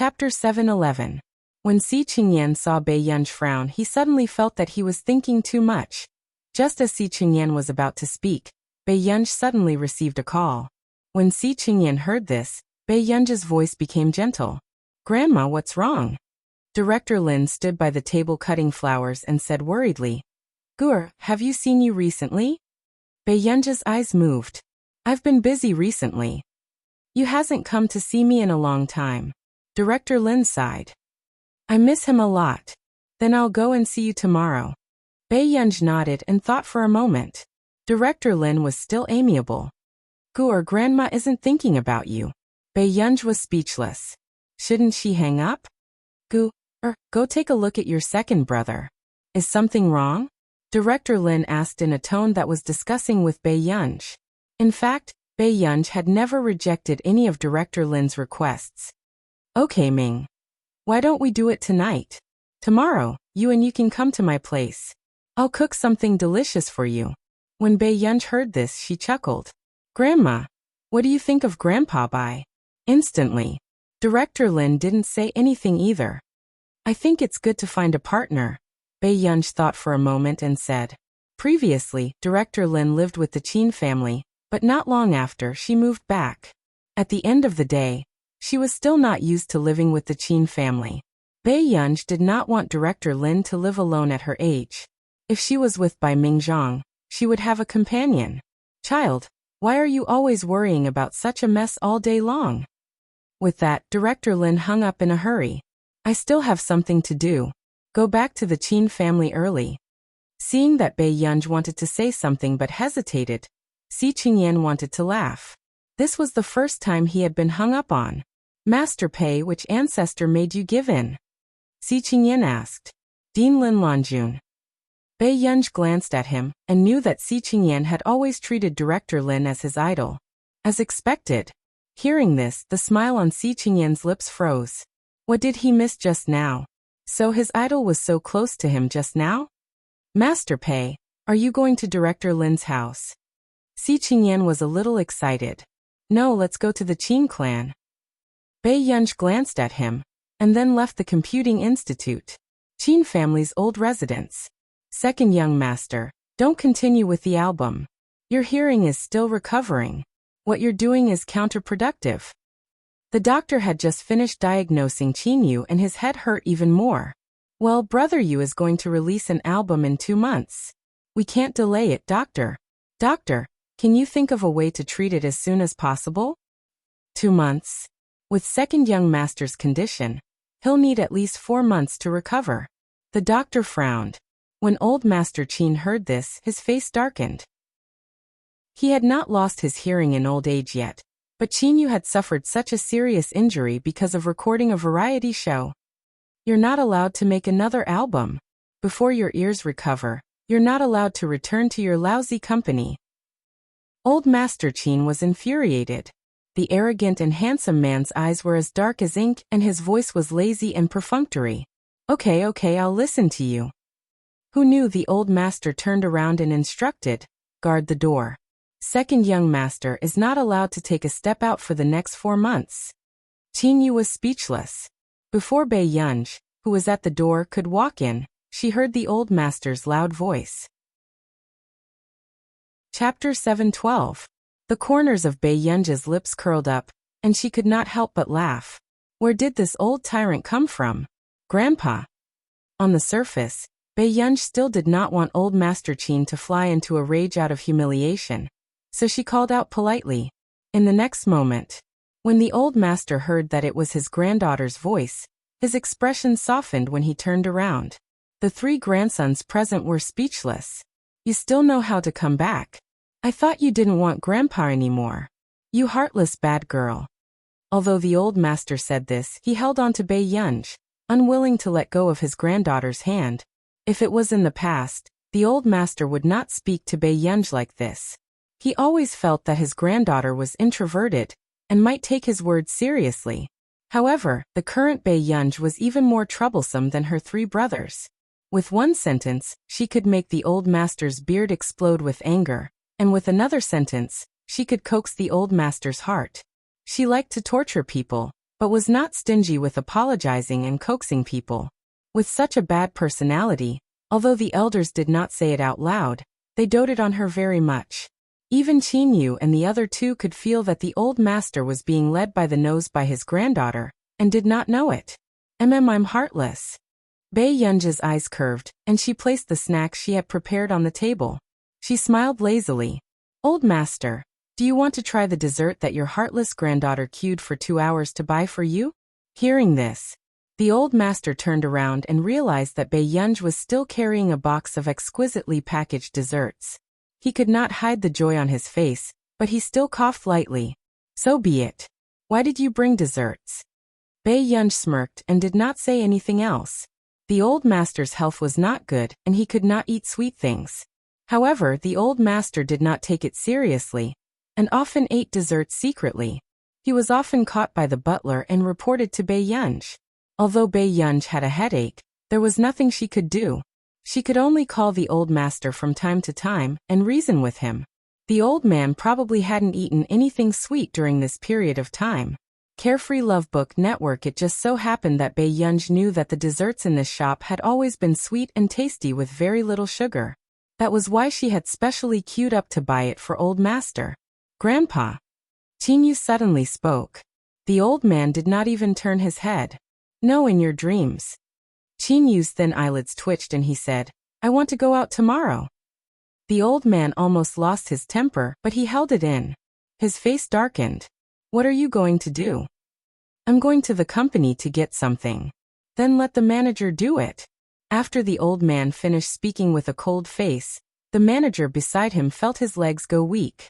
Chapter 7:11. When Si Qingyan saw Bei Yunj frown, he suddenly felt that he was thinking too much. Just as Si Qingyan was about to speak, Bei Yunj suddenly received a call. When Si Qingyan heard this, Bei Yunj's voice became gentle. "Grandma, what's wrong?" Director Lin stood by the table cutting flowers and said worriedly, "Gur, have you seen you recently?" Bei Yunj's eyes moved. "I've been busy recently. You hasn't come to see me in a long time." Director Lin sighed. "I miss him a lot. Then I'll go and see you tomorrow." Bei Yunj nodded and thought for a moment. Director Lin was still amiable. "Gur, Grandma isn't thinking about you." Bei Yunj was speechless. Shouldn't she hang up? Go take a look at your second brother. Is something wrong?" Director Lin asked in a tone that was discussing with Bei Yunj. In fact, Bei Yunj had never rejected any of Director Lin's requests. "Okay, Ming. Why don't we do it tonight? Tomorrow, you can come to my place. I'll cook something delicious for you." When Bei Yunj heard this, she chuckled. "Grandma, what do you think of Grandpa Bai?" Instantly, Director Lin didn't say anything either. "I think it's good to find a partner," Bei Yunj thought for a moment and said. Previously, Director Lin lived with the Qin family, but not long after, she moved back. At the end of the day, she was still not used to living with the Qin family. Bei Yunj did not want Director Lin to live alone at her age. If she was with Bai Mingzhang, she would have a companion. "Child, why are you always worrying about such a mess all day long?" With that, Director Lin hung up in a hurry. "I still have something to do. Go back to the Qin family early." Seeing that Bei Yunj wanted to say something but hesitated, Si Qingyan wanted to laugh. This was the first time he had been hung up on. "Master Pei, which ancestor made you give in?" Si Qingyan asked. "Dean Lin Lanjun." Bei Yunj glanced at him and knew that Si Qingyan had always treated Director Lin as his idol. As expected. Hearing this, the smile on Si Qingyan's lips froze. What did he miss just now? So his idol was so close to him just now? "Master Pei, are you going to Director Lin's house?" Si Qingyan was a little excited. "No, let's go to the Qin clan." Bei Yunj glanced at him, and then left the Computing Institute. Qin family's old residence. "Second young master, don't continue with the album. Your hearing is still recovering. What you're doing is counterproductive." The doctor had just finished diagnosing Qin Yu and his head hurt even more. "Well, Brother Yu is going to release an album in 2 months. We can't delay it, doctor. Doctor, can you think of a way to treat it as soon as possible?" 2 months? With second young master's condition, he'll need at least 4 months to recover. The doctor frowned. When old Master Qin heard this, his face darkened. He had not lost his hearing in old age yet, but Qin Yu had suffered such a serious injury because of recording a variety show. "You're not allowed to make another album. Before your ears recover, you're not allowed to return to your lousy company." Old Master Qin was infuriated. The arrogant and handsome man's eyes were as dark as ink and his voice was lazy and perfunctory. Okay, I'll listen to you." Who knew the old master turned around and instructed, "Guard the door. Second young master is not allowed to take a step out for the next 4 months." Qin Yu was speechless. Before Bei Yunj, who was at the door, could walk in, she heard the old master's loud voice. Chapter 7:12. The corners of Bei Yunj's lips curled up, and she could not help but laugh. Where did this old tyrant come from? Grandpa. On the surface, Bei Yunj still did not want old Master Qin to fly into a rage out of humiliation, so she called out politely. In the next moment, when the old master heard that it was his granddaughter's voice, his expression softened when he turned around. The 3 grandsons present were speechless. "You still know how to come back. I thought you didn't want Grandpa anymore. You heartless bad girl." Although the old master said this, he held on to Bei Yunj, unwilling to let go of his granddaughter's hand. If it was in the past, the old master would not speak to Bei Yunj like this. He always felt that his granddaughter was introverted and might take his words seriously. However, the current Bei Yunj was even more troublesome than her 3 brothers. With one sentence, she could make the old master's beard explode with anger, and with another sentence, she could coax the old master's heart. She liked to torture people, but was not stingy with apologizing and coaxing people. With such a bad personality, although the elders did not say it out loud, they doted on her very much. Even Qinyu and the other two could feel that the old master was being led by the nose by his granddaughter, and did not know it. I'm heartless. Bei Yunji's eyes curved, and she placed the snack she had prepared on the table. She smiled lazily. Old master, do you want to try the dessert that your heartless granddaughter queued for 2 hours to buy for you? Hearing this, the old master turned around and realized that Bei Yunji was still carrying a box of exquisitely packaged desserts. He could not hide the joy on his face, but he still coughed lightly. So be it. Why did you bring desserts? Bei Yunji smirked and did not say anything else. The old master's health was not good and he could not eat sweet things. However, the old master did not take it seriously, and often ate desserts secretly. He was often caught by the butler and reported to Bei Yunji. Although Bei Yunji had a headache, there was nothing she could do. She could only call the old master from time to time and reason with him. The old man probably hadn't eaten anything sweet during this period of time. Carefree Love Book Network. It just so happened that Bei Yunji knew that the desserts in this shop had always been sweet and tasty with very little sugar. That was why she had specially queued up to buy it for old master. Grandpa. Qinyu suddenly spoke. The old man did not even turn his head. No, in your dreams. Qinyu's thin eyelids twitched and he said, I want to go out tomorrow. The old man almost lost his temper, but he held it in. His face darkened. What are you going to do? I'm going to the company to get something. Then let the manager do it. After the old man finished speaking with a cold face, the manager beside him felt his legs go weak.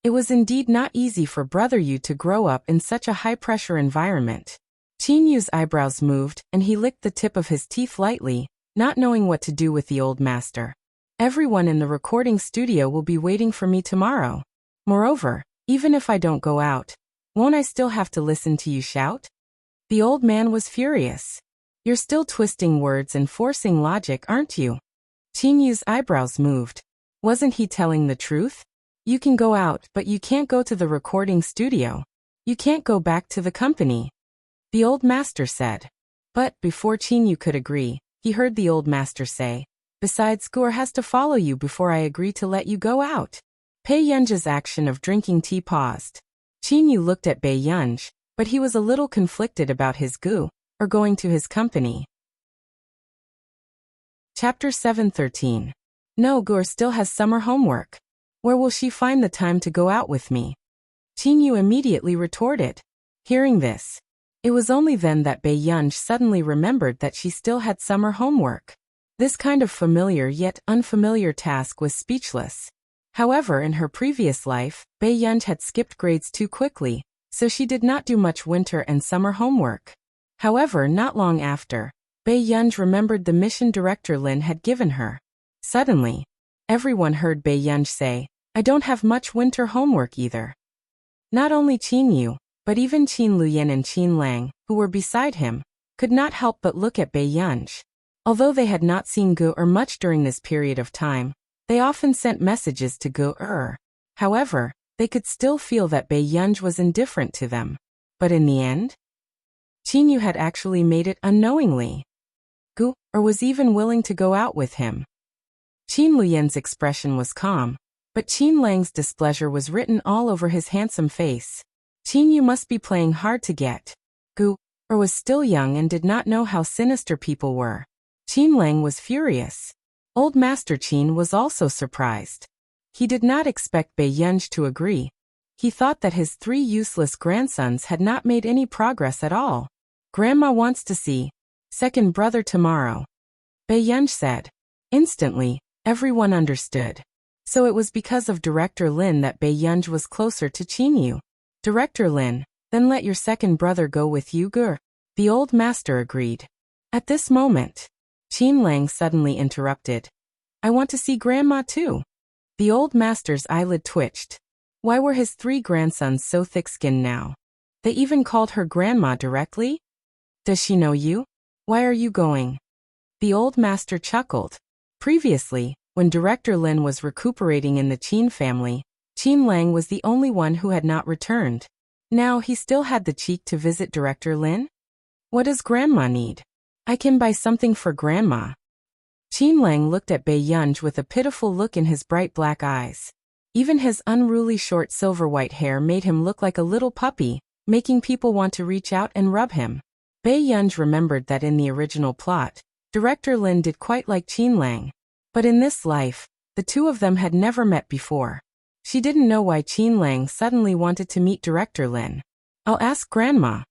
It was indeed not easy for Brother Yu to grow up in such a high-pressure environment. Qinyu's eyebrows moved, and he licked the tip of his teeth lightly, not knowing what to do with the old master. Everyone in the recording studio will be waiting for me tomorrow. Moreover, even if I don't go out, won't I still have to listen to you shout? The old man was furious. You're still twisting words and forcing logic, aren't you? Qinyu's eyebrows moved. Wasn't he telling the truth? You can go out, but you can't go to the recording studio. You can't go back to the company. The old master said. But before Qinyu could agree, he heard the old master say, besides, Gur has to follow you before I agree to let you go out. Bei Yunji's action of drinking tea paused. Qinyu looked at Bei Yunji, but he was a little conflicted about his Gu, or going to his company. Chapter 7:13. No, Gur still has summer homework. Where will she find the time to go out with me? Qinyu immediately retorted. Hearing this, it was only then that Bei Yunji suddenly remembered that she still had summer homework. This kind of familiar yet unfamiliar task was speechless. However, in her previous life, Bei Yunji had skipped grades too quickly, so she did not do much winter and summer homework. However, not long after, Bei Yunji remembered the mission Director Lin had given her. Suddenly, everyone heard Bei Yunji say, I don't have much winter homework either. Not only Qinyu, but even Qin Luyan and Qin Lang, who were beside him, could not help but look at Bei Yunji. Although they had not seen Gu much during this period of time, they often sent messages to Gu. However, they could still feel that Bei Yunji was indifferent to them. But in the end, Qinyu had actually made it unknowingly. Gu was even willing to go out with him. Qin Luyan's expression was calm, but Qin Lang's displeasure was written all over his handsome face. Qinyu must be playing hard to get. Gu was still young and did not know how sinister people were. Qin Lang was furious. Old Master Qin was also surprised. He did not expect Bei Yunji to agree. He thought that his 3 useless grandsons had not made any progress at all. Grandma wants to see second brother tomorrow, Bei Yunji said. Instantly, everyone understood. So it was because of Director Lin that Bei Yunji was closer to Qinyu. Director Lin, then let your second brother go with you, Gur. The old master agreed. At this moment, Qin Lang suddenly interrupted. I want to see Grandma too. The old master's eyelid twitched. Why were his 3 grandsons so thick-skinned now? They even called her Grandma directly? Does she know you? Why are you going? The old master chuckled. Previously, when Director Lin was recuperating in the Qin family, Qin Lang was the only one who had not returned. Now he still had the cheek to visit Director Lin? What does Grandma need? I can buy something for Grandma. Qin Lang looked at Bei Yunj with a pitiful look in his bright black eyes. Even his unruly short silver-white hair made him look like a little puppy, making people want to reach out and rub him. Bei Yunj remembered that in the original plot, Director Lin did quite like Qin Lang. But in this life, the two of them had never met before. She didn't know why Qin Lang suddenly wanted to meet Director Lin. I'll ask Grandma.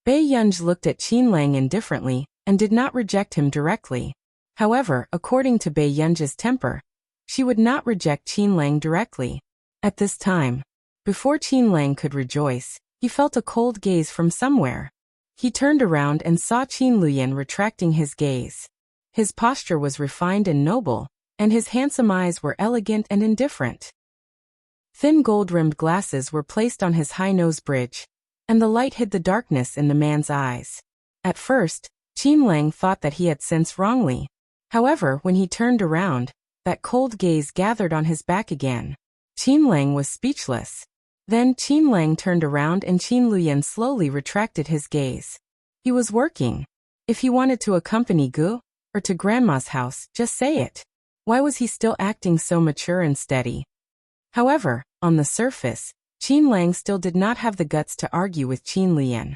Bei Yunj looked at Qin Lang indifferently and did not reject him directly. However, according to Bei Yunj's temper, she would not reject Qin Lang directly. At this time, before Qin Lang could rejoice, he felt a cold gaze from somewhere. He turned around and saw Qin Luyan retracting his gaze. His posture was refined and noble, and his handsome eyes were elegant and indifferent. Thin gold-rimmed glasses were placed on his high nose bridge, and the light hid the darkness in the man's eyes. At first, Qin Lang thought that he had sensed wrongly. However, when he turned around, that cold gaze gathered on his back again. Qin Lang was speechless. Then Qin Lang turned around and Qin Luyan slowly retracted his gaze. He was working. If he wanted to accompany Gu, or to Grandma's house, just say it. Why was he still acting so mature and steady? However, on the surface, Qin Lang still did not have the guts to argue with Qin Luyan.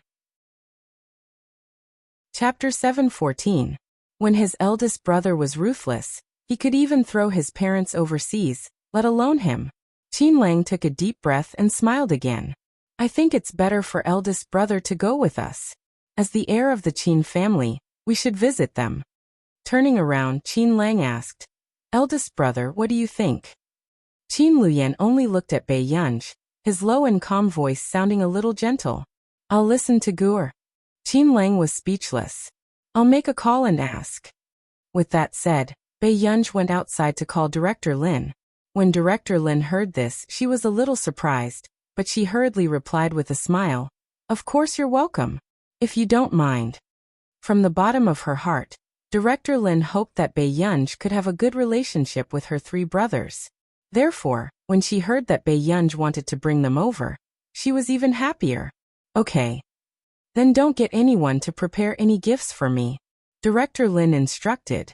Chapter 7:14. When his eldest brother was ruthless, he could even throw his parents overseas, let alone him. Qin Lang took a deep breath and smiled again. I think it's better for eldest brother to go with us. As the heir of the Qin family, we should visit them. Turning around, Qin Lang asked, Eldest brother, what do you think? Qin Luyan only looked at Bei Yunj, his low and calm voice sounding a little gentle. I'll listen to Gur. Qin Lang was speechless. I'll make a call and ask. With that said, Bei Yunj went outside to call Director Lin. When Director Lin heard this, she was a little surprised, but she hurriedly replied with a smile. Of course you're welcome. If you don't mind. From the bottom of her heart, Director Lin hoped that Bei Yunj could have a good relationship with her three brothers. Therefore, when she heard that Bei Yunj wanted to bring them over, she was even happier. Okay. Then don't get anyone to prepare any gifts for me. Director Lin instructed.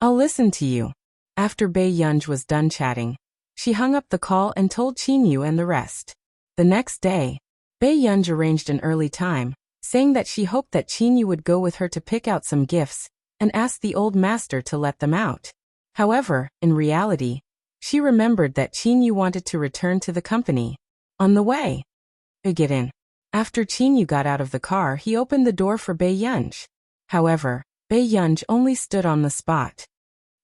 I'll listen to you. After Bei Yunj was done chatting, she hung up the call and told Qin Yu and the rest. The next day, Bei Yunj arranged an early time, saying that she hoped that Qin Yu would go with her to pick out some gifts, and asked the old master to let them out. However, in reality, she remembered that Qin Yu wanted to return to the company. On the way, get in. After Qin Yu got out of the car, he opened the door for Bei Yunj. However, Bei Yunj only stood on the spot.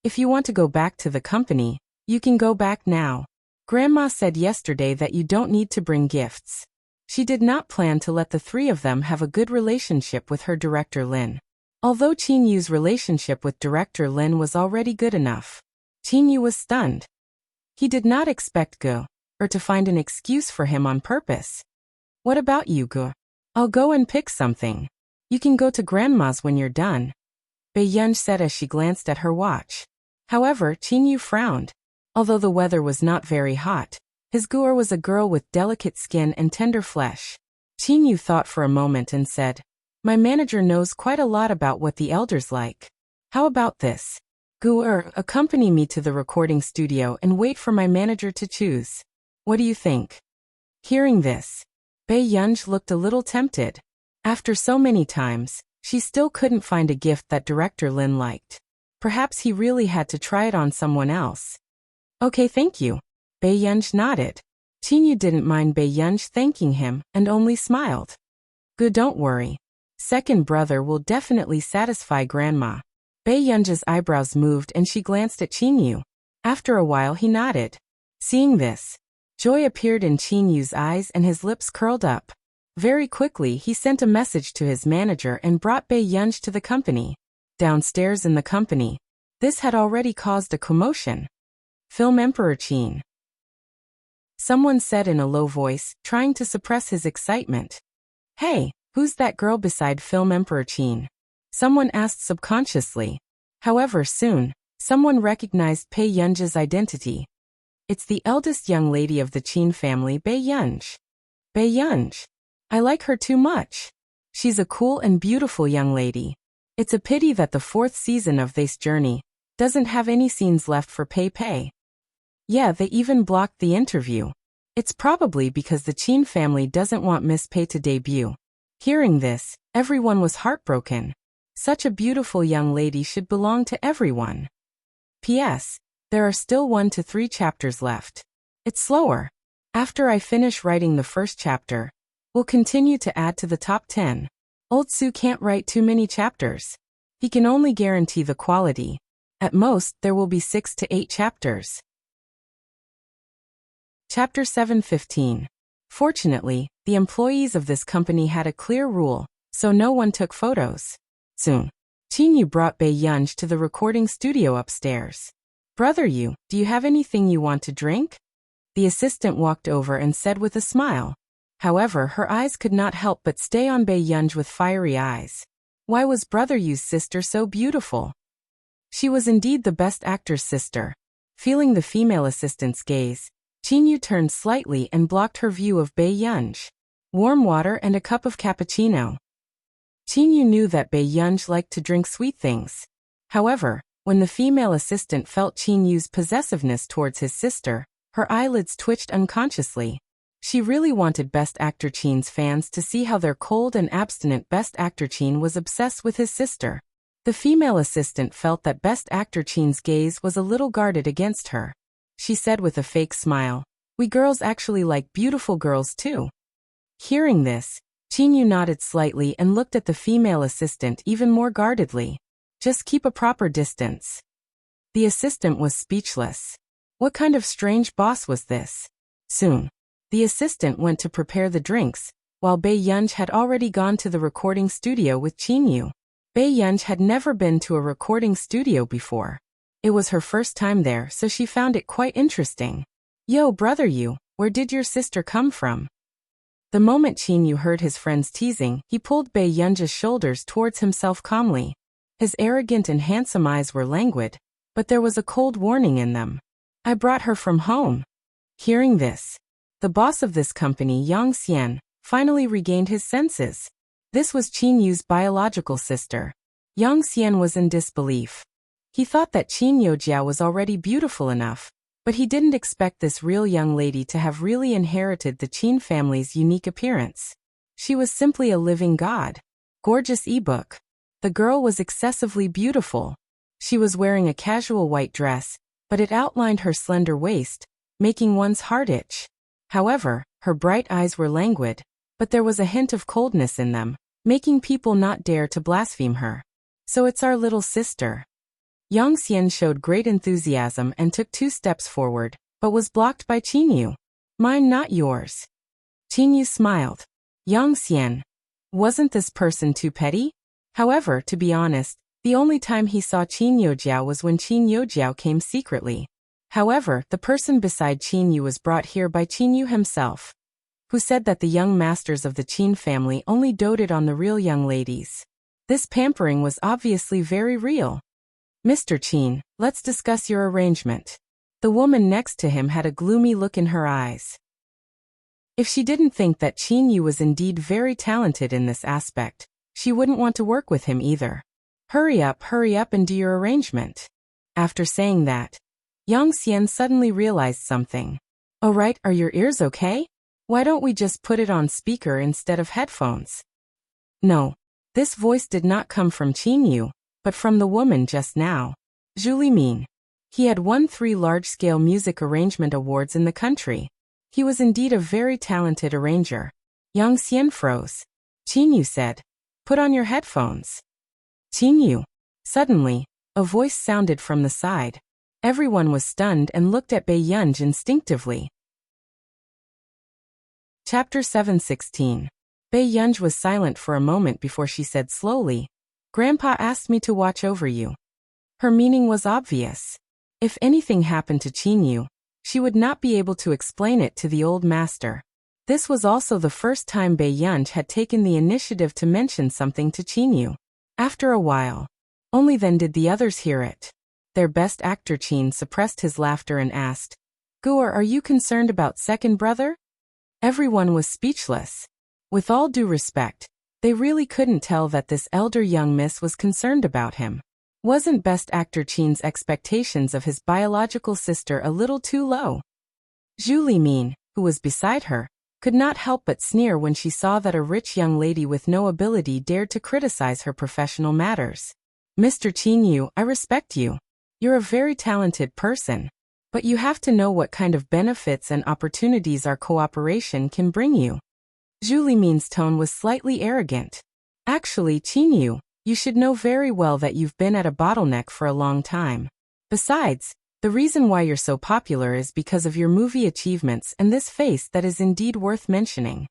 If you want to go back to the company, you can go back now. Grandma said yesterday that you don't need to bring gifts. She did not plan to let the three of them have a good relationship with her Director Lin. Although Qin Yu's relationship with Director Lin was already good enough, Qin Yu was stunned. He did not expect Gu, or to find an excuse for him on purpose. What about you, Gu? I'll go and pick something. You can go to Grandma's when you're done. Bei Yunj said as she glanced at her watch. However, Qin Yu frowned. Although the weather was not very hot, his Gur was a girl with delicate skin and tender flesh. Qin Yu thought for a moment and said, My manager knows quite a lot about what the elders like. How about this? Gur, accompany me to the recording studio and wait for my manager to choose. What do you think? Hearing this, Bei Yunj looked a little tempted. After so many times, she still couldn't find a gift that Director Lin liked. Perhaps he really had to try it on someone else. Okay, thank you. Bei Yunj nodded. Qin Yu didn't mind Bei Yunj thanking him and only smiled. Good, don't worry. Second brother will definitely satisfy Grandma. Bei Yunj's eyebrows moved and she glanced at Qin Yu. After a while he nodded. Seeing this, joy appeared in Qin Yu's eyes and his lips curled up. Very quickly he sent a message to his manager and brought Bei Yunj to the company. Downstairs in the company, this had already caused a commotion. Film Emperor Qin. Someone said in a low voice, trying to suppress his excitement. Hey, who's that girl beside Film Emperor Qin? Someone asked subconsciously. However, soon, someone recognized Bei Yunj's identity. It's the eldest young lady of the Qin family, Bei Yunj. Bei Yunj. I like her too much. She's a cool and beautiful young lady. It's a pity that the fourth season of this journey doesn't have any scenes left for Pei Pei. Yeah, they even blocked the interview. It's probably because the Qin family doesn't want Miss Pei to debut. Hearing this, everyone was heartbroken. Such a beautiful young lady should belong to everyone. P.S. There are still 1 to 3 chapters left. It's slower. After I finish writing the first chapter, we'll continue to add to the top 10. Old Su can't write too many chapters. He can only guarantee the quality. At most, there will be 6 to 8 chapters. Chapter 7:15. Fortunately, the employees of this company had a clear rule, so no one took photos. Soon, Qin Yu brought Bei Yunj to the recording studio upstairs. Brother Yu, do you have anything you want to drink? The assistant walked over and said with a smile. However, her eyes could not help but stay on Bei Yunj with fiery eyes. Why was Brother Yu's sister so beautiful? She was indeed the best actor's sister. Feeling the female assistant's gaze, Qin Yu turned slightly and blocked her view of Bei Yunj. Warm water and a cup of cappuccino. Qin Yu knew that Bei Yunj liked to drink sweet things. However, when the female assistant felt Qin Yu's possessiveness towards his sister, her eyelids twitched unconsciously. She really wanted Best Actor Qin's fans to see how their cold and abstinent Best Actor Qin was obsessed with his sister. The female assistant felt that Best Actor Qin's gaze was a little guarded against her. She said with a fake smile, "We girls actually like beautiful girls too." Hearing this, Qin Yu nodded slightly and looked at the female assistant even more guardedly. Just keep a proper distance. The assistant was speechless. What kind of strange boss was this? Soon, the assistant went to prepare the drinks, while Bei Yunj had already gone to the recording studio with Qin Yu. Bei Yunj had never been to a recording studio before. It was her first time there, so she found it quite interesting. Yo, Brother Yu, where did your sister come from? The moment Qin Yu heard his friends teasing, he pulled Bei Yunj's shoulders towards himself calmly. His arrogant and handsome eyes were languid, but there was a cold warning in them. I brought her from home. Hearing this, the boss of this company, Yang Xian, finally regained his senses. This was Qin Yu's biological sister. Yang Xian was in disbelief. He thought that Qin Youjia was already beautiful enough, but he didn't expect this real young lady to have really inherited the Qin family's unique appearance. She was simply a living god. Gorgeous ebook. The girl was excessively beautiful. She was wearing a casual white dress, but it outlined her slender waist, making one's heart itch. However, her bright eyes were languid, but there was a hint of coldness in them, making people not dare to blaspheme her. So it's our little sister. Yang Xian showed great enthusiasm and took 2 steps forward, but was blocked by Qin Yu. Mine, not yours. Qin Yu smiled. Yang Xian. Wasn't this person too petty? However, to be honest, the only time he saw Qin Youjiao was when Qin Youjiao came secretly. However, the person beside Qin Yu was brought here by Qin Yu himself, who said that the young masters of the Qin family only doted on the real young ladies. This pampering was obviously very real. Mr. Qin, let's discuss your arrangement. The woman next to him had a gloomy look in her eyes. If she didn't think that Qin Yu was indeed very talented in this aspect, she wouldn't want to work with him either. Hurry up and do your arrangement. After saying that, Yang Xian suddenly realized something. Oh right, are your ears okay? Why don't we just put it on speaker instead of headphones? No. This voice did not come from Qin Yu, but from the woman just now. Julie Min. He had won 3 large-scale music arrangement awards in the country. He was indeed a very talented arranger. Yang Xian froze. Qin Yu said, "Put on your headphones." Qin Yu. Suddenly, a voice sounded from the side. Everyone was stunned and looked at Bei Yunj instinctively. Chapter 7:16. Bei Yunj was silent for a moment before she said slowly, "Grandpa asked me to watch over you." Her meaning was obvious. If anything happened to Qin Yu, she would not be able to explain it to the old master. This was also the first time Bei Yunj had taken the initiative to mention something to Qin Yu. After a while, only then did the others hear it. Their best actor Qin suppressed his laughter and asked, "Guor, are you concerned about second brother?" Everyone was speechless. With all due respect, they really couldn't tell that this elder young miss was concerned about him. Wasn't Best Actor Chin's expectations of his biological sister a little too low? Zhu Limin, who was beside her, could not help but sneer when she saw that a rich young lady with no ability dared to criticize her professional matters. Mr. Qin Yu, I respect you. You're a very talented person. But you have to know what kind of benefits and opportunities our cooperation can bring you. Zhu Limin's tone was slightly arrogant. Actually, Qin Yu, you should know very well that you've been at a bottleneck for a long time. Besides, the reason why you're so popular is because of your movie achievements and this face that is indeed worth mentioning.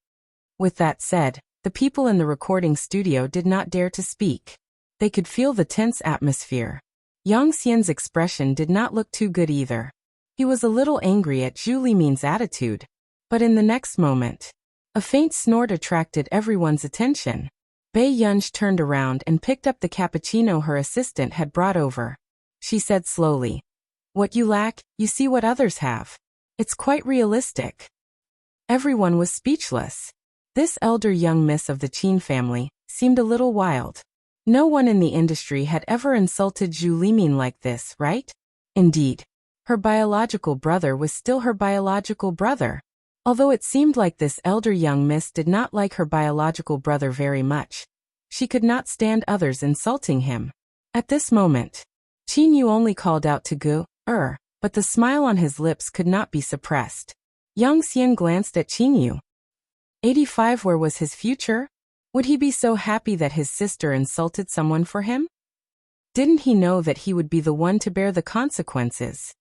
With that said, the people in the recording studio did not dare to speak. They could feel the tense atmosphere. Yang Xian's expression did not look too good either. He was a little angry at Zhu Limin's attitude. But in the next moment, a faint snort attracted everyone's attention. Bei Yunj turned around and picked up the cappuccino her assistant had brought over. She said slowly, "What you lack, you see what others have. It's quite realistic." Everyone was speechless. This elder young miss of the Qin family seemed a little wild. No one in the industry had ever insulted Zhu Limin like this, right? Indeed, her biological brother was still her biological brother. Although it seemed like this elder young miss did not like her biological brother very much, she could not stand others insulting him. At this moment, Qin Yu only called out to Gu, but the smile on his lips could not be suppressed. Yang Xian glanced at Qin Yu. 85, where was his future? Would he be so happy that his sister insulted someone for him? Didn't he know that he would be the one to bear the consequences?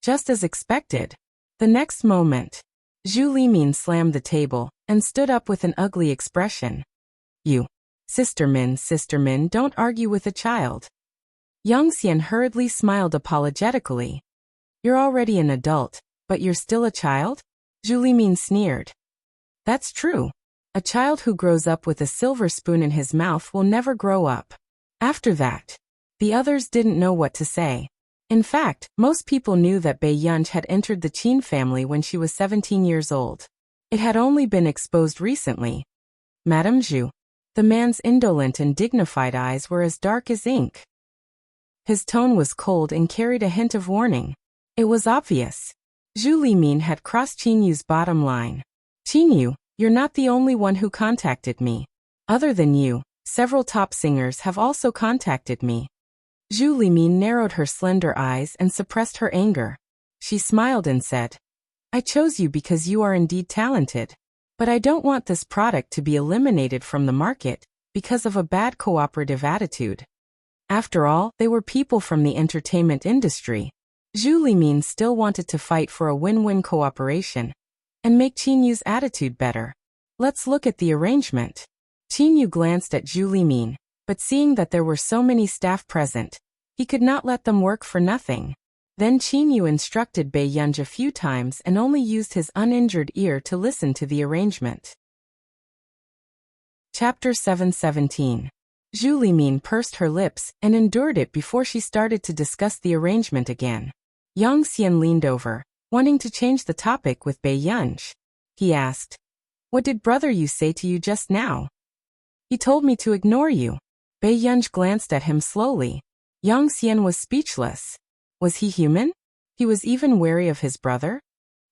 Just as expected, the next moment, Zhu Limin slammed the table and stood up with an ugly expression. "You, Sister Min, don't argue with a child." Yang Xian hurriedly smiled apologetically. "You're already an adult, but you're still a child?" Zhu Limin sneered. "That's true. A child who grows up with a silver spoon in his mouth will never grow up." After that, the others didn't know what to say. In fact, most people knew that Bei Yunj had entered the Qin family when she was 17 years old. It had only been exposed recently. "Madame Zhu." The man's indolent and dignified eyes were as dark as ink. His tone was cold and carried a hint of warning. It was obvious. Zhu Limin had crossed Qin Yu's bottom line. "Qin Yu, you're not the only one who contacted me. Other than you, several top singers have also contacted me." Zhu Limin narrowed her slender eyes and suppressed her anger. She smiled and said, "I chose you because you are indeed talented. But I don't want this product to be eliminated from the market because of a bad cooperative attitude." After all, they were people from the entertainment industry. Zhu Limin still wanted to fight for a win-win cooperation and make Qin Yu's attitude better. "Let's look at the arrangement." Qin Yu glanced at Zhu Limin, but seeing that there were so many staff present, he could not let them work for nothing. Then Qin Yu instructed Bei Yunj a few times and only used his uninjured ear to listen to the arrangement. Chapter 717. Zhu Limin pursed her lips and endured it before she started to discuss the arrangement again. Yang Xian leaned over, wanting to change the topic with Bei Yunj. He asked, "What did brother Yu say to you just now?" "He told me to ignore you." Bei Yunj glanced at him slowly. Yang Xian was speechless. Was he human? He was even wary of his brother?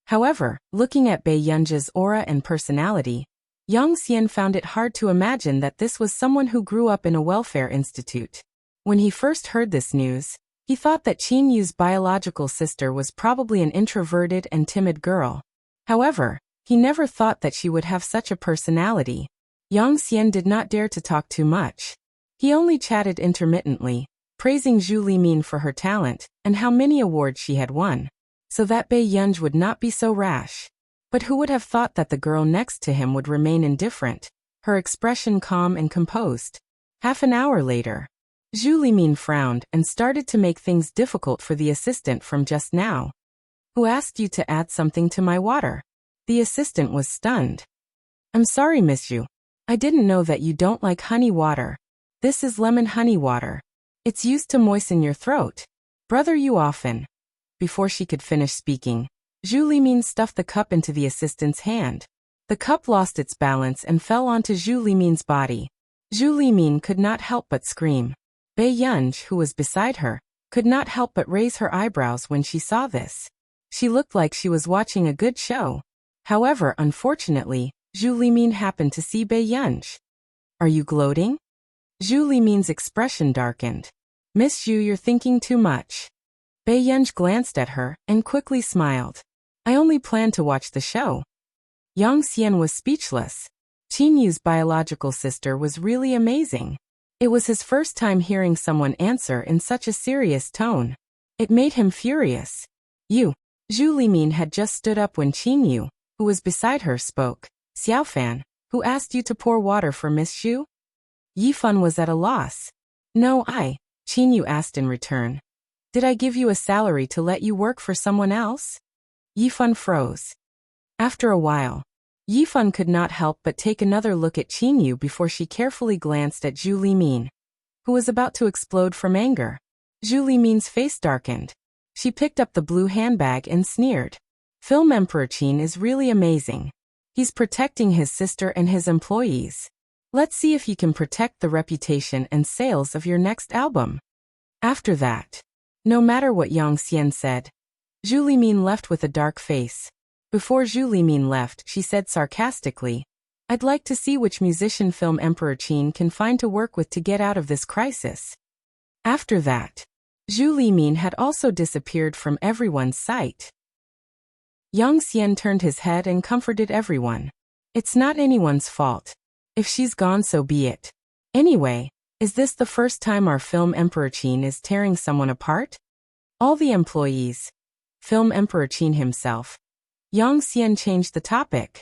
However, looking at Bei Yunj's aura and personality, Yang Xian found it hard to imagine that this was someone who grew up in a welfare institute. When he first heard this news, he thought that Qin Yu's biological sister was probably an introverted and timid girl. However, he never thought that she would have such a personality. Yang Xian did not dare to talk too much. He only chatted intermittently, praising Zhu Limin for her talent and how many awards she had won, so that Bei Yunj would not be so rash. But who would have thought that the girl next to him would remain indifferent, her expression calm and composed? Half an hour later, Zhu Limin frowned and started to make things difficult for the assistant from just now. "Who asked you to add something to my water?" The assistant was stunned. "I'm sorry, Miss Zhu. I didn't know that you don't like honey water. This is lemon honey water. It's used to moisten your throat. Brother Yu often." Before she could finish speaking, Zhu Limin stuffed the cup into the assistant's hand. The cup lost its balance and fell onto Zhu Limin's body. Zhu Limin could not help but scream. Bei Yunj, who was beside her, could not help but raise her eyebrows when she saw this. She looked like she was watching a good show. However, unfortunately, Zhu Limin happened to see Bei Yunj. Are you gloating? Zhu Limin's expression darkened. Miss Zhu, you're thinking too much. Bei Yunj glanced at her and quickly smiled. I only planned to watch the show. Yang Xian was speechless. Qin Yu's biological sister was really amazing. It was his first time hearing someone answer in such a serious tone. It made him furious. You. Zhu Limin had just stood up when Qin Yu, who was beside her, spoke. Xiaofan, who asked you to pour water for Miss Zhu? Yifan was at a loss. No, Qin Yu asked in return. Did I give you a salary to let you work for someone else? Yifan froze. After a while, Yifan could not help but take another look at Qin Yu before she carefully glanced at Zhu Limin, who was about to explode from anger. Zhu Limin's face darkened. She picked up the blue handbag and sneered. Film Emperor Qin is really amazing. He's protecting his sister and his employees. Let's see if he can protect the reputation and sales of your next album. After that, no matter what Yang Xian said, Zhu Limin left with a dark face. Before Zhu Limin left, she said sarcastically, I'd like to see which musician Film Emperor Qin can find to work with to get out of this crisis. After that, Zhu Limin had also disappeared from everyone's sight. Yang Xian turned his head and comforted everyone. It's not anyone's fault. If she's gone, so be it. Anyway, is this the first time our Film Emperor Qin is tearing someone apart? All the employees. Film Emperor Qin himself. Yang Xian changed the topic.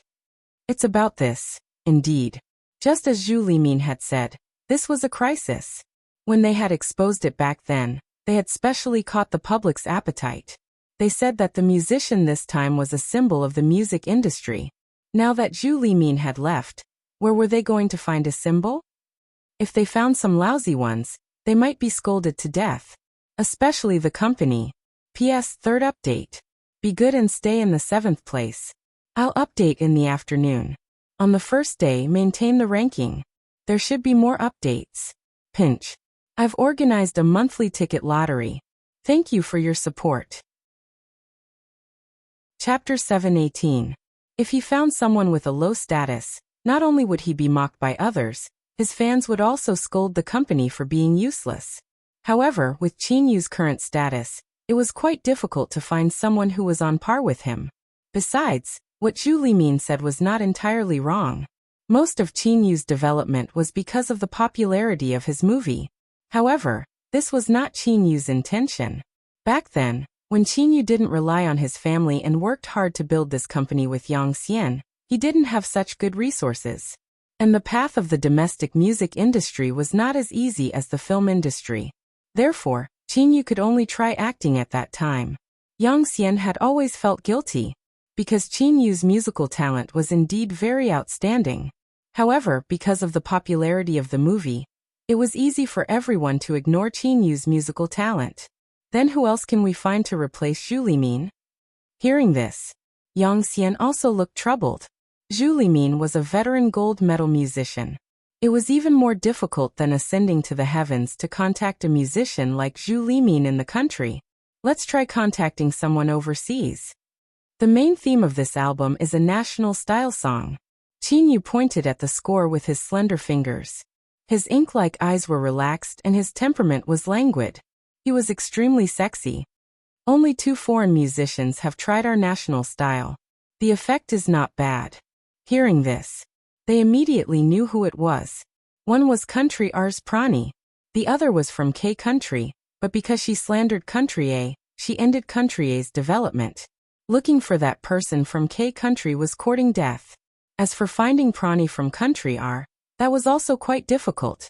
It's about this, indeed. Just as Zhu Limin had said, this was a crisis. When they had exposed it back then, they had specially caught the public's appetite. They said that the musician this time was a symbol of the music industry. Now that Zhu Limin had left, where were they going to find a symbol? If they found some lousy ones, they might be scolded to death. Especially the company. P.S. Third update. Be good and stay in the 7th place. I'll update in the afternoon. On the first day, maintain the ranking. There should be more updates. Pinch. I've organized a monthly ticket lottery. Thank you for your support. Chapter 7:18. If he found someone with a low status, not only would he be mocked by others, his fans would also scold the company for being useless. However, with Qin Yu's current status, it was quite difficult to find someone who was on par with him. Besides, what Zhu Limin said was not entirely wrong. Most of Qin Yu's development was because of the popularity of his movie. However, this was not Qin Yu's intention. Back then, when Qin Yu didn't rely on his family and worked hard to build this company with Yang Xian, he didn't have such good resources. And the path of the domestic music industry was not as easy as the film industry. Therefore, Qin Yu could only try acting at that time. Yang Xian had always felt guilty, because Qin Yu's musical talent was indeed very outstanding. However, because of the popularity of the movie, it was easy for everyone to ignore Qin Yu's musical talent. Then who else can we find to replace Zhu Limin? Hearing this, Yang Xian also looked troubled. Zhu Limin was a veteran gold medal musician. It was even more difficult than ascending to the heavens to contact a musician like Zhu Limin in the country. Let's try contacting someone overseas. The main theme of this album is a national style song. Qin Yu pointed at the score with his slender fingers. His ink-like eyes were relaxed and his temperament was languid. He was extremely sexy. Only 2 foreign musicians have tried our national style. The effect is not bad. Hearing this, they immediately knew who it was. One was Country R's Prani. The other was from K Country, but because she slandered Country A, she ended Country A's development. Looking for that person from K Country was courting death. As for finding Prani from Country R, that was also quite difficult.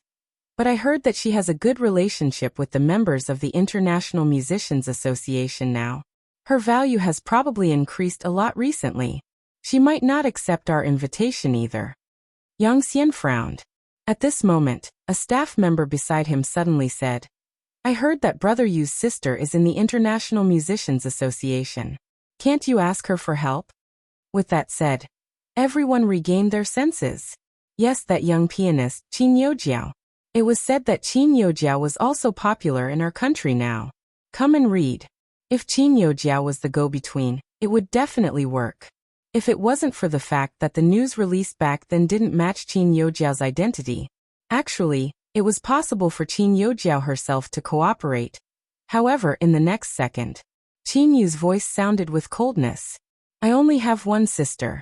But I heard that she has a good relationship with the members of the International Musicians Association now. Her value has probably increased a lot recently. She might not accept our invitation either. Yang Xian frowned. At this moment, a staff member beside him suddenly said, I heard that Brother Yu's sister is in the International Musicians Association. Can't you ask her for help? With that said, Everyone regained their senses. Yes, that young pianist, Qin Youjiao. It was said that Qin Youjiao was also popular in our country now. Come and read. If Qin Youjiao was the go-between, it would definitely work. If it wasn't for the fact that the news released back then didn't match Qin Youjiao's identity. Actually, it was possible for Qin Youjiao herself to cooperate. However, in the next second, Qin Yu's voice sounded with coldness. I only have one sister.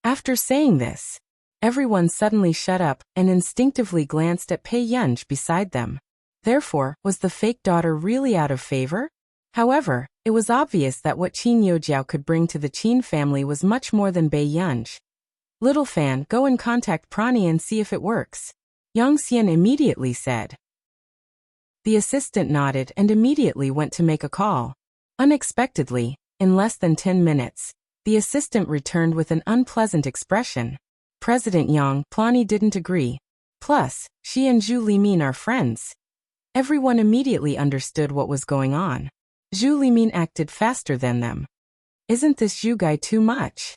After saying this, everyone suddenly shut up and instinctively glanced at Pei Yunj beside them. Therefore, was the fake daughter really out of favor? However, it was obvious that what Qin Youjiao could bring to the Qin family was much more than Pei Yunj. Little fan, go and contact Prani and see if it works. Yang Xian immediately said. The assistant nodded and immediately went to make a call. Unexpectedly, in less than 10 minutes, the assistant returned with an unpleasant expression. President Yang, Plani didn't agree. Plus, she and Zhu Limin are friends. Everyone immediately understood what was going on. Zhu Limin acted faster than them. Isn't this Zhu guy too much?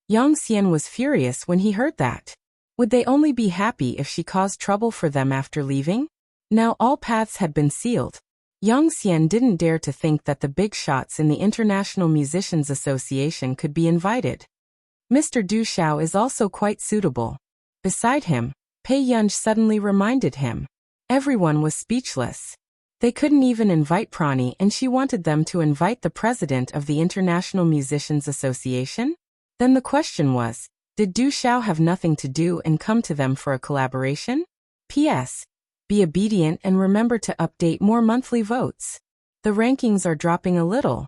Yang Xian was furious when he heard that. Would they only be happy if she caused trouble for them after leaving? Now all paths had been sealed. Yang Xian didn't dare to think that the big shots in the International Musicians Association could be invited. Mr. Du Xiao is also quite suitable. Beside him, Pei Yunj suddenly reminded him. Everyone was speechless. They couldn't even invite Prani and she wanted them to invite the president of the International Musicians Association? Then the question was, did Du Xiao have nothing to do and come to them for a collaboration? P.S. Be obedient and remember to update more monthly votes. The rankings are dropping a little.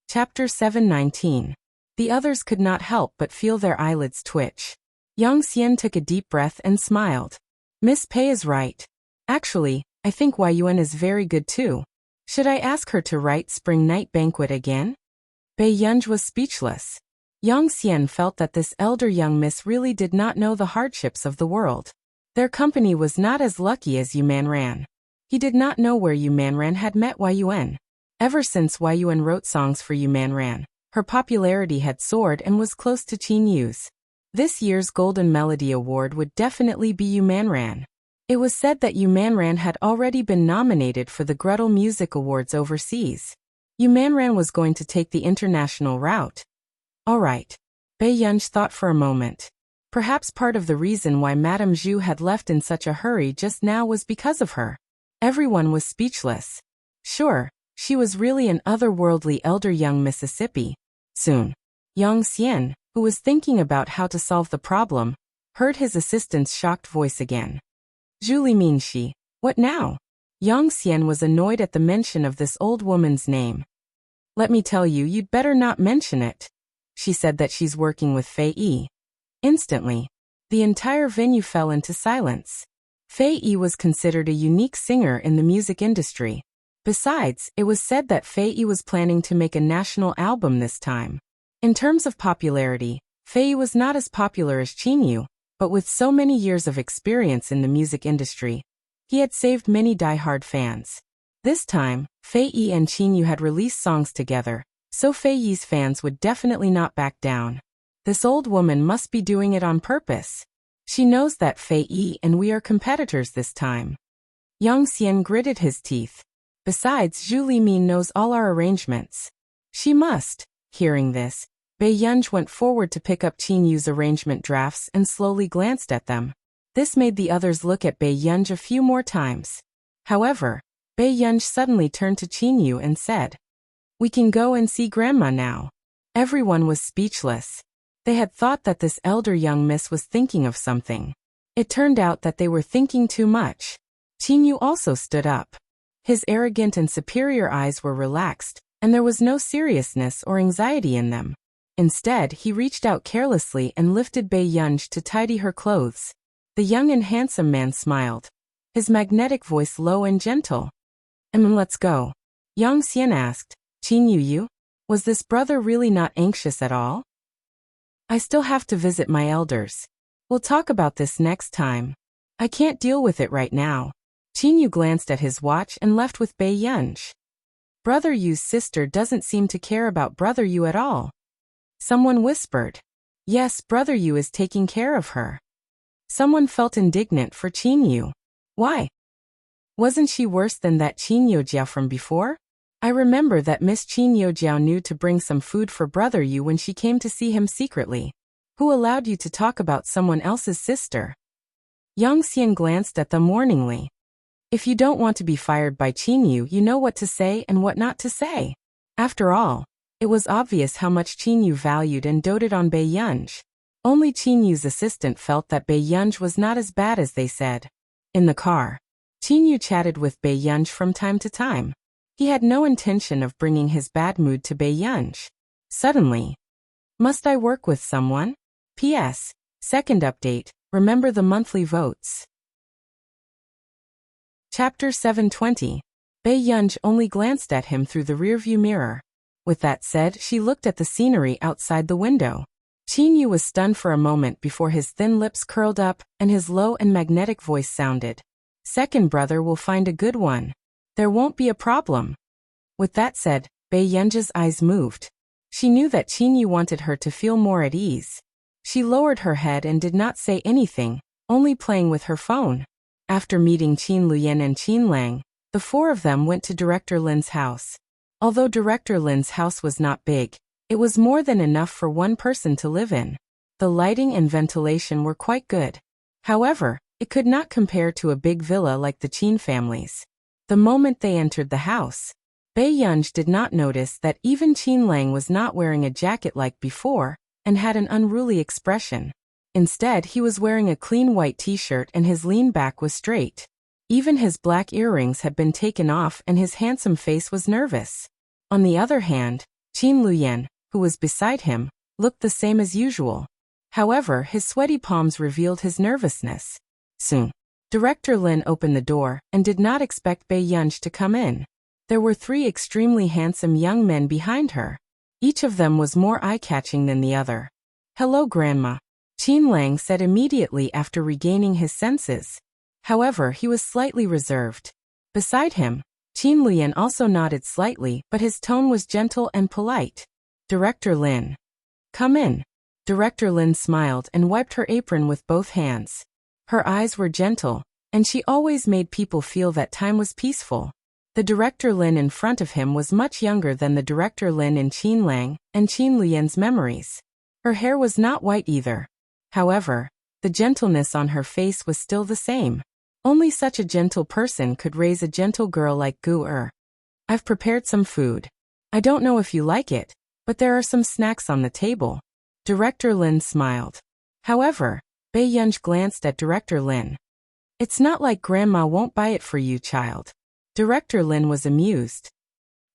Chapter 719. The others could not help but feel their eyelids twitch. Yang Xian took a deep breath and smiled. Miss Pei is right. Actually, I think Yuan is very good too. Should I ask her to write Spring Night Banquet again? Bei Yunj was speechless. Yang Xian felt that this elder young miss really did not know the hardships of the world. Their company was not as lucky as Yu Manran. He did not know where Yu Manran had met Yuan. Ever since Yuan wrote songs for Yu Manran, her popularity had soared and was close to Qin Yu's. This year's Golden Melody Award would definitely be Yu Manran. It was said that Yu Manran had already been nominated for the Gretel Music Awards overseas. Yu Manran was going to take the international route. All right. Bei Yunj thought for a moment. Perhaps part of the reason why Madame Zhu had left in such a hurry just now was because of her. Everyone was speechless. Sure, she was really an otherworldly elder young Mississippi. Soon, Yang Xian, who was thinking about how to solve the problem, heard his assistant's shocked voice again. Zhu Limin she, what now? Yang Xian was annoyed at the mention of this old woman's name. Let me tell you, you'd better not mention it. She said that she's working with Fei Yi. Instantly, the entire venue fell into silence. Fei Yi was considered a unique singer in the music industry. Besides, it was said that Fei Yi was planning to make a national album this time. In terms of popularity, Fei Yi was not as popular as Qin Yu, but with so many years of experience in the music industry, he had saved many die-hard fans. This time, Fei Yi and Qin Yu had released songs together, so Fei Yi's fans would definitely not back down. This old woman must be doing it on purpose. She knows that Fei Yi and we are competitors this time. Yang Xian gritted his teeth. Besides, Zhu Limin knows all our arrangements. She must. Hearing this, Bei Yunj went forward to pick up Qin Yu's arrangement drafts and slowly glanced at them. This made the others look at Bei Yunj a few more times. However, Bei Yunj suddenly turned to Qin Yu and said, "We can go and see Grandma now." Everyone was speechless. They had thought that this elder young miss was thinking of something. It turned out that they were thinking too much. Qin Yu also stood up. His arrogant and superior eyes were relaxed, and there was no seriousness or anxiety in them. Instead, he reached out carelessly and lifted Bei Yunj to tidy her clothes. The young and handsome man smiled, his magnetic voice low and gentle. Let's go." Yang Xian asked, "Qin Yu, was this brother really not anxious at all?" "I still have to visit my elders. We'll talk about this next time. I can't deal with it right now." Qin Yu glanced at his watch and left with Bei Yunj. Brother Yu's sister doesn't seem to care about Brother Yu at all. Someone whispered. Yes, Brother Yu is taking care of her. Someone felt indignant for Qin Yu. Why? Wasn't she worse than that Qin Youjiao from before? I remember that Miss Qin Youjiao knew to bring some food for Brother Yu when she came to see him secretly. Who allowed you to talk about someone else's sister? Yang Xian glanced at them warningly. If you don't want to be fired by Qin Yu, you know what to say and what not to say. After all, it was obvious how much Qin Yu valued and doted on Bei Yunj. Only Qin Yu's assistant felt that Bei Yunj was not as bad as they said. In the car, Qin Yu chatted with Bei Yunj from time to time. He had no intention of bringing his bad mood to Bei Yunj. Suddenly, must I work with someone? P.S. Second update, remember the monthly votes. Chapter 720. Bei Yunj only glanced at him through the rearview mirror. With that said, she looked at the scenery outside the window. Qin Yu was stunned for a moment before his thin lips curled up and his low and magnetic voice sounded. Second brother will find a good one. There won't be a problem. With that said, Bei Yunj's eyes moved. She knew that Qin Yu wanted her to feel more at ease. She lowered her head and did not say anything, only playing with her phone. After meeting Qin Luyan and Qin Lang, the four of them went to Director Lin's house. Although Director Lin's house was not big, it was more than enough for one person to live in. The lighting and ventilation were quite good. However, it could not compare to a big villa like the Qin family's. The moment they entered the house, Bei Yunj did not notice that even Qin Lang was not wearing a jacket like before and had an unruly expression. Instead, he was wearing a clean white t-shirt and his lean back was straight. Even his black earrings had been taken off and his handsome face was nervous. On the other hand, Qin Luyan, who was beside him, looked the same as usual. However, his sweaty palms revealed his nervousness. Soon, Director Lin opened the door and did not expect Bei Yunj to come in. There were three extremely handsome young men behind her. Each of them was more eye-catching than the other. Hello, Grandma, Qin Lang said immediately after regaining his senses. However, he was slightly reserved. Beside him, Qin Luyan also nodded slightly, but his tone was gentle and polite. Director Lin. Come in. Director Lin smiled and wiped her apron with both hands. Her eyes were gentle, and she always made people feel that time was peaceful. The Director Lin in front of him was much younger than the Director Lin in Qin Lang and Qin Luyan's memories. Her hair was not white either. However, the gentleness on her face was still the same. Only such a gentle person could raise a gentle girl like Gu. I've prepared some food. I don't know if you like it, but there are some snacks on the table. Director Lin smiled. However, Bei Yunj glanced at Director Lin. It's not like Grandma won't buy it for you, child. Director Lin was amused.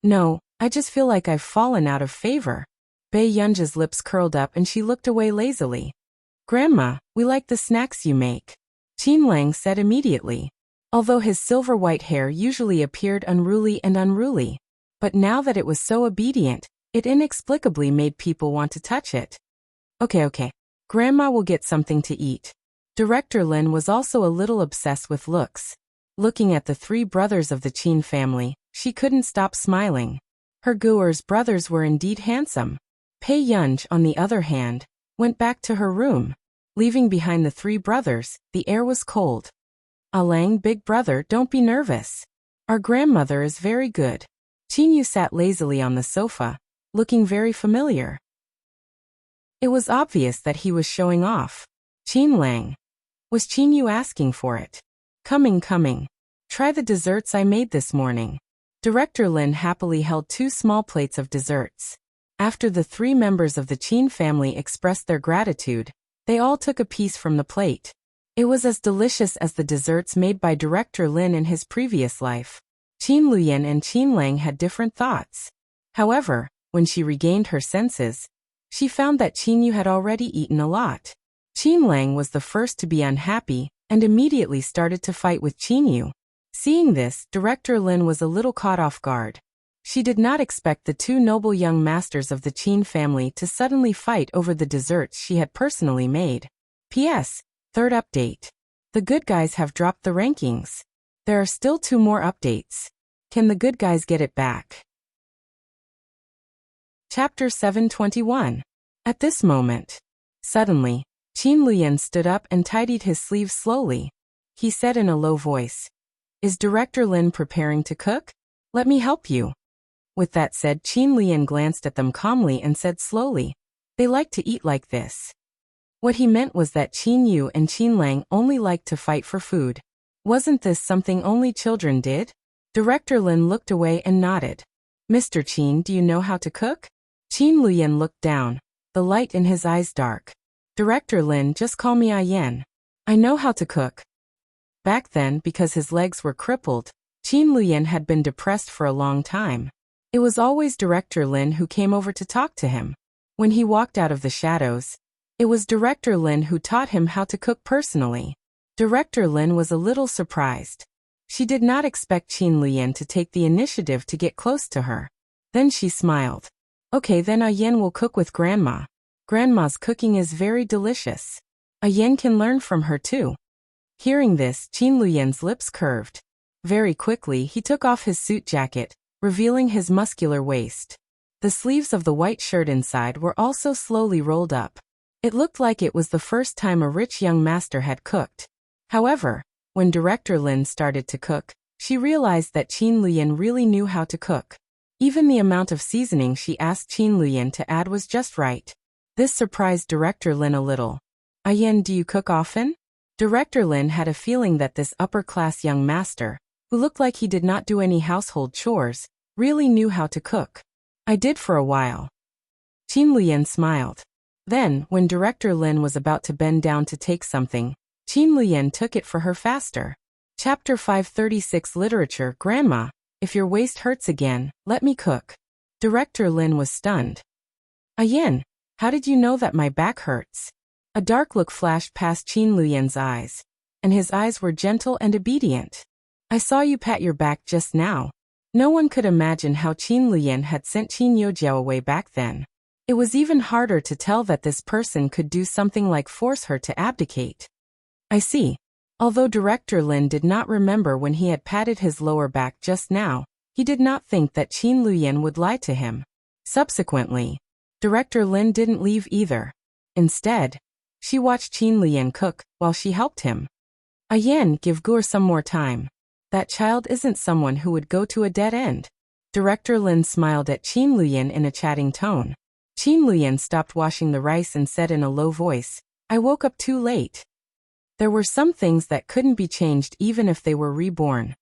No, I just feel like I've fallen out of favor. Bei Yunj's lips curled up and she looked away lazily. Grandma, we like the snacks you make, Qin Lang said immediately. Although his silver white hair usually appeared unruly, but now that it was so obedient, it inexplicably made people want to touch it. Okay. Grandma will get something to eat. Director Lin was also a little obsessed with looks. Looking at the three brothers of the Qin family, she couldn't stop smiling. Her Guer's brothers were indeed handsome. Bei Yunj, on the other hand, went back to her room. Leaving behind the three brothers, the air was cold. Alang, big brother, don't be nervous. Our grandmother is very good. Qin Yu sat lazily on the sofa, looking very familiar. It was obvious that he was showing off. Qin Lang. Was Qin Yu asking for it? Coming. Try the desserts I made this morning. Director Lin happily held 2 small plates of desserts. After the 3 members of the Qin family expressed their gratitude, they all took a piece from the plate. It was as delicious as the desserts made by Director Lin in his previous life. Qin Luyan and Qin Lang had different thoughts. However, when she regained her senses, she found that Qin Yu had already eaten a lot. Qin Lang was the first to be unhappy and immediately started to fight with Qin Yu. Seeing this, Director Lin was a little caught off guard. She did not expect the 2 noble young masters of the Qin family to suddenly fight over the desserts she had personally made. P.S. Third update. The good guys have dropped the rankings. There are still 2 more updates. Can the good guys get it back? Chapter 721. At this moment, suddenly, Qin Luyan stood up and tidied his sleeves slowly. He said in a low voice, "Is Director Lin preparing to cook? Let me help you." With that said, Qin Luyan glanced at them calmly and said slowly, "They like to eat like this." What he meant was that Qin Yu and Qin Lang only liked to fight for food. Wasn't this something only children did? Director Lin looked away and nodded. "Mr. Qin, do you know how to cook?" Qin Luyan looked down, the light in his eyes dark. "Director Lin, just call me Ayen. I know how to cook." Back then, because his legs were crippled, Qin Luyan had been depressed for a long time. It was always Director Lin who came over to talk to him. When he walked out of the shadows, it was Director Lin who taught him how to cook personally. Director Lin was a little surprised. She did not expect Qin Luyan to take the initiative to get close to her. Then she smiled. "Okay, then Ayen will cook with Grandma. Grandma's cooking is very delicious. Ayen can learn from her too." Hearing this, Qin Luyan's lips curved. Very quickly, he took off his suit jacket, revealing his muscular waist. The sleeves of the white shirt inside were also slowly rolled up. It looked like it was the first time a rich young master had cooked. However, when Director Lin started to cook, she realized that Qin Luyan really knew how to cook. Even the amount of seasoning she asked Qin Luyan to add was just right. This surprised Director Lin a little. "Ayen, do you cook often?" Director Lin had a feeling that this upper-class young master, who looked like he did not do any household chores, really knew how to cook. "I did for a while." Qin Luyan smiled. Then, when Director Lin was about to bend down to take something, Qin Luyan took it for her faster. Chapter 536 Literature. "Grandma, if your waist hurts again, let me cook." Director Lin was stunned. "Ayen, how did you know that my back hurts?" A dark look flashed past Qin Luyan's eyes, and his eyes were gentle and obedient. "I saw you pat your back just now." No one could imagine how Qin Luyan had sent Qin Youjiao away back then. It was even harder to tell that this person could do something like force her to abdicate. "I see." Although Director Lin did not remember when he had patted his lower back just now, he did not think that Qin Luyan would lie to him. Subsequently, Director Lin didn't leave either. Instead, she watched Qin Luyan cook while she helped him. "Ayen, give Gur some more time. That child isn't someone who would go to a dead end." Director Lin smiled at Qin Luyan in a chatting tone. Qin Luyan stopped washing the rice and said in a low voice, "I woke up too late." There were some things that couldn't be changed even if they were reborn.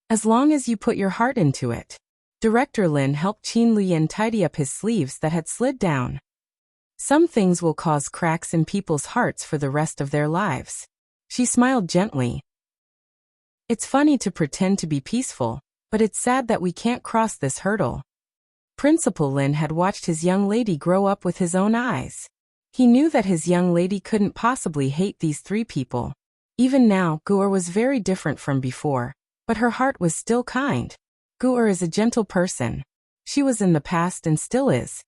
As long as you put your heart into it. Director Lin helped Qin Luyan tidy up his sleeves that had slid down. Some things will cause cracks in people's hearts for the rest of their lives. She smiled gently. "It's funny to pretend to be peaceful, but it's sad that we can't cross this hurdle." Principal Lin had watched his young lady grow up with his own eyes. He knew that his young lady couldn't possibly hate these three people. Even now, Gur was very different from before, but her heart was still kind. Gur is a gentle person. She was in the past and still is.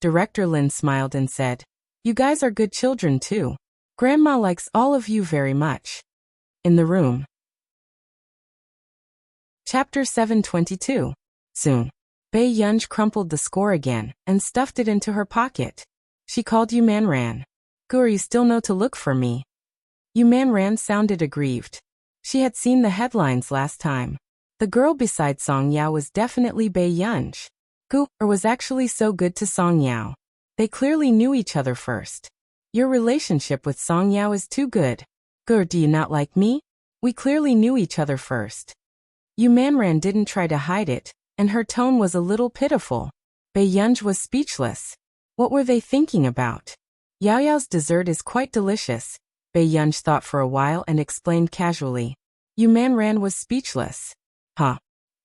Director Lin smiled and said, "You guys are good children too. Grandma likes all of you very much." In the room. Chapter 722. Soon. Bei Yunj crumpled the score again and stuffed it into her pocket. She called Yu Manran. "Gur, you still know to look for me." Yu Manran sounded aggrieved. She had seen the headlines last time. The girl beside Song Yao was definitely Bei Yunj. Gur was actually so good to Song Yao. They clearly knew each other first. "Your relationship with Song Yao is too good. Gur, do you not like me? We clearly knew each other first." Yu Manran didn't try to hide it, and her tone was a little pitiful. Bei Yunj was speechless. What were they thinking about? "Yao Yao's dessert is quite delicious," Bei Yunj thought for a while and explained casually. Yu Manran was speechless. Huh.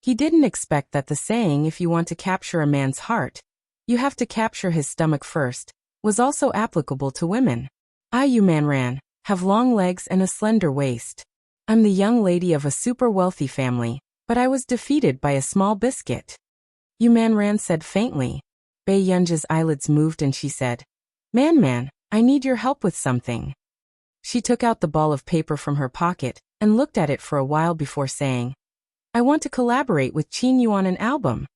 He didn't expect that the saying, "If you want to capture a man's heart, you have to capture his stomach first," was also applicable to women. "I, Yu Manran, have long legs and a slender waist. I'm the young lady of a super wealthy family, but I was defeated by a small biscuit," Yu Manran said faintly. Bei Yunj's eyelids moved and she said, Man, I need your help with something." She took out the ball of paper from her pocket and looked at it for a while before saying, "I want to collaborate with Qin Yu on an album."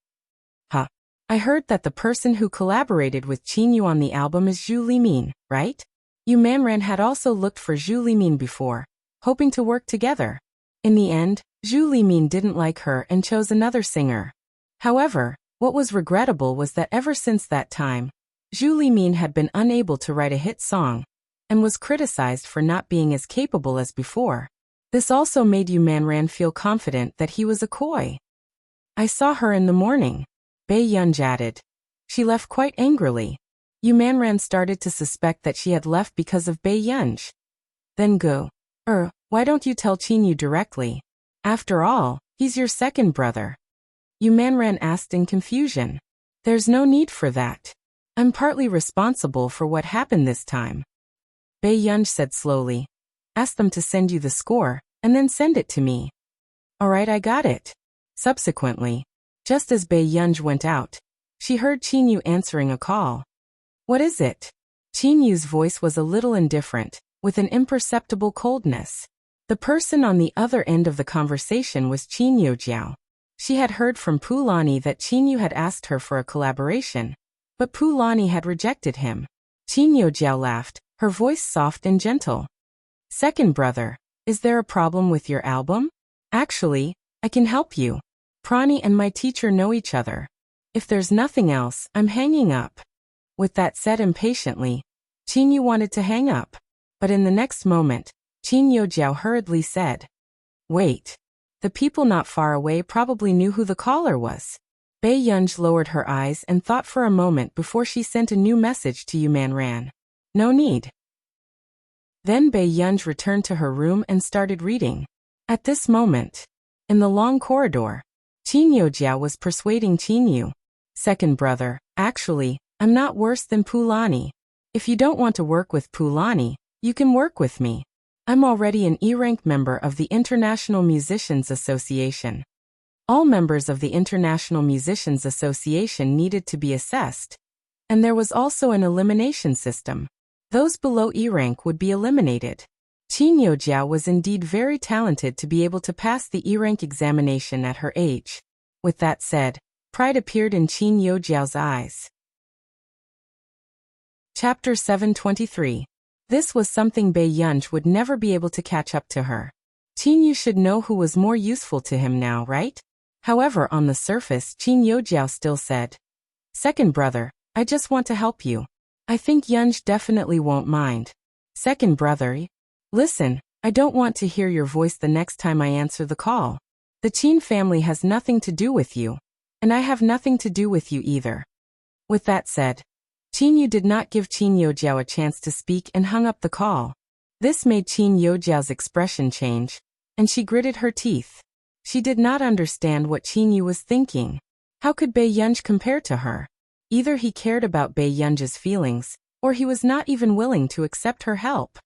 "Huh? I heard that the person who collaborated with Qin on the album is Zhu Limin, right? Yu Manran had also looked for Zhu Limin before, hoping to work together. In the end, Zhu Limin didn't like her and chose another singer. However, what was regrettable was that ever since that time, Zhu Limin had been unable to write a hit song, and was criticized for not being as capable as before. This also made Yu Manran feel confident that he was a coy. I saw her in the morning, Bai Yunj added. She left quite angrily. Yu Manran started to suspect that she had left because of Bai Yunj. Then go. Why don't you tell Qin directly? After all, he's your second brother. Yu Manran asked in confusion. There's no need for that. I'm partly responsible for what happened this time. Bai Yunj said slowly. Ask them to send you the score, and then send it to me. Alright, I got it. Subsequently, just as Bai Yunj went out, she heard Qin Yu answering a call. What is it? Qin Yu's voice was a little indifferent, with an imperceptible coldness. The person on the other end of the conversation was Qin Yojiao. She had heard from Pulani that Qin Yu had asked her for a collaboration, but Pulani had rejected him. Qin Yojiao laughed, her voice soft and gentle. Second brother, is there a problem with your album? Actually, I can help you. Prani and my teacher know each other. If there's nothing else, I'm hanging up. With that said impatiently, Qin Yu wanted to hang up. But in the next moment, Qin Yojiao hurriedly said, Wait. The people not far away probably knew who the caller was. Bai Yunj lowered her eyes and thought for a moment before she sent a new message to Yu Manran. No need. Then Bai Yunj returned to her room and started reading. At this moment, in the long corridor, Qin Yojiao was persuading Qin Yu. Second brother, actually, I'm not worse than Pulani. If you don't want to work with Pulani, you can work with me. I'm already an E-rank member of the International Musicians Association. All members of the International Musicians Association needed to be assessed, and there was also an elimination system. Those below E-rank would be eliminated. Qin Yojiao was indeed very talented to be able to pass the E-rank examination at her age. With that said, pride appeared in Qin Yojiao's eyes. Chapter 723. This was something Bai Yunj would never be able to catch up to her. Qin Yu should know who was more useful to him now, right? However, on the surface, Qin Yojiao still said, Second brother, I just want to help you. I think Yunj definitely won't mind. Second brother, listen, I don't want to hear your voice the next time I answer the call. The Qin family has nothing to do with you, and I have nothing to do with you either. With that said, Qin Yu did not give Qin Yojiao a chance to speak and hung up the call. This made Qin Yojiao's expression change, and she gritted her teeth. She did not understand what Qin Yu was thinking. How could Bai Yunj compare to her? Either he cared about Bai Yunj's feelings, or he was not even willing to accept her help.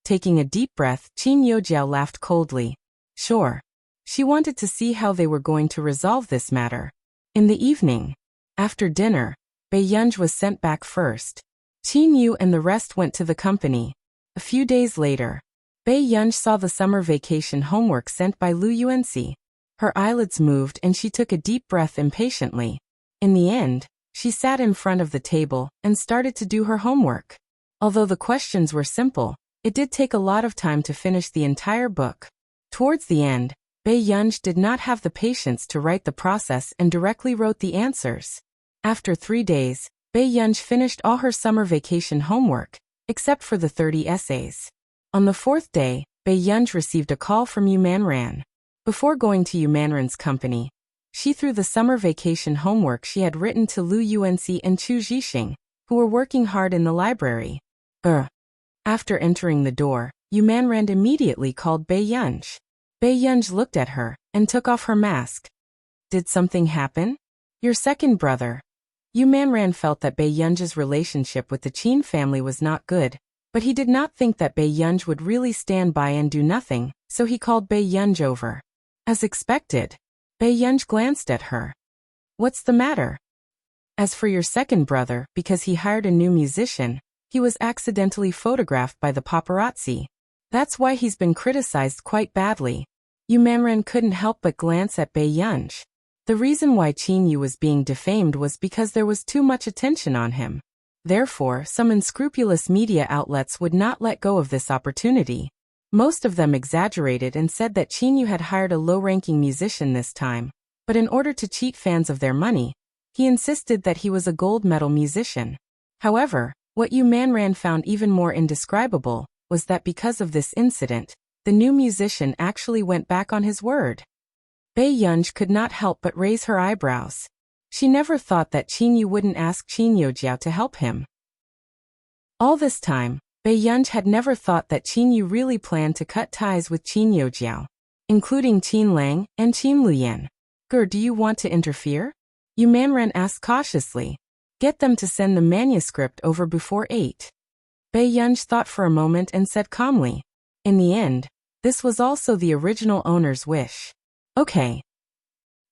Taking a deep breath, Qin Yojiao laughed coldly. Sure. She wanted to see how they were going to resolve this matter. In the evening, after dinner, Bai Yunj was sent back first. Qin Yu and the rest went to the company. A few days later, Bai Yunj saw the summer vacation homework sent by Lu Yuanxi. Her eyelids moved and she took a deep breath impatiently. In the end, she sat in front of the table and started to do her homework. Although the questions were simple, it did take a lot of time to finish the entire book. Towards the end, Bai Yunj did not have the patience to write the process and directly wrote the answers. After 3 days, Bai Yunj finished all her summer vacation homework, except for the 30 essays. On the 4th day, Bai Yunj received a call from Yu Manran. Before going to Yu Manran's company, she threw the summer vacation homework she had written to Lu Yuanxi and Chu Zhixing, who were working hard in the library. After entering the door, Yu Manran immediately called Bai Yunj. Bai Yunj looked at her and took off her mask. Did something happen? Your second brother. Yu Manran felt that Bai Yunj's relationship with the Qin family was not good, but he did not think that Bai Yunj would really stand by and do nothing, so he called Bai Yunj over. As expected, Bai Yunj glanced at her. What's the matter? As for your second brother, because he hired a new musician, he was accidentally photographed by the paparazzi. That's why he's been criticized quite badly. Yu Manran couldn't help but glance at Bai Yunj. The reason why Qin Yu was being defamed was because there was too much attention on him. Therefore, some unscrupulous media outlets would not let go of this opportunity. Most of them exaggerated and said that Qin Yu had hired a low-ranking musician this time, but in order to cheat fans of their money, he insisted that he was a gold medal musician. However, what Yu Manran found even more indescribable was that because of this incident, the new musician actually went back on his word. Bei Yunj could not help but raise her eyebrows. She never thought that Qin Yu wouldn't ask Qin Yojiao to help him. All this time, Bei Yunj had never thought that Qin Yu really planned to cut ties with Qin Yojiao, including Qin Lang and Qin Luyan. Do you want to interfere? Yu Manran asked cautiously. Get them to send the manuscript over before 8. Bei Yunj thought for a moment and said calmly. In the end, this was also the original owner's wish. Okay.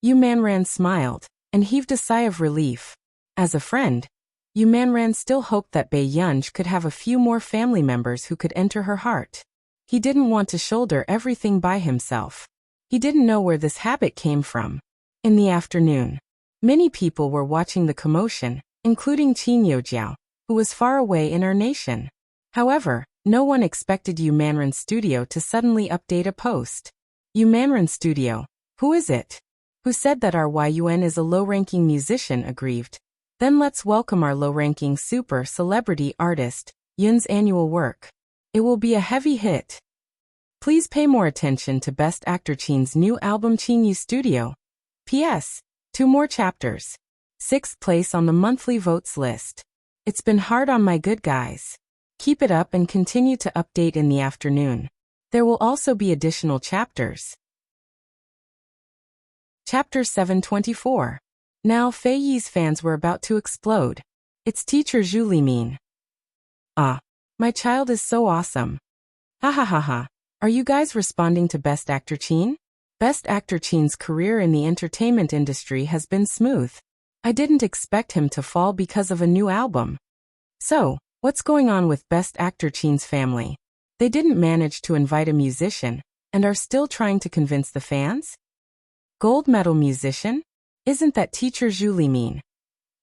Yu Manran smiled and heaved a sigh of relief. As a friend, Yu Manran still hoped that Bei Yunj could have a few more family members who could enter her heart. He didn't want to shoulder everything by himself. He didn't know where this habit came from. In the afternoon, many people were watching the commotion, including Qin Yojiao, who was far away in our nation. However, no one expected Yu Manran's studio to suddenly update a post. Yu Manran studio, who is it? Who said that our Yun is a low-ranking musician? Aggrieved. Then let's welcome our low-ranking super celebrity artist, Yun's annual work. It will be a heavy hit. Please pay more attention to Best Actor Qin's new album Qin Yu Studio. P.S. 2 more chapters. 6th place on the monthly votes list. It's been hard on my good guys. Keep it up and continue to update in the afternoon. There will also be additional chapters. Chapter 724. Now Fei Yi's fans were about to explode. It's teacher Zhu Limin. Ah, my child is so awesome. Ha ha ha ha. Are you guys responding to Best Actor Qin? Best Actor Qin's career in the entertainment industry has been smooth. I didn't expect him to fall because of a new album. So, what's going on with Best Actor Qin's family? They didn't manage to invite a musician, and are still trying to convince the fans? Gold medal musician? Isn't that teacher Zhu Limin?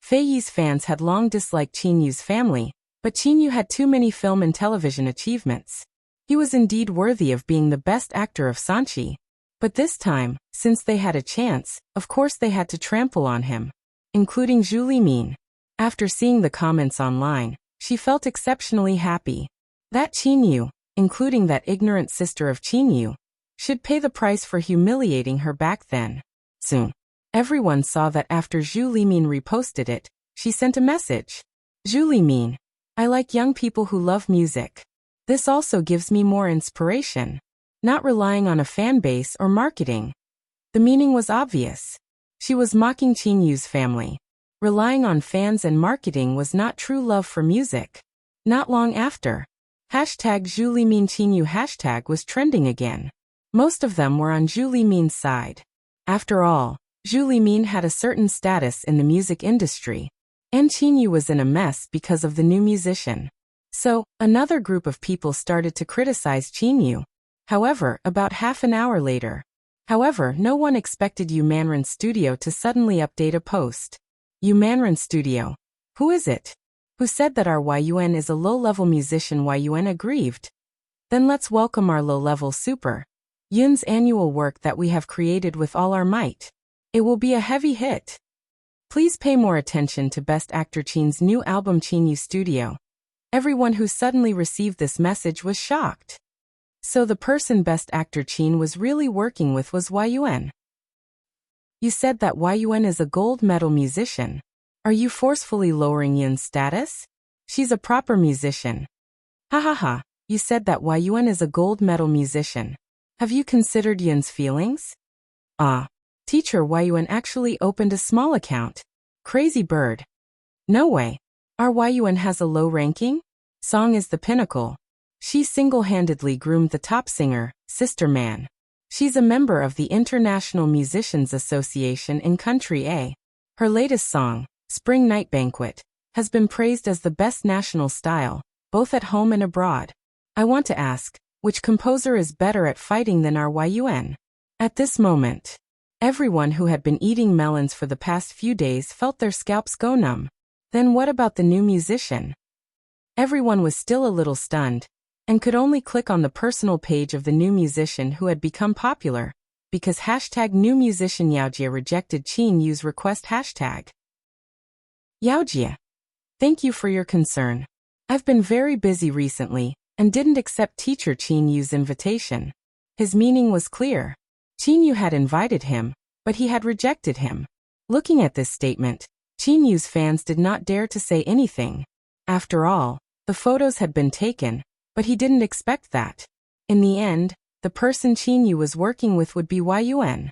Fei Yi's fans had long disliked Qin Yu's family, but Qin Yu had too many film and television achievements. He was indeed worthy of being the best actor of Sanchi. But this time, since they had a chance, of course they had to trample on him, including Zhu Limin. After seeing the comments online, she felt exceptionally happy. That Qin Yu, including that ignorant sister of Qin Yu, should pay the price for humiliating her back then. Soon, everyone saw that after Zhu Limin reposted it, she sent a message. Zhu Limin, I like young people who love music. This also gives me more inspiration. Not relying on a fan base or marketing. The meaning was obvious. She was mocking Qin Yu's family. Relying on fans and marketing was not true love for music. Not long after, hashtag Zhu Limin Qin Yu hashtag was trending again. Most of them were on Zhu Limin's side. After all, Zhu Limin had a certain status in the music industry, and Qin Yu was in a mess because of the new musician. So, another group of people started to criticize Qin Yu. However, about half an hour later. However, no one expected Yu Manran's studio to suddenly update a post. Yu Manran's studio. Who is it? Who said that our Yun is a low-level musician? Yun aggrieved. Then let's welcome our low-level super. Yun's annual work that we have created with all our might. It will be a heavy hit. Please pay more attention to Best Actor Qin's new album Qin Yu Studio. Everyone who suddenly received this message was shocked. So the person Best Actor Qin was really working with was Yun. You said that Yun is a gold medal musician. Are you forcefully lowering Yun's status? She's a proper musician. Ha ha ha, you said that Yun is a gold medal musician. Have you considered Yun's feelings? Ah, teacher Yun actually opened a small account. Crazy bird. No way. Our Yun has a low ranking? Song is the pinnacle. She single-handedly groomed the top singer, Sister Man. She's a member of the International Musicians Association in Country A. Her latest song, Spring Night Banquet, has been praised as the best national style, both at home and abroad. I want to ask, which composer is better at fighting than our Yun? At this moment, Everyone who had been eating melons for the past few days felt their scalps go numb. Then what about the new musician? Everyone was still a little stunned, and could only click on the personal page of the new musician who had become popular, because #new musician Yaojia rejected Qin Yu's request hashtag. Yaojia. Thank you for your concern. I've been very busy recently, and didn't accept teacher Qin Yu's invitation. His meaning was clear. Qin Yu had invited him, but he had rejected him. Looking at this statement, Qin Yu's fans did not dare to say anything. After all, the photos had been taken, but he didn't expect that. In the end, the person Qin Yu was working with would be Yun.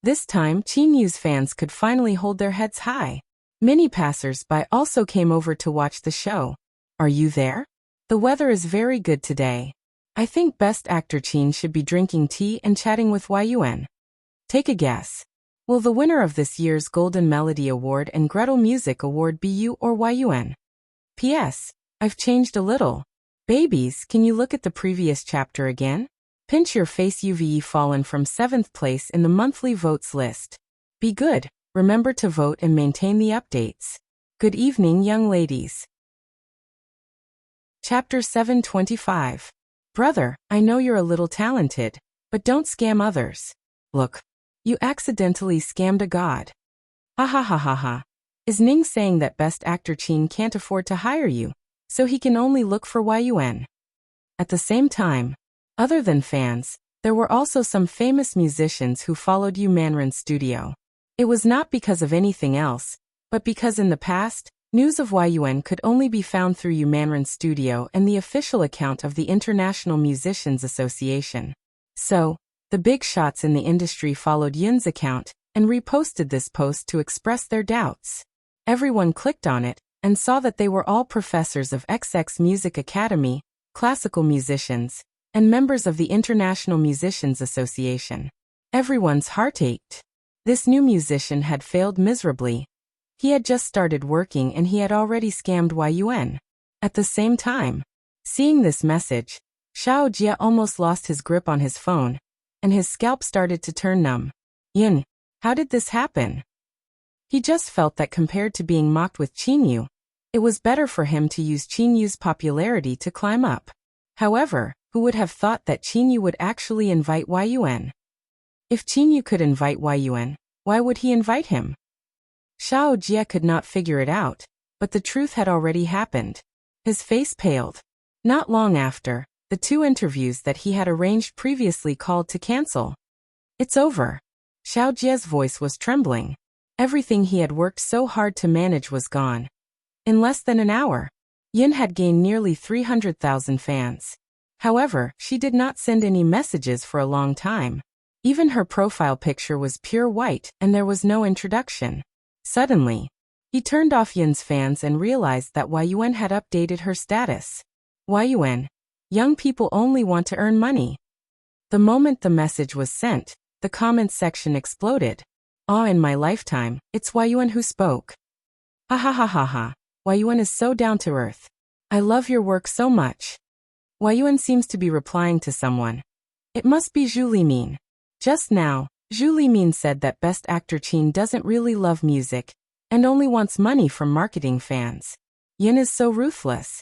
This time Qin Yu's fans could finally hold their heads high. Many passers-by also came over to watch the show. Are you there? The weather is very good today. I think Best Actor Qin should be drinking tea and chatting with Yun. Take a guess. Will the winner of this year's Golden Melody Award and Gretel Music Award be you or Yun? P.S. I've changed a little. Babies, can you look at the previous chapter again? Pinch your face. You've fallen from 7th place in the monthly votes list. Be good, remember to vote and maintain the updates. Good evening, young ladies. Chapter 725. Brother, I know you're a little talented, but don't scam others. Look. You accidentally scammed a god. Ha ha ha ha ha. Is Ning saying that Best Actor Qin can't afford to hire you, so he can only look for Yun? At the same time, other than fans, there were also some famous musicians who followed Yu Manrin's studio. It was not because of anything else, but because in the past, news of Yun could only be found through Yu Manrin's studio and the official account of the International Musicians Association. So, the big shots in the industry followed Yun's account and reposted this post to express their doubts. Everyone clicked on it and saw that they were all professors of XX Music Academy, classical musicians, and members of the International Musicians Association. Everyone's heart ached. This new musician had failed miserably. He had just started working and he had already scammed Yun. At the same time, seeing this message, Xiao Jia almost lost his grip on his phone, and his scalp started to turn numb. Yun, how did this happen? He just felt that compared to being mocked with Qin Yu, it was better for him to use Qin Yu's popularity to climb up. However, who would have thought that Qin Yu would actually invite Yun? If Qin Yu could invite Yun, why would he invite him? Xiao Jia could not figure it out, but the truth had already happened. His face paled. Not long after, the 2 interviews that he had arranged previously called to cancel. It's over. Xiao Jia's voice was trembling. Everything he had worked so hard to manage was gone. In less than an hour, Yun had gained nearly 300,000 fans. However, she did not send any messages for a long time. Even her profile picture was pure white and there was no introduction. Suddenly, he turned off Yun's fans and realized that Yun had updated her status. Yun, young people only want to earn money. The moment the message was sent, the comments section exploded. In my lifetime, it's Yun who spoke. Ha ha ha ha ha. Yun is so down to earth. I love your work so much. Yun seems to be replying to someone. It must be Zhu Limin. Just now, Zhu Limin said that Best Actor Qin doesn't really love music, and only wants money from marketing fans. Yun is so ruthless.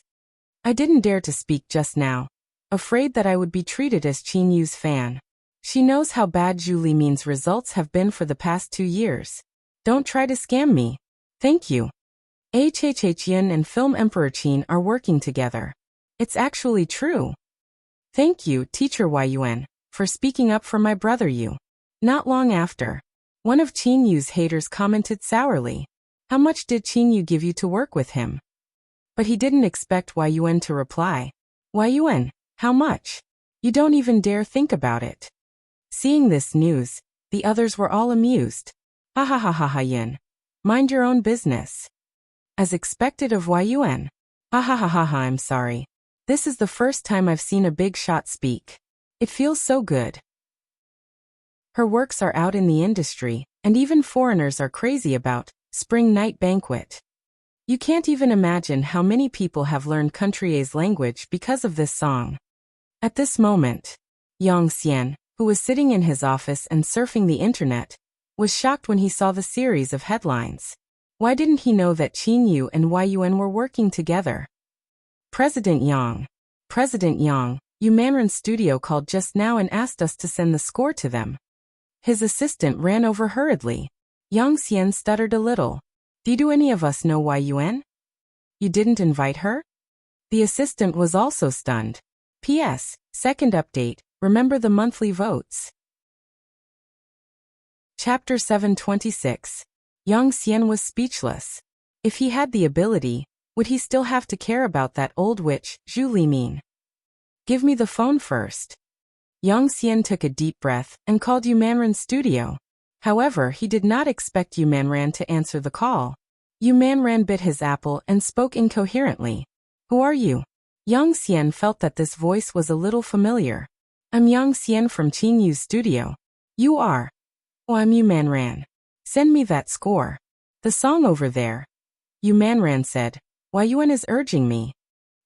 I didn't dare to speak just now, afraid that I would be treated as Qin Yu's fan. She knows how bad Zhu Limin's results have been for the past 2 years. Don't try to scam me. Thank you. Yun and Film Emperor Qin are working together. It's actually true. Thank you, Teacher Yun, for speaking up for my brother Yu. Not long after, one of Qin Yu's haters commented sourly. How much did Qin Yu give you to work with him? But he didn't expect Yun to reply. Yun, how much? You don't even dare think about it. Seeing this news, the others were all amused. Ha ha ha ha ha Yun. Mind your own business. As expected of Yun. Ha ha ha ha ha I'm sorry. This is the first time I've seen a big shot speak. It feels so good. Her works are out in the industry, and even foreigners are crazy about Spring Night Banquet. You can't even imagine how many people have learned Country's language because of this song. At this moment, Yang Xian, who was sitting in his office and surfing the internet, was shocked when he saw the series of headlines. Why didn't he know that Qin Yu and Yun were working together? President Yang, Yu Manren's studio called just now and asked us to send the score to them. His assistant ran over hurriedly. Yang Xian stuttered a little. Do any of us know Yun? You didn't invite her? The assistant was also stunned. P.S. Second update, remember the monthly votes. Chapter 726. Yang Xian was speechless. If he had the ability, would he still have to care about that old witch, Zhu Limin? Give me the phone first. Yang Xian took a deep breath and called Yu Manren's studio. However, he did not expect Yu Manren to answer the call. Yu Manren bit his apple and spoke incoherently. Who are you? Yang Xian felt that this voice was a little familiar. I'm Yang Xian from Qin Yu's studio. You are? Oh, I'm Yu Manren. Send me that score. The song over there. Yu Manren said. Yun is urging me.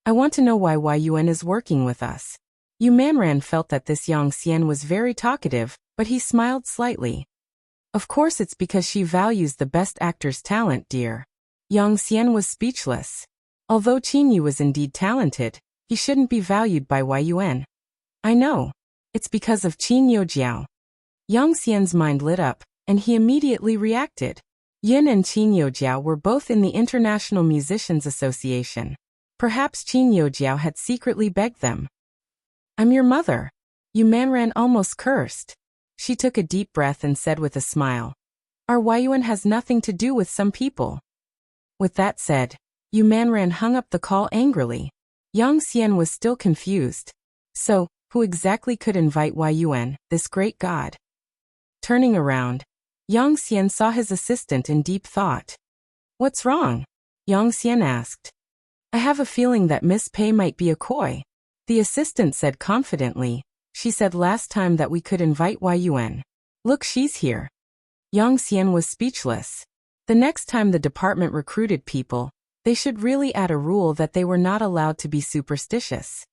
I want to know why Yun is working with us. Yu Manren felt that this Yang Xian was very talkative, but he smiled slightly. Of course it's because she values the best actor's talent, dear. Yang Xian was speechless. Although Qin Yu was indeed talented, he shouldn't be valued by Yun. I know. It's because of Qin Youjiao. Yang Xian's mind lit up, and he immediately reacted. Yin and Qin Youjiao were both in the International Musicians Association. Perhaps Qin Youjiao had secretly begged them. I'm your mother. Yu Manren almost cursed. She took a deep breath and said with a smile. Our Yun has nothing to do with some people. With that said, Yu Manren hung up the call angrily. Yang Xian was still confused. So, who exactly could invite Yun, this great god? Turning around, Yang Xian saw his assistant in deep thought. What's wrong? Yang Xian asked. I have a feeling that Miss Pei might be a coy. The assistant said confidently. She said last time that we could invite Yun. Look, she's here. Yang Xian was speechless. The next time the department recruited people, they should really add a rule that they were not allowed to be superstitious.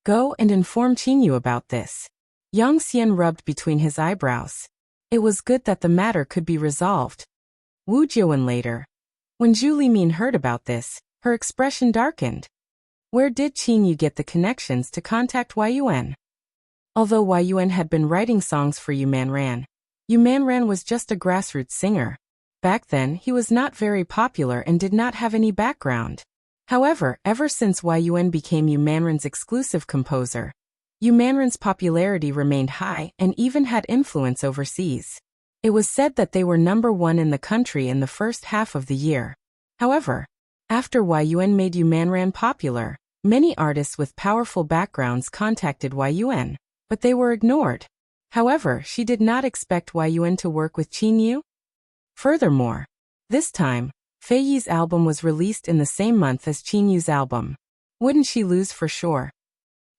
Go and inform Qin Yu about this. Yang Xian rubbed between his eyebrows. It was good that the matter could be resolved. Wuxia later. When Zhu Limin heard about this, her expression darkened. Where did Qin Yu get the connections to contact Yun? Although Yun had been writing songs for Yu Manren was just a grassroots singer. Back then, he was not very popular and did not have any background. However, ever since Yun became Yu Manren's exclusive composer, Yu Manren's popularity remained high and even had influence overseas. It was said that they were #1 in the country in the first half of the year. However, after Yun made Yu Manren popular, many artists with powerful backgrounds contacted Yun, but they were ignored. However, she did not expect Yun to work with Qin Yu. Furthermore, this time, Fei Yi's album was released in the same month as Qin Yu's album. Wouldn't she lose for sure?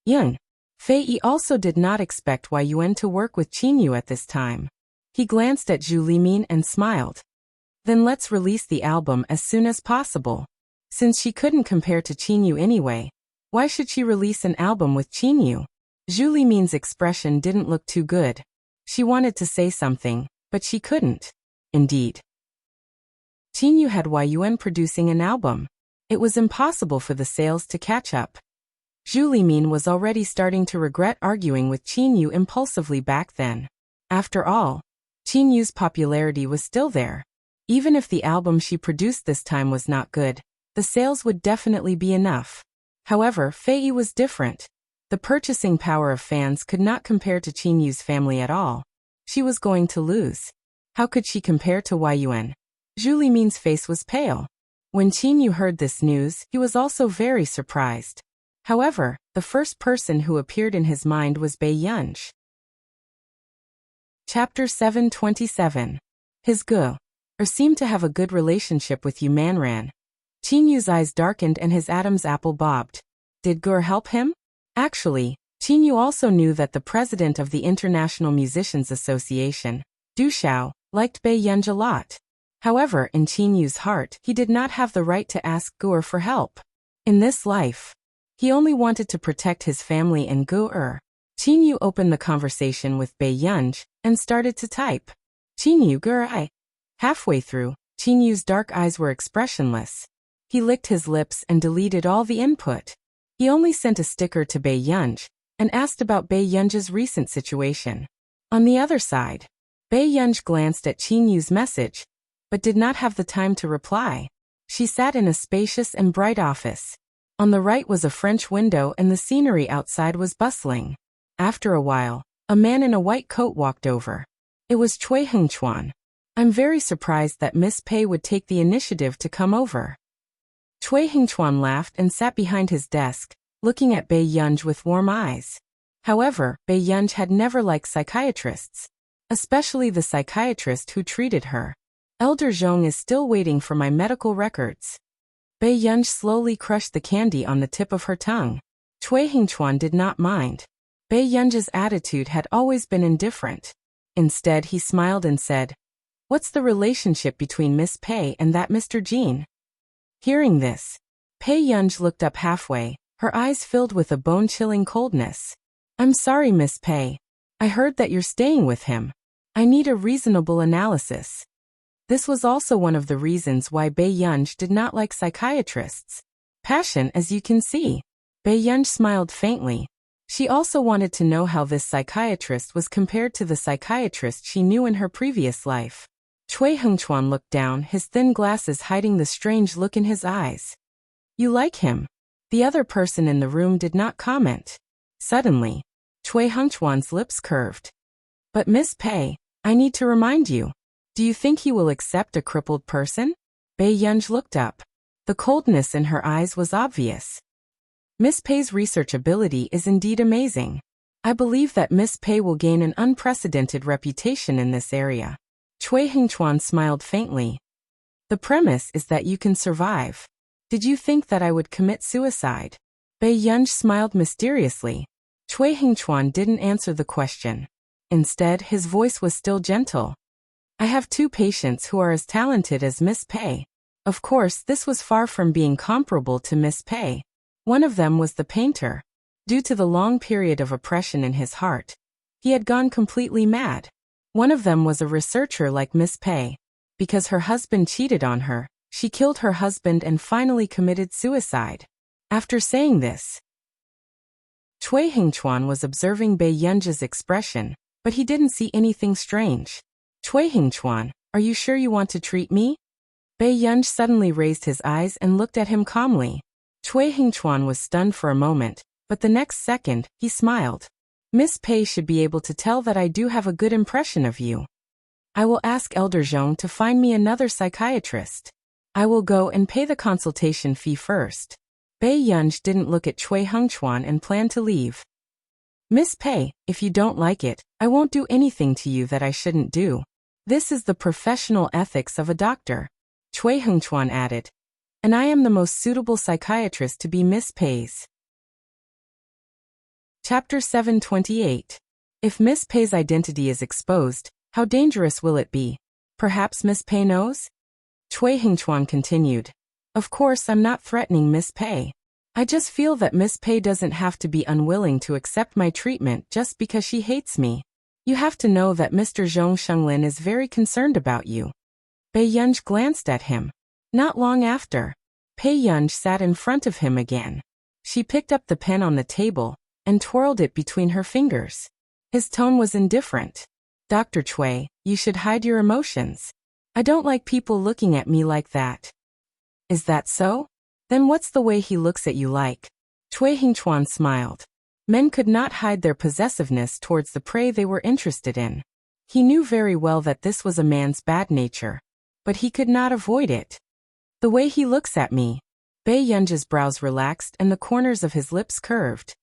Fei Yi also did not expect Yun to work with Qin Yu at this time. He glanced at Zhu Limin and smiled. Then let's release the album as soon as possible. Since she couldn't compare to Qin Yu anyway, why should she release an album with Qin Yu? Zhu Limin's expression didn't look too good. She wanted to say something, but she couldn't. Indeed. Qin Yu had Yun producing an album. It was impossible for the sales to catch up. Zhu Limin was already starting to regret arguing with Qin Yu impulsively back then. After all, Qin Yu's popularity was still there. Even if the album she produced this time was not good, the sales would definitely be enough. However, Fei Yi was different. The purchasing power of fans could not compare to Qin Yu's family at all. She was going to lose. How could she compare to Yun? Zhu Limin's face was pale. When Qin Yu heard this news, he was also very surprised. However, the first person who appeared in his mind was Bai Yunj. Chapter 727. His Gu seemed to have a good relationship with Yu Manren. Qin Yu's eyes darkened and his Adam's apple bobbed. Did Gur help him? Actually, Qin Yu also knew that the president of the International Musicians Association, Du Xiao, liked Bai Yunj a lot. However, in Qin Yu's heart, he did not have the right to ask Gur for help. In this life, he only wanted to protect his family and Gur. Qingyu opened the conversation with Bei Yunj and started to type. Qingyu gurai. Halfway through, Qingyu's dark eyes were expressionless. He licked his lips and deleted all the input. He only sent a sticker to Bei Yunj and asked about Bei Yunj's recent situation. On the other side, Bei Yunj glanced at Qingyu's message, but did not have the time to reply. She sat in a spacious and bright office. On the right was a French window and the scenery outside was bustling. After a while, a man in a white coat walked over. It was Cui Hengchuan. I'm very surprised that Miss Pei would take the initiative to come over. Cui Hengchuan laughed and sat behind his desk, looking at Bei Yunj with warm eyes. However, Bei Yunj had never liked psychiatrists, especially the psychiatrist who treated her. Elder Zhong is still waiting for my medical records. Bei Yunj slowly crushed the candy on the tip of her tongue. Cui Hengchuan did not mind. Bei Yunj's attitude had always been indifferent. Instead, he smiled and said, "What's the relationship between Miss Pei and that Mr. Jean?" Hearing this, Bei Yunj looked up halfway, her eyes filled with a bone-chilling coldness. "I'm sorry, Miss Pei. I heard that you're staying with him. I need a reasonable analysis." This was also one of the reasons why Bei Yunj did not like psychiatrists. Passion, as you can see. Bei Yunj smiled faintly. She also wanted to know how this psychiatrist was compared to the psychiatrist she knew in her previous life. Cui Hengchuan looked down, his thin glasses hiding the strange look in his eyes. "You like him?" The other person in the room did not comment. Suddenly, Cui Hengchuan's lips curved. "But Miss Pei, I need to remind you. Do you think he will accept a crippled person?" Bei Yunj looked up. The coldness in her eyes was obvious. Miss Pei's research ability is indeed amazing. I believe that Miss Pei will gain an unprecedented reputation in this area. Cui Hengchuan smiled faintly. "The premise is that you can survive. Did you think that I would commit suicide?" Bei Yunj smiled mysteriously. Cui Hengchuan didn't answer the question. Instead, his voice was still gentle. "I have 2 patients who are as talented as Miss Pei. Of course, this was far from being comparable to Miss Pei. One of them was the painter. Due to the long period of oppression in his heart, he had gone completely mad. One of them was a researcher like Miss Pei. Because her husband cheated on her, she killed her husband and finally committed suicide." After saying this, Cui Hengchuan was observing Bei Yunj's expression, but he didn't see anything strange. "Cui Hengchuan, are you sure you want to treat me?" Bei Yunj suddenly raised his eyes and looked at him calmly. Cui Hengchuan was stunned for a moment, but the next second, he smiled. "Miss Pei should be able to tell that I do have a good impression of you. I will ask Elder Zhong to find me another psychiatrist. I will go and pay the consultation fee first." Bei Yunj didn't look at Cui Hengchuan and planned to leave. "Miss Pei, if you don't like it, I won't do anything to you that I shouldn't do. This is the professional ethics of a doctor," Cui Hengchuan added. "And I am the most suitable psychiatrist to be Miss Pei's." Chapter 728. If Miss Pei's identity is exposed, how dangerous will it be? Perhaps Miss Pei knows? Cui Hengchuan continued. "Of course, I'm not threatening Miss Pei. I just feel that Miss Pei doesn't have to be unwilling to accept my treatment just because she hates me. You have to know that Mr. Zhong Shenglin is very concerned about you." Bei Yunj glanced at him. Not long after, Bei Yunj sat in front of him again. She picked up the pen on the table and twirled it between her fingers. His tone was indifferent. "Dr. Cui, you should hide your emotions. I don't like people looking at me like that." "Is that so? Then what's the way he looks at you like?" Cui Hengchuan smiled. Men could not hide their possessiveness towards the prey they were interested in. He knew very well that this was a man's bad nature, but he could not avoid it. "The way he looks at me." Bei Yunj's brows relaxed and the corners of his lips curved.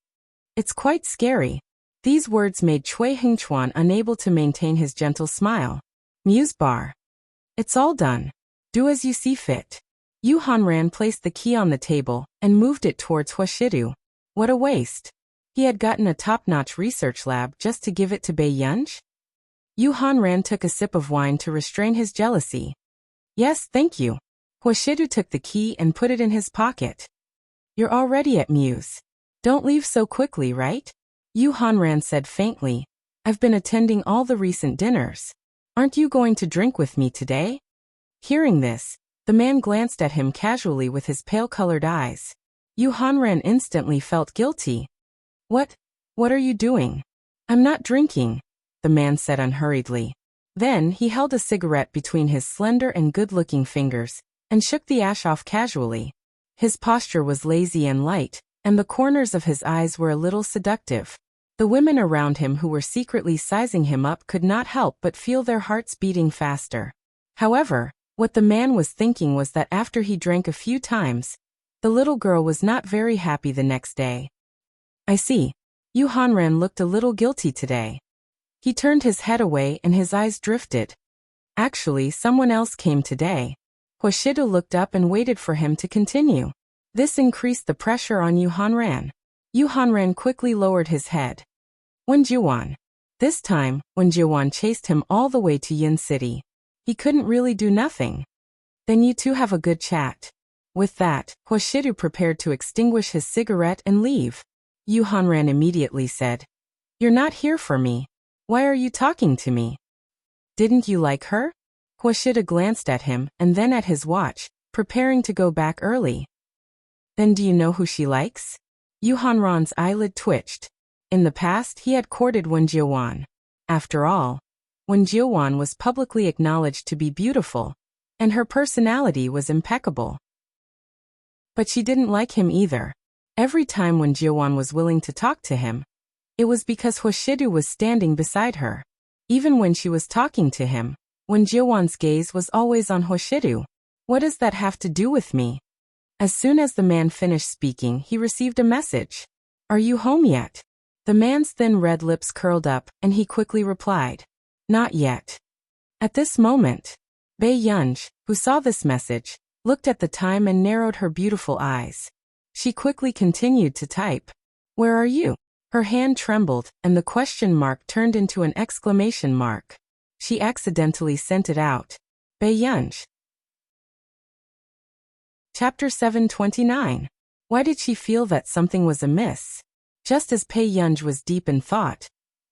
"It's quite scary." These words made Cui Hengchuan unable to maintain his gentle smile. Muse bar. "It's all done. Do as you see fit." Yu Hanran placed the key on the table and moved it towards Huashidu. What a waste. He had gotten a top-notch research lab just to give it to Bei Yunj? Yu Hanran took a sip of wine to restrain his jealousy. "Yes, thank you." Huashidu took the key and put it in his pocket. "You're already at Muse. Don't leave so quickly, right?" Yu Hanran said faintly. I've been attending all the recent dinners. Aren't you going to drink with me today? Hearing this, the man glanced at him casually with his pale-colored eyes. Yu Hanran instantly felt guilty. What are you doing? I'm not drinking, the man said unhurriedly. Then he held a cigarette between his slender and good-looking fingers and shook the ash off casually. His posture was lazy and light, and the corners of his eyes were a little seductive. The women around him who were secretly sizing him up could not help but feel their hearts beating faster. However, what the man was thinking was that after he drank a few times, the little girl was not very happy the next day. I see. Yu Hanran looked a little guilty today. He turned his head away and his eyes drifted. Actually, someone else came today. Huashidu looked up and waited for him to continue. This increased the pressure on Yu Hanran. Yu Hanran quickly lowered his head. Wen Jiwan. This time, Wen Jiwan chased him all the way to Yin City. He couldn't really do nothing. Then you two have a good chat. With that, Huashidu prepared to extinguish his cigarette and leave. Yu Hanran immediately said, You're not here for me. Why are you talking to me? Didn't you like her? Huashidu glanced at him and then at his watch, preparing to go back early. Then do you know who she likes? Yu Hanran's eyelid twitched. In the past he had courted Wen Jiwan. After all, Wen Jiwan was publicly acknowledged to be beautiful, and her personality was impeccable. But she didn't like him either. Every time Wen Jiwan was willing to talk to him, it was because Huashidu was standing beside her. Even when she was talking to him, Wen Jiwan's gaze was always on Huashidu. What does that have to do with me? As soon as the man finished speaking, he received a message. Are you home yet? The man's thin red lips curled up, and he quickly replied. Not yet. At this moment, Bei Yunj, who saw this message, looked at the time and narrowed her beautiful eyes. She quickly continued to type. Where are you? Her hand trembled, and the question mark turned into an exclamation mark. She accidentally sent it out. Bei Yunj. Chapter 729. Why did she feel that something was amiss? Just as Bei Yunj was deep in thought,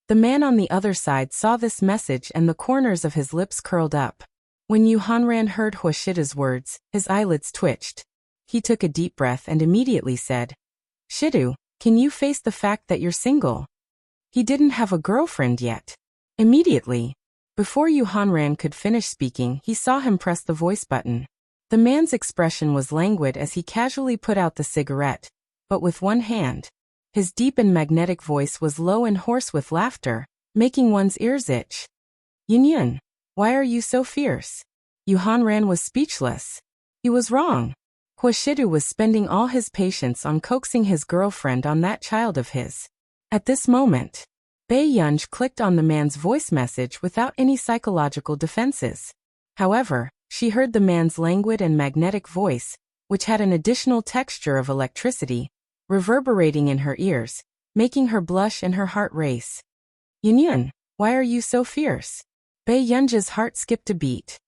the man on the other side saw this message and the corners of his lips curled up. When Yu Hanran heard Huashidu's words, his eyelids twitched. He took a deep breath and immediately said, Shidu, can you face the fact that you're single? He didn't have a girlfriend yet. Immediately, before Yu Hanran could finish speaking, he saw him press the voice button. The man's expression was languid as he casually put out the cigarette, but with one hand. His deep and magnetic voice was low and hoarse with laughter, making one's ears itch. Yun, why are you so fierce? Yu Hanran was speechless. He was wrong. Huashidu was spending all his patience on coaxing his girlfriend on that child of his. At this moment, Bei Yunj clicked on the man's voice message without any psychological defenses. However, she heard the man's languid and magnetic voice, which had an additional texture of electricity, reverberating in her ears, making her blush and her heart race. Yun, why are you so fierce? Bei Yunj's heart skipped a beat.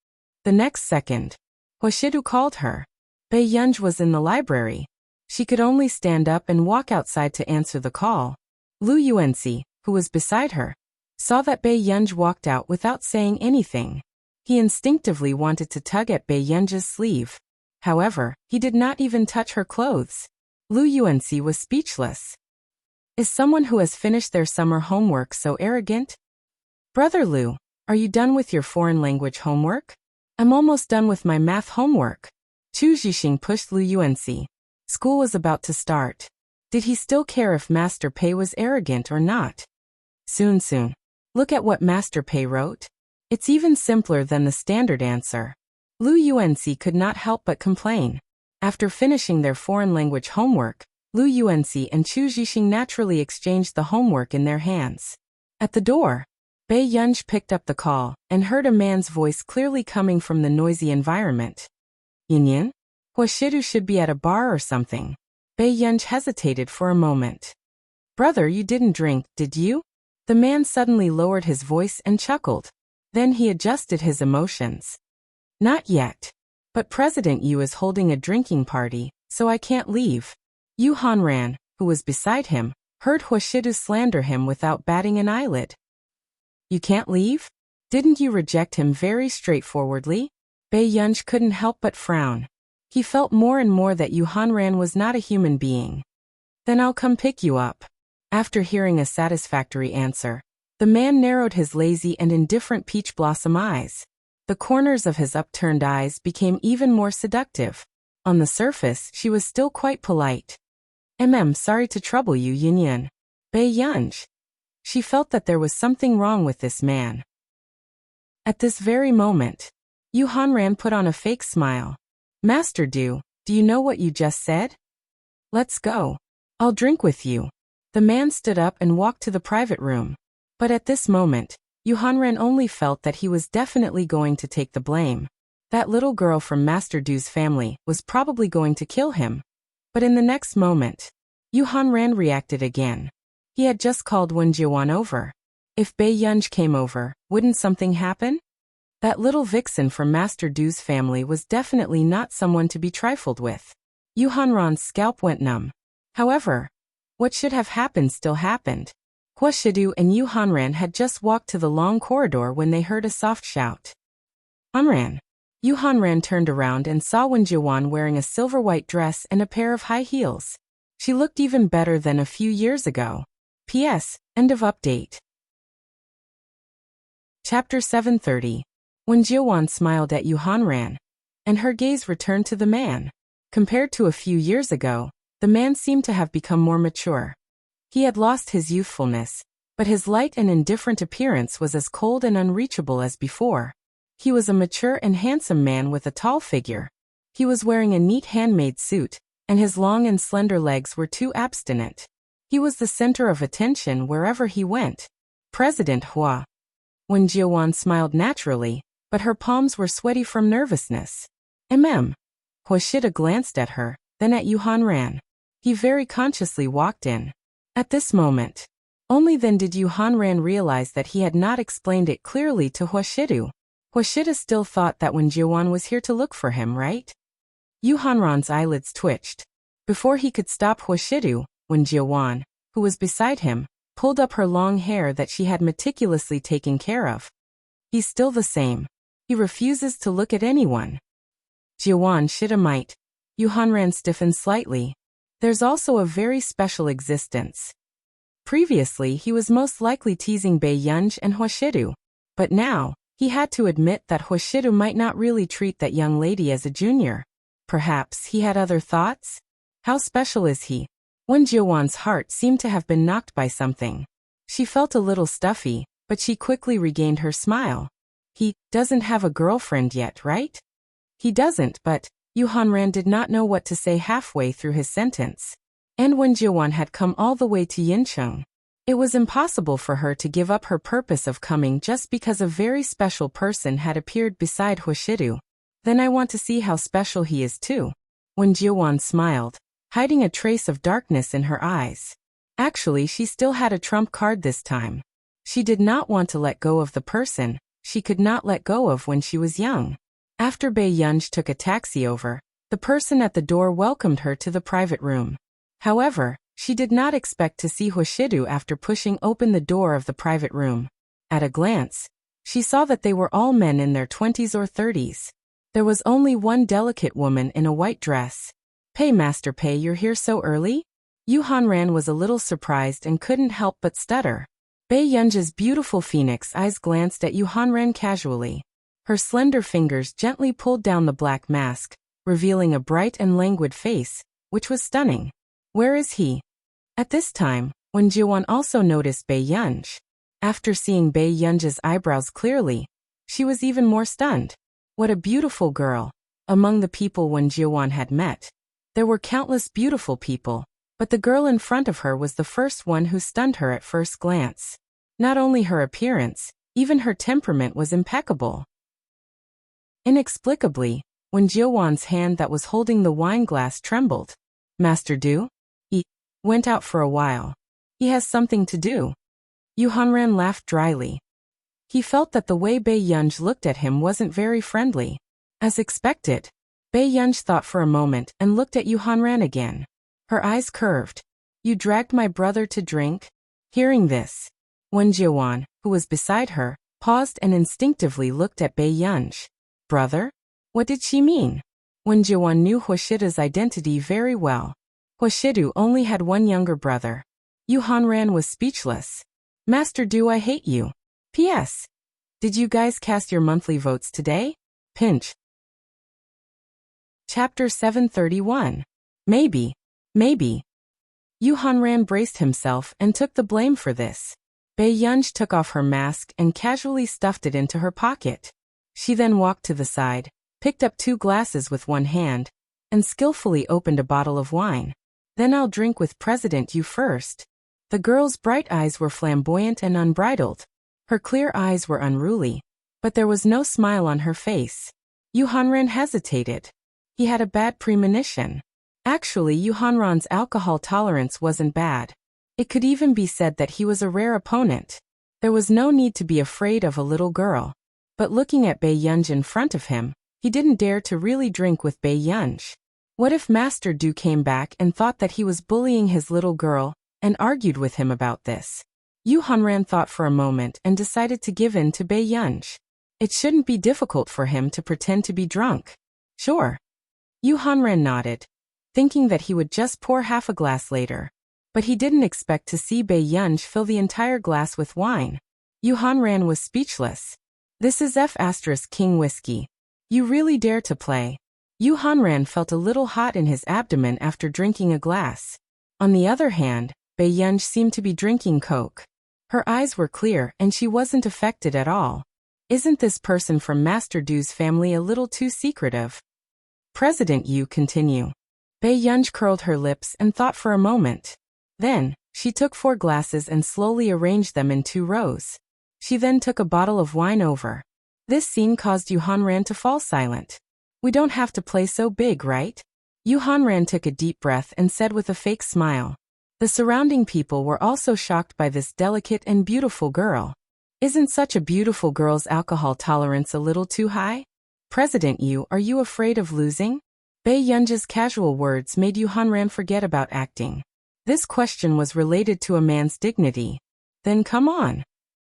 The next second, Huashidu called her. Bei Yunj was in the library. She could only stand up and walk outside to answer the call. Lu Yuanxi, who was beside her, saw that Bei Yunj walked out without saying anything. He instinctively wanted to tug at Bei Yunj's sleeve. However, he did not even touch her clothes. Lu Yuanxi was speechless. Is someone who has finished their summer homework so arrogant? Brother Lu, are you done with your foreign language homework? I'm almost done with my math homework. Chu Zhixing pushed Lu Yuanxi. School was about to start. Did he still care if Master Pei was arrogant or not? Soon. Look at what Master Pei wrote. It's even simpler than the standard answer. Lu Yuanxi could not help but complain. After finishing their foreign language homework, Lu Yuanxi and Chu Zhixing naturally exchanged the homework in their hands. At the door, Bei Yunj picked up the call and heard a man's voice clearly coming from the noisy environment. Yin? Huashidu should be at a bar or something. Bei Yunj hesitated for a moment. Brother, you didn't drink, did you? The man suddenly lowered his voice and chuckled. Then he adjusted his emotions. Not yet. But President Yu is holding a drinking party, so I can't leave. Yu Hanran, who was beside him, heard Huashidu slander him without batting an eyelid. You can't leave? Didn't you reject him very straightforwardly? Bei Yunj couldn't help but frown. He felt more and more that Yu Hanran was not a human being. Then I'll come pick you up. After hearing a satisfactory answer, the man narrowed his lazy and indifferent peach blossom eyes. The corners of his upturned eyes became even more seductive. On the surface, she was still quite polite. Sorry to trouble you, Yinyan. Bei Yunj. She felt that there was something wrong with this man. At this very moment, Yu Hanran put on a fake smile. Master Do you know what you just said? Let's go. I'll drink with you. The man stood up and walked to the private room. But at this moment, Yu Hanran only felt that he was definitely going to take the blame. That little girl from Master Do's family was probably going to kill him. But in the next moment, Yu Hanran reacted again. He had just called Wen Jiwan over. If Bei Yunj came over, wouldn't something happen? That little vixen from Master Do's family was definitely not someone to be trifled with. Yu Hanran's scalp went numb. However, what should have happened still happened. Huashidu and Yu Hanran had just walked to the long corridor when they heard a soft shout. Hanran. Yu Hanran turned around and saw Wen Jiwan wearing a silver-white dress and a pair of high heels. She looked even better than a few years ago. P.S. End of update. Chapter 730. Wen Jiwan smiled at Yu Hanran, and her gaze returned to the man. Compared to a few years ago, the man seemed to have become more mature. He had lost his youthfulness, but his light and indifferent appearance was as cold and unreachable as before. He was a mature and handsome man with a tall figure. He was wearing a neat handmade suit, and his long and slender legs were too abstinent. He was the center of attention wherever he went. President Hua. Wen Jiwan smiled naturally, but her palms were sweaty from nervousness. Huashida glanced at her, then at Yu Hanran. He very consciously walked in. At this moment, only then did Yu Hanran realize that he had not explained it clearly to Huashidu. Huashida still thought that Wen Jiwan was here to look for him, right? Yu Hanran's eyelids twitched. Before he could stop Huashidu, Wen Jiwan, who was beside him, pulled up her long hair that she had meticulously taken care of. He's still the same. He refuses to look at anyone. Jiwan Shida might. Yu Hanran stiffened slightly. There's also a very special existence. Previously he was most likely teasing Bei Yunj and Huashidu. But now, he had to admit that Huashidu might not really treat that young lady as a junior. Perhaps he had other thoughts? How special is he? Wen Jiwan's heart seemed to have been knocked by something. She felt a little stuffy, but she quickly regained her smile. He doesn't have a girlfriend yet, right? He doesn't, but Yu Hanran did not know what to say halfway through his sentence. And Wen Jiwan had come all the way to Yincheng. It was impossible for her to give up her purpose of coming just because a very special person had appeared beside Huashidu. Then I want to see how special he is too. Wen Jiwan smiled, hiding a trace of darkness in her eyes. Actually, she still had a trump card this time. She did not want to let go of the person she could not let go of when she was young. After Bei Yunj took a taxi over, the person at the door welcomed her to the private room. However, she did not expect to see Huashidu after pushing open the door of the private room. At a glance, she saw that they were all men in their 20s or 30s. There was only one delicate woman in a white dress. Pei Master Pei, you're here so early? Yu Hanran was a little surprised and couldn't help but stutter. Bei Yunj's beautiful phoenix eyes glanced at Yu Hanran casually. Her slender fingers gently pulled down the black mask, revealing a bright and languid face, which was stunning. Where is he? At this time, Wen Jiwan also noticed Bei Yunj. After seeing Bei Yunj's eyebrows clearly, she was even more stunned. What a beautiful girl. Among the people Wen Jiwan had met, there were countless beautiful people, but the girl in front of her was the first one who stunned her at first glance. Not only her appearance, even her temperament was impeccable. Inexplicably, Wen Jiwan's hand that was holding the wine glass trembled. Master Du? He went out for a while. He has something to do. Yu Hanran laughed dryly. He felt that the way Bei Yunj looked at him wasn't very friendly. As expected, Bei Yunj thought for a moment and looked at Yu Hanran again. Her eyes curved. You dragged my brother to drink? Hearing this, Wen Jiawan, who was beside her, paused and instinctively looked at Bei Yunji. Brother? What did she mean? Wen Jiawan knew Huashida's identity very well. Huashidu only had one younger brother. Yu Hanran was speechless. Master Du, I hate you. P.S. Did you guys cast your monthly votes today? Pinch. Chapter 731. Maybe. Yu Hanran braced himself and took the blame for this. Bei Yunji took off her mask and casually stuffed it into her pocket. She then walked to the side, picked up 2 glasses with one hand, and skillfully opened a bottle of wine. Then I'll drink with President Yu first. The girl's bright eyes were flamboyant and unbridled. Her clear eyes were unruly, but there was no smile on her face. Yu Hanran hesitated. He had a bad premonition. Actually, Yu Hanran's alcohol tolerance wasn't bad. It could even be said that he was a rare opponent. There was no need to be afraid of a little girl. But looking at Bei Yunji in front of him, he didn't dare to really drink with Bei Yunji. What if Master Du came back and thought that he was bullying his little girl, and argued with him about this? Yu Hanran thought for a moment and decided to give in to Bei Yunji. It shouldn't be difficult for him to pretend to be drunk. Sure. Yu Hanran nodded, thinking that he would just pour half a glass later. But he didn't expect to see Bei Yunji fill the entire glass with wine. Yu Hanran was speechless. This is F*King whiskey. You really dare to play. Yu Hanran felt a little hot in his abdomen after drinking a glass. On the other hand, Bei Yunji seemed to be drinking Coke. Her eyes were clear and she wasn't affected at all. Isn't this person from Master Du's family a little too secretive? President Yu, continue. Bei Yunji curled her lips and thought for a moment. Then, she took 4 glasses and slowly arranged them in 2 rows. She then took a bottle of wine over. This scene caused Yu Hanran to fall silent. We don't have to play so big, right? Yu Hanran took a deep breath and said with a fake smile. The surrounding people were also shocked by this delicate and beautiful girl. Isn't such a beautiful girl's alcohol tolerance a little too high? President Yu, are you afraid of losing? Bei Yunji's casual words made Yu Hanran forget about acting. This question was related to a man's dignity. Then come on.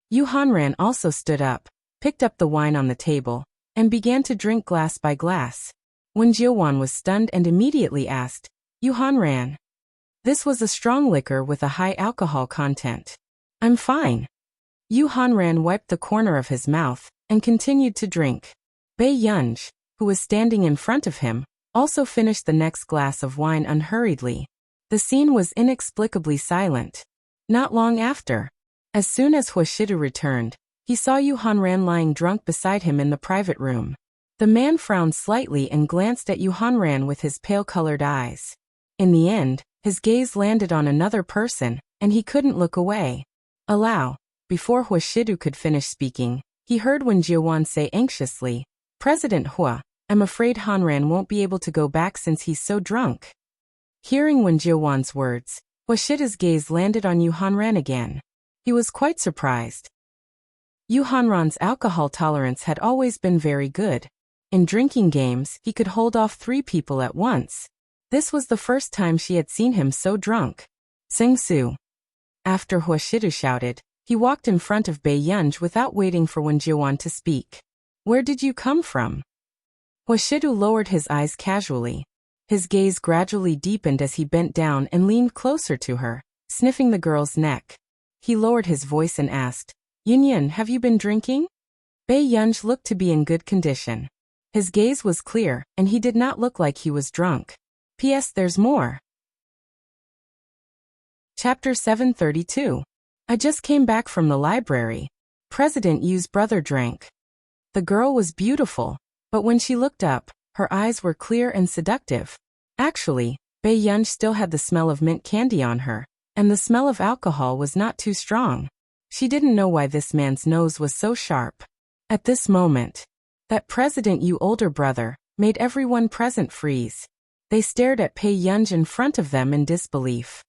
Yu Hanran also stood up, picked up the wine on the table, and began to drink glass by glass. Wen Jiawan was stunned and immediately asked, Yu Hanran. This was a strong liquor with a high alcohol content. I'm fine. Yu Hanran wiped the corner of his mouth and continued to drink. Bei Yunji, who was standing in front of him, also finished the next glass of wine unhurriedly. The scene was inexplicably silent. Not long after, as soon as Huashidu returned, he saw Yu Hanran lying drunk beside him in the private room. The man frowned slightly and glanced at Yu Hanran with his pale-colored eyes. In the end, his gaze landed on another person, and he couldn't look away. Allow. Before Huashidu could finish speaking, he heard Wen Jiawan say anxiously, President Hua, I'm afraid Hanran won't be able to go back since he's so drunk. Hearing Wen Jiawan's words, Huashida's gaze landed on Yu Hanran again. He was quite surprised. Yu Hanran's alcohol tolerance had always been very good. In drinking games, he could hold off 3 people at once. This was the first time she had seen him so drunk. Sing Su. After Huashidu shouted, he walked in front of Bei Yunji without waiting for Wen Jiawan to speak. Where did you come from? Huashidu lowered his eyes casually. His gaze gradually deepened as he bent down and leaned closer to her, sniffing the girl's neck. He lowered his voice and asked, Yunyan, have you been drinking? Bei Yunji looked to be in good condition. His gaze was clear, and he did not look like he was drunk. P.S. There's more. Chapter 732. I just came back from the library. President Yu's brother drank. The girl was beautiful, but when she looked up, her eyes were clear and seductive. Actually, Bei Yunji still had the smell of mint candy on her, and the smell of alcohol was not too strong. She didn't know why this man's nose was so sharp. At this moment, that President Yu older brother made everyone present freeze. They stared at Bei Yunji in front of them in disbelief.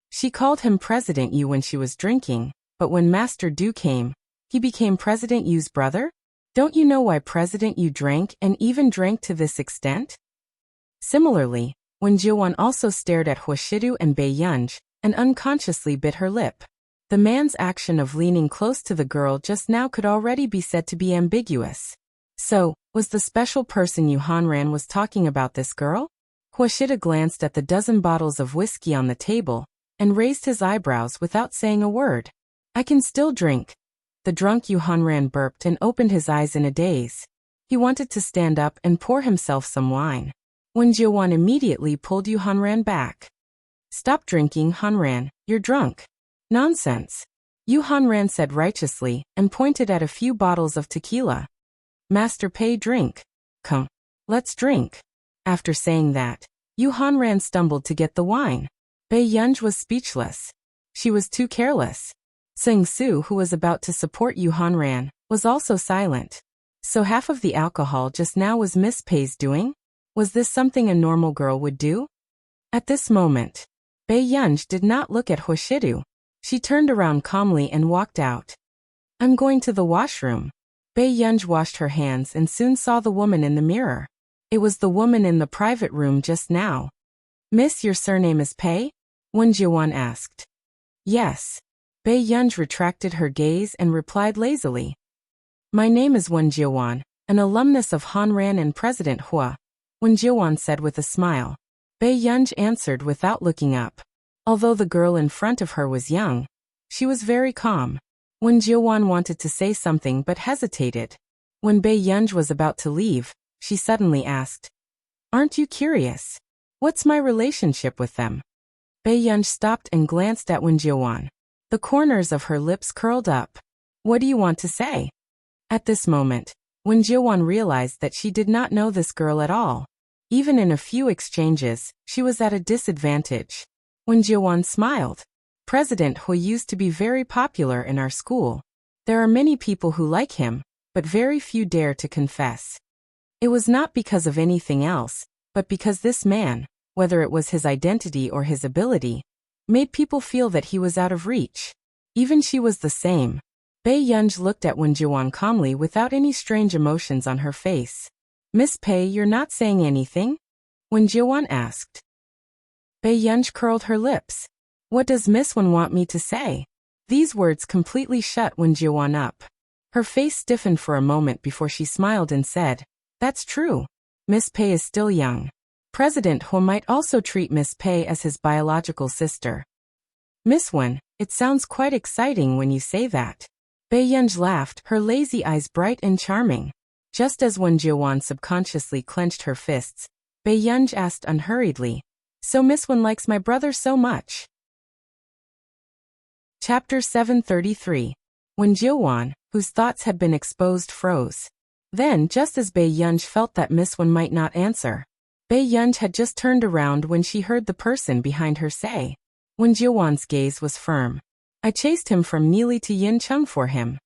She called him President Yu when she was drinking, but when Master Du came, he became President Yu's brother? Don't you know why President Yu drank and even drank to this extent? Similarly, when Jiawan also stared at Huashidu and Bei Yunji, and unconsciously bit her lip. The man's action of leaning close to the girl just now could already be said to be ambiguous. So, was the special person Yu Hanran was talking about this girl? Huashida glanced at the dozen bottles of whiskey on the table and raised his eyebrows without saying a word. I can still drink. The drunk Yu Hanran burped and opened his eyes in a daze. He wanted to stand up and pour himself some wine. Wen Jiuwan immediately pulled Yu Hanran back. Stop drinking, Hanran, you're drunk. Nonsense. Yu Hanran said righteously and pointed at a few bottles of tequila. Master Pei, drink. Come. Let's drink. After saying that, Yu Hanran stumbled to get the wine. Bei Yunj was speechless. She was too careless. Seng Su, who was about to support Yu Hanran, was also silent. So half of the alcohol just now was Miss Pei's doing? Was this something a normal girl would do? At this moment, Bei Yunj did not look at Hoshidu. She turned around calmly and walked out. I'm going to the washroom. Bei Yunj washed her hands and soon saw the woman in the mirror. It was the woman in the private room just now. Miss, your surname is Pei? Wen Jiuwan asked. Yes. Bei Yunj retracted her gaze and replied lazily. My name is Wen Jiuwan, an alumnus of Hanran and President Hua. Wen Jiuwan said with a smile. Bei Yunj answered without looking up. Although the girl in front of her was young, she was very calm. Wen Jiuwan wanted to say something but hesitated. When Bei Yunj was about to leave, she suddenly asked, Aren't you curious? What's my relationship with them? Bei Yunj stopped and glanced at Wen Jiuwan. The corners of her lips curled up. What do you want to say? At this moment, Wen Jiuwan realized that she did not know this girl at all. Even in a few exchanges, she was at a disadvantage. Wen Jiuwan smiled. President Hui used to be very popular in our school. There are many people who like him, but very few dare to confess. It was not because of anything else, but because this man, whether it was his identity or his ability, made people feel that he was out of reach. Even she was the same. Bei Yunj looked at Wen Jiuwan calmly without any strange emotions on her face. Miss Pei, you're not saying anything? Wen Jiuwan asked. Bei Yunj curled her lips. What does Miss Wen want me to say? These words completely shut Wen Jiuwan up. Her face stiffened for a moment before she smiled and said, That's true. Miss Pei is still young. President Hu might also treat Miss Pei as his biological sister. Miss Wen, it sounds quite exciting when you say that. Bei Yunj laughed, her lazy eyes bright and charming. Just as Wen Jiuwan subconsciously clenched her fists, Bei Yunj asked unhurriedly, So Miss Wen likes my brother so much? Chapter 733. Wen Jiuwan, whose thoughts had been exposed, froze. Then, just as Bei Yunj felt that Miss Wen might not answer, Bei Yunj had just turned around when she heard the person behind her say. Wen Jiuwan's gaze was firm. I chased him from Nili to Yincheng for him.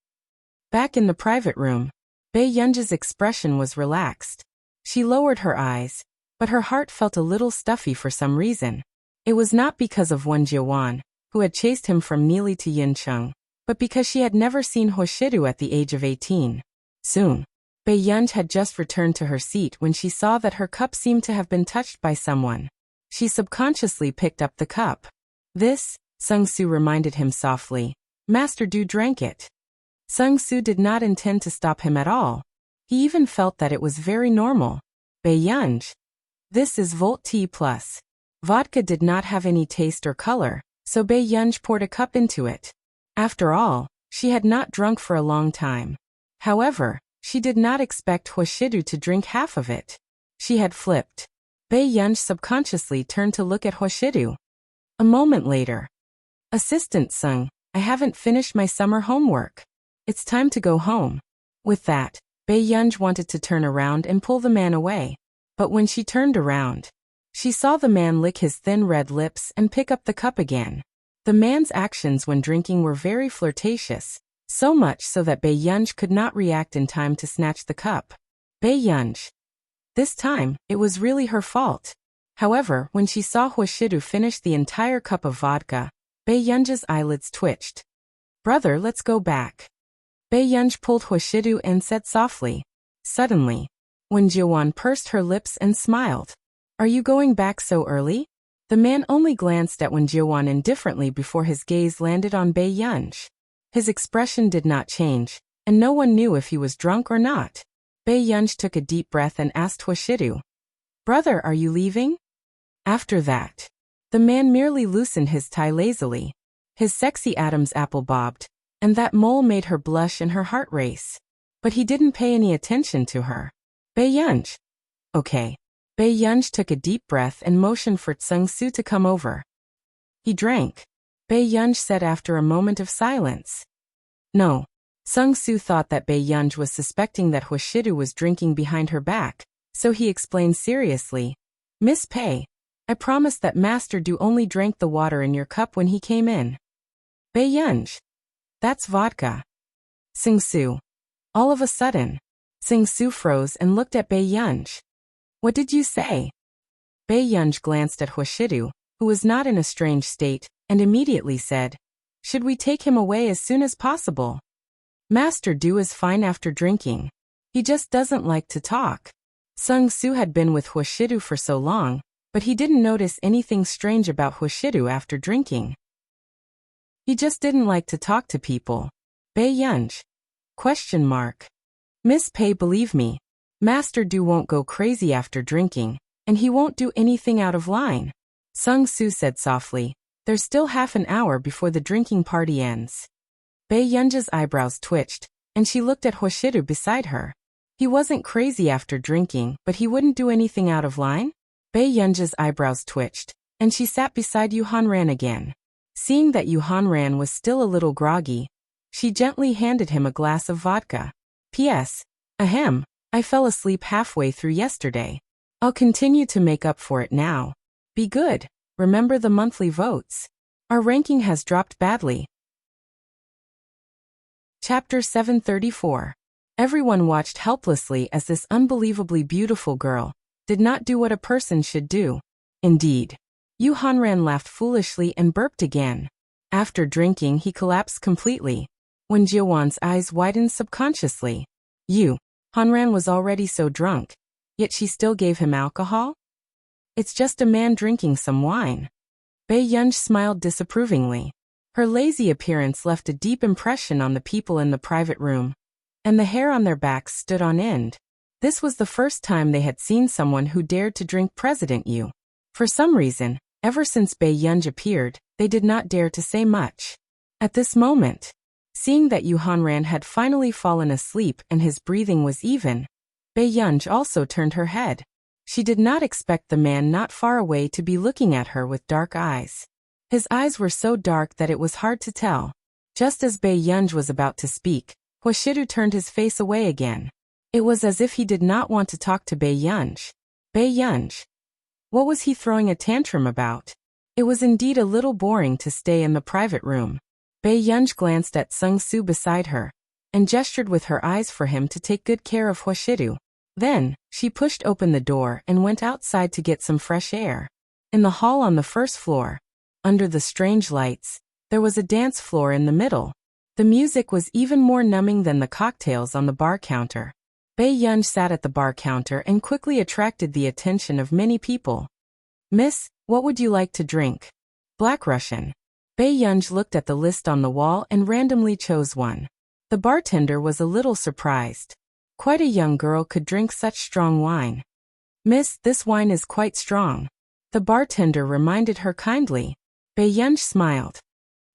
Back in the private room, Bei Yunj's expression was relaxed. She lowered her eyes, but her heart felt a little stuffy for some reason. It was not because of Wen Jiuwan, who had chased him from Nili to Yincheng, but because she had never seen Hoshidu at the age of 18. Soon, Bei Yunj had just returned to her seat when she saw that her cup seemed to have been touched by someone. She subconsciously picked up the cup. This, Seng Su reminded him softly. Master Du drank it. Seng Su did not intend to stop him at all. He even felt that it was very normal. Bei Yunj. This is Volt tea plus. Vodka did not have any taste or color, so Bei Yunj poured a cup into it. After all, she had not drunk for a long time. However, she did not expect Hoshidu to drink half of it. She had flipped. Bei Yunj subconsciously turned to look at Hoshidu. A moment later. Assistant Sung, I haven't finished my summer homework. It's time to go home. With that, Bei Yunj wanted to turn around and pull the man away. But when she turned around, she saw the man lick his thin red lips and pick up the cup again. The man's actions when drinking were very flirtatious, so much so that Bei Yunj could not react in time to snatch the cup. Bei Yunj. This time, it was really her fault. However, when she saw Hoshidu finish the entire cup of vodka, Bei Yunj's eyelids twitched. Brother, let's go back. Bei Yunj pulled Hoshidu and said softly. Suddenly, Wen Jiuwan pursed her lips and smiled. Are you going back so early? The man only glanced at Wen Jiuan indifferently before his gaze landed on Bai Yunj. His expression did not change, and no one knew if he was drunk or not. Bai Yunj took a deep breath and asked Huashidu, "Brother, are you leaving?" After that, the man merely loosened his tie lazily. His sexy Adam's apple bobbed, and that mole made her blush and her heart race. But he didn't pay any attention to her. "Bai Yunj." "Okay." Bai Yunj took a deep breath and motioned for Tseng Su to come over. "He drank," Bai Yunj said after a moment of silence. "No." Tseng Su thought that Bai Yunj was suspecting that Huashidu was drinking behind her back, so he explained seriously, "Miss Pei, I promised that Master Du only drank the water in your cup when he came in." "Bai Yunj, that's vodka." "Tseng Su." All of a sudden, Tseng Su froze and looked at Bai Yunj. "What did you say?" Bai Yunj glanced at Huashidu, who was not in a strange state, and immediately said, "Should we take him away as soon as possible? Master Du is fine after drinking. He just doesn't like to talk." Tseng Su had been with Huashidu for so long, but he didn't notice anything strange about Huashidu after drinking. He just didn't like to talk to people. "Bai Yunj? Question mark. Miss Pei, believe me, Master Du won't go crazy after drinking, and he won't do anything out of line." Tseng Su said softly, "There's still half an hour before the drinking party ends." Bai Yunj's eyebrows twitched, and she looked at Huashidu beside her. He wasn't crazy after drinking, but he wouldn't do anything out of line? Bai Yunj's eyebrows twitched, and she sat beside Yu Hanran again. Seeing that Yu Hanran was still a little groggy, she gently handed him a glass of vodka. "P.S. Ahem, I fell asleep halfway through yesterday. I'll continue to make up for it now. Be good, remember the monthly votes. Our ranking has dropped badly." Chapter 734. Everyone watched helplessly as this unbelievably beautiful girl did not do what a person should do. Indeed, Yu Hanran laughed foolishly and burped again. After drinking, he collapsed completely. Wen Jiuwan's eyes widened subconsciously. Yu Hanran was already so drunk, yet she still gave him alcohol? It's just a man drinking some wine. Bai Yunj smiled disapprovingly. Her lazy appearance left a deep impression on the people in the private room, and the hair on their backs stood on end. This was the first time they had seen someone who dared to drink President Yu. For some reason, ever since Bai Yunj appeared, they did not dare to say much. At this moment, seeing that Yu Hanran had finally fallen asleep and his breathing was even, Bai Yunj also turned her head. She did not expect the man not far away to be looking at her with dark eyes. His eyes were so dark that it was hard to tell. Just as Bai Yunj was about to speak, Huashidu turned his face away again. It was as if he did not want to talk to Bai Yunj. Bai Yunj? What was he throwing a tantrum about? It was indeed a little boring to stay in the private room. Bai Yunj glanced at Tseng Su beside her, and gestured with her eyes for him to take good care of Huashidu. Then, she pushed open the door and went outside to get some fresh air. In the hall on the first floor, under the strange lights, there was a dance floor in the middle. The music was even more numbing than the cocktails on the bar counter. Bai Yunj sat at the bar counter and quickly attracted the attention of many people. "Miss, what would you like to drink?" "Black Russian." Bai Yunj looked at the list on the wall and randomly chose one. The bartender was a little surprised. Quite a young girl could drink such strong wine. "Miss, this wine is quite strong." The bartender reminded her kindly. Bai Yunj smiled.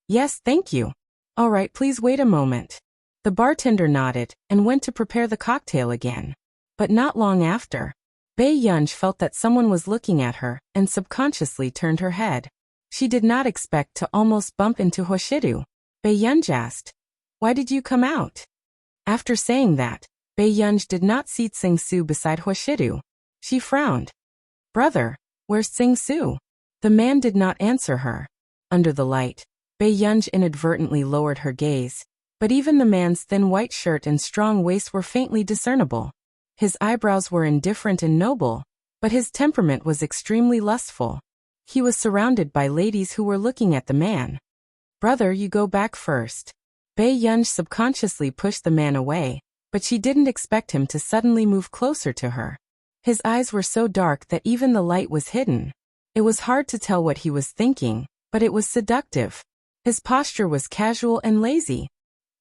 "Yes, thank you. All right, please wait a moment." The bartender nodded and went to prepare the cocktail again. But not long after, Bai Yunj felt that someone was looking at her and subconsciously turned her head. She did not expect to almost bump into Huashidu. Bai Yunj asked, "Why did you come out?" After saying that, Bai Yunj did not see Tseng Su beside Huashidu. She frowned. "Brother, where's Tseng Su?" The man did not answer her. Under the light, Bai Yunj inadvertently lowered her gaze, but even the man's thin white shirt and strong waist were faintly discernible. His eyebrows were indifferent and noble, but his temperament was extremely lustful. He was surrounded by ladies who were looking at the man. "Brother, you go back first." Bai Yunj subconsciously pushed the man away, but she didn't expect him to suddenly move closer to her. His eyes were so dark that even the light was hidden. It was hard to tell what he was thinking, but it was seductive. His posture was casual and lazy.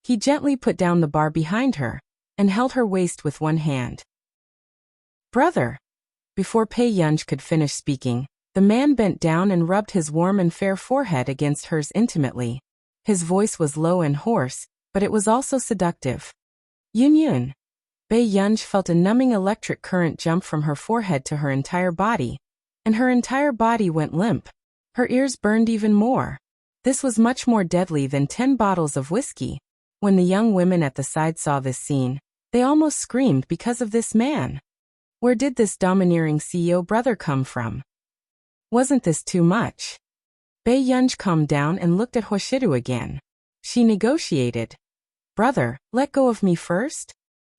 He gently put down the bar behind her and held her waist with one hand. Brother. Before Pei Yunj could finish speaking, the man bent down and rubbed his warm and fair forehead against hers intimately. His voice was low and hoarse, but it was also seductive. Yun Yun. Pei Yunj felt a numbing electric current jump from her forehead to her entire body, and her entire body went limp. Her ears burned even more. This was much more deadly than 10 bottles of whiskey. When the young women at the side saw this scene, they almost screamed because of this man. Where did this domineering CEO brother come from? Wasn't this too much? Pei Yunj calmed down and looked at Hoshidu again. She negotiated. Brother, let go of me first?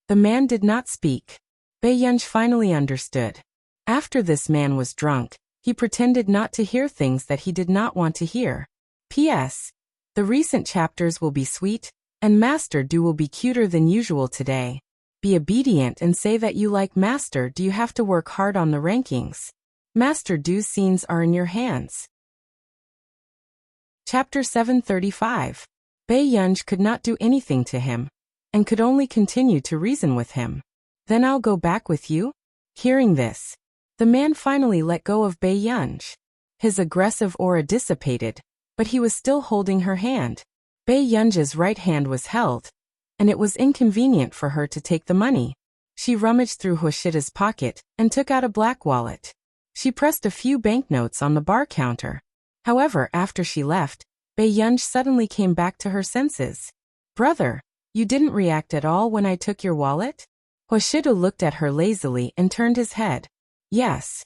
The man did not speak. Pei Yunj finally understood. After this man was drunk, he pretended not to hear things that he did not want to hear. P.S. The recent chapters will be sweet, and Master Du will be cuter than usual today. Be obedient and say that you like Master Du. You have to work hard on the rankings. Master Du's scenes are in your hands. Chapter 735. Pei Yunj could not do anything to him, and could only continue to reason with him. Then I'll go back with you? Hearing this, the man finally let go of Pei Yunj. His aggressive aura dissipated, but he was still holding her hand. Pei Yunj's right hand was held, and it was inconvenient for her to take the money. She rummaged through Hoshida's pocket and took out a black wallet. She pressed a few banknotes on the bar counter. However, after she left, Pei Yunj suddenly came back to her senses. Brother, you didn't react at all when I took your wallet? Hoshido looked at her lazily and turned his head. Yes.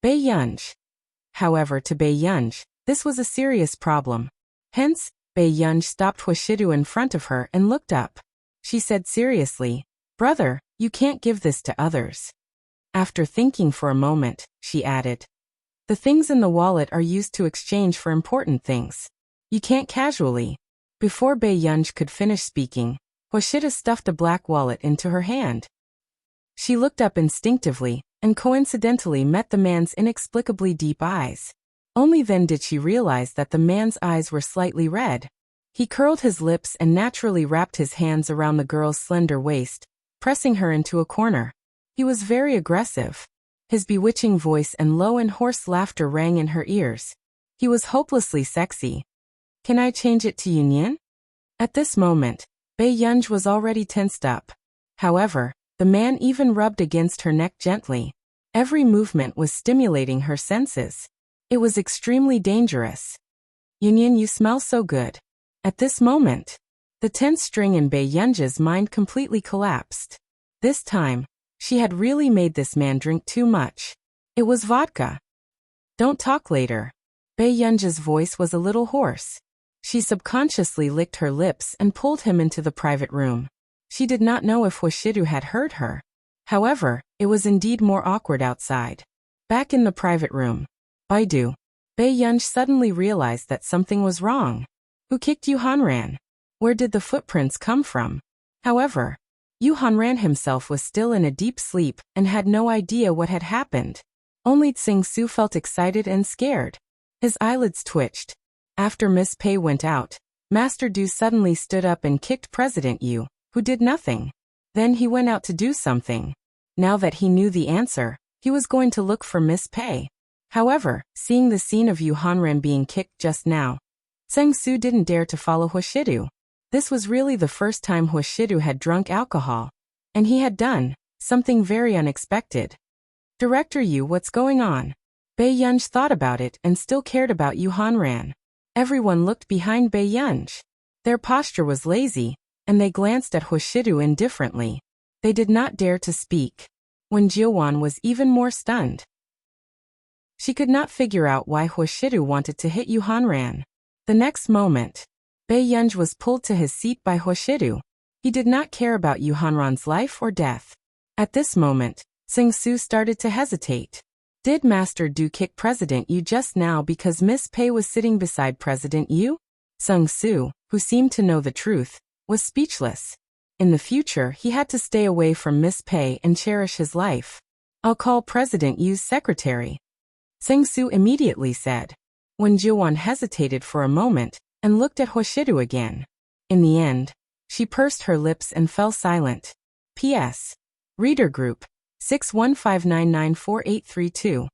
Pei Yunj. However, to Pei Yunj, this was a serious problem. Hence, Pei Yunj stopped Hoshido in front of her and looked up. She said seriously, Brother, you can't give this to others. After thinking for a moment, she added, the things in the wallet are used to exchange for important things. You can't casually. Before Pei Yunj could finish speaking, Hoshida stuffed a black wallet into her hand. She looked up instinctively, and coincidentally met the man's inexplicably deep eyes. Only then did she realize that the man's eyes were slightly red. He curled his lips and naturally wrapped his hands around the girl's slender waist, pressing her into a corner. He was very aggressive. His bewitching voice and low and hoarse laughter rang in her ears. He was hopelessly sexy. Can I change it to Yunyan? At this moment, Pei Yunj was already tensed up. However, the man even rubbed against her neck gently. Every movement was stimulating her senses. It was extremely dangerous. Yunyan, you smell so good. At this moment, the tense string in Pei Yunj's mind completely collapsed. This time, she had really made this man drink too much. It was vodka. Don't talk later. Pei Yunj's voice was a little hoarse. She subconsciously licked her lips and pulled him into the private room. She did not know if Hoshidu had heard her. However, it was indeed more awkward outside. Back in the private room, Baidu, Pei Yunj suddenly realized that something was wrong. Who kicked Yu Hanran? Where did the footprints come from? However, Yu Hanran himself was still in a deep sleep and had no idea what had happened. Only Tsing Su felt excited and scared. His eyelids twitched. After Miss Pei went out, Master Du suddenly stood up and kicked President Yu, who did nothing. Then he went out to do something. Now that he knew the answer, he was going to look for Miss Pei. However, seeing the scene of Yu Hanran being kicked just now, Tsing Su didn't dare to follow Hoshidu. This was really the first time Hoshidu had drunk alcohol, and he had done something very unexpected. Director Yu, what's going on? Pei Yunj thought about it and still cared about Yu Hanran. Everyone looked behind Pei Yunj. Their posture was lazy, and they glanced at Hoshidu indifferently. They did not dare to speak. When Jiuwan was even more stunned. She could not figure out why Hoshidu wanted to hit Yu Hanran. The next moment, Pei Yunj was pulled to his seat by Hoshidu. He did not care about Yu Hanran's life or death. At this moment, Tsing Su started to hesitate. Did Master Du kick President Yu just now because Miss Pei was sitting beside President Yu? Tsing Su, who seemed to know the truth, was speechless. In the future, he had to stay away from Miss Pei and cherish his life. I'll call President Yu's secretary. Sengsu immediately said. Wen Jiwan hesitated for a moment and looked at Hoshidu again. In the end, she pursed her lips and fell silent. P.S. Reader Group 6159948832.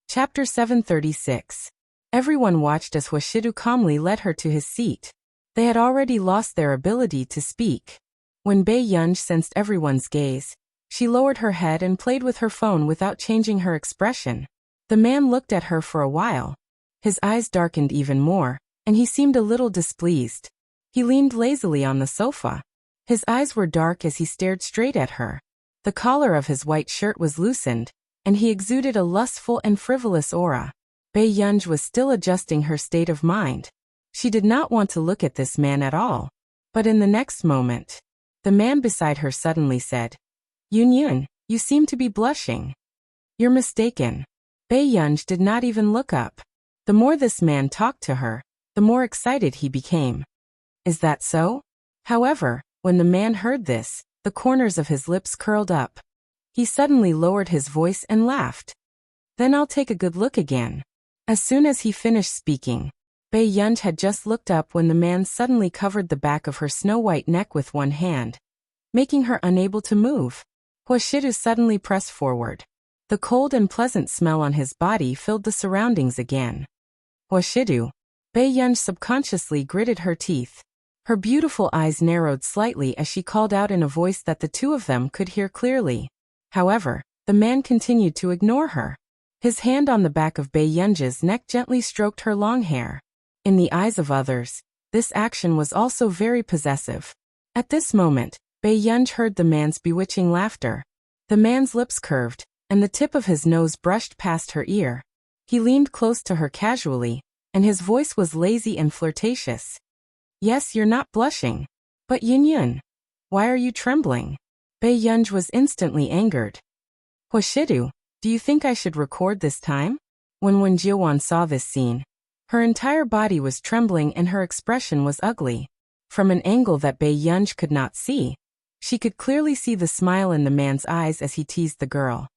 Chapter 736. Everyone watched as Hoshidu calmly led her to his seat. They had already lost their ability to speak. When Bei Yunj sensed everyone's gaze, she lowered her head and played with her phone without changing her expression. The man looked at her for a while. His eyes darkened even more, and he seemed a little displeased. He leaned lazily on the sofa. His eyes were dark as he stared straight at her. The collar of his white shirt was loosened, and he exuded a lustful and frivolous aura. Bei Yunj was still adjusting her state of mind. She did not want to look at this man at all. But in the next moment, the man beside her suddenly said, Yun, you seem to be blushing. You're mistaken. Bei Yunj did not even look up. The more this man talked to her, the more excited he became. Is that so? However, when the man heard this, the corners of his lips curled up. He suddenly lowered his voice and laughed. Then I'll take a good look again. As soon as he finished speaking, Bei Yunj had just looked up when the man suddenly covered the back of her snow-white neck with one hand, making her unable to move. Hoshidu suddenly pressed forward. The cold and pleasant smell on his body filled the surroundings again. Hoshidu. Bei Yunj subconsciously gritted her teeth. Her beautiful eyes narrowed slightly as she called out in a voice that the two of them could hear clearly. However, the man continued to ignore her. His hand on the back of Bei Yunj's neck gently stroked her long hair. In the eyes of others, this action was also very possessive. At this moment, Bei Yunj heard the man's bewitching laughter. The man's lips curved, and the tip of his nose brushed past her ear. He leaned close to her casually, and his voice was lazy and flirtatious. Yes, you're not blushing. But Yun, why are you trembling? Bei Yunj was instantly angered. Hoshidu, do you think I should record this time? When Wen Jiwan saw this scene, her entire body was trembling and her expression was ugly. From an angle that Bei Yunj could not see, she could clearly see the smile in the man's eyes as he teased the girl.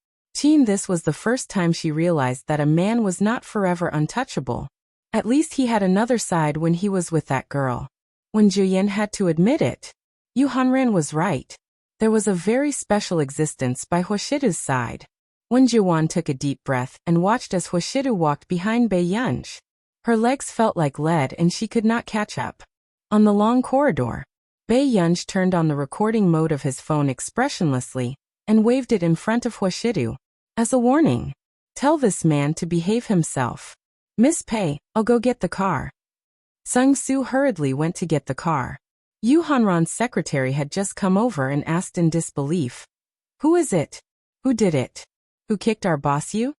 This was the first time she realized that a man was not forever untouchable. At least he had another side when he was with that girl. When Juyin had to admit it, Yu Hanran was right. There was a very special existence by Hoshidu's side. Wen Jiwan took a deep breath and watched as Hoshidu walked behind Bei Yunj. Her legs felt like lead and she could not catch up. On the long corridor, Bei Yunj turned on the recording mode of his phone expressionlessly and waved it in front of Hoshidu. As a warning, tell this man to behave himself. Miss Pei, I'll go get the car. Sung Su hurriedly went to get the car. Yu Hanran's secretary had just come over and asked in disbelief. Who is it? Who did it? Who kicked our boss you?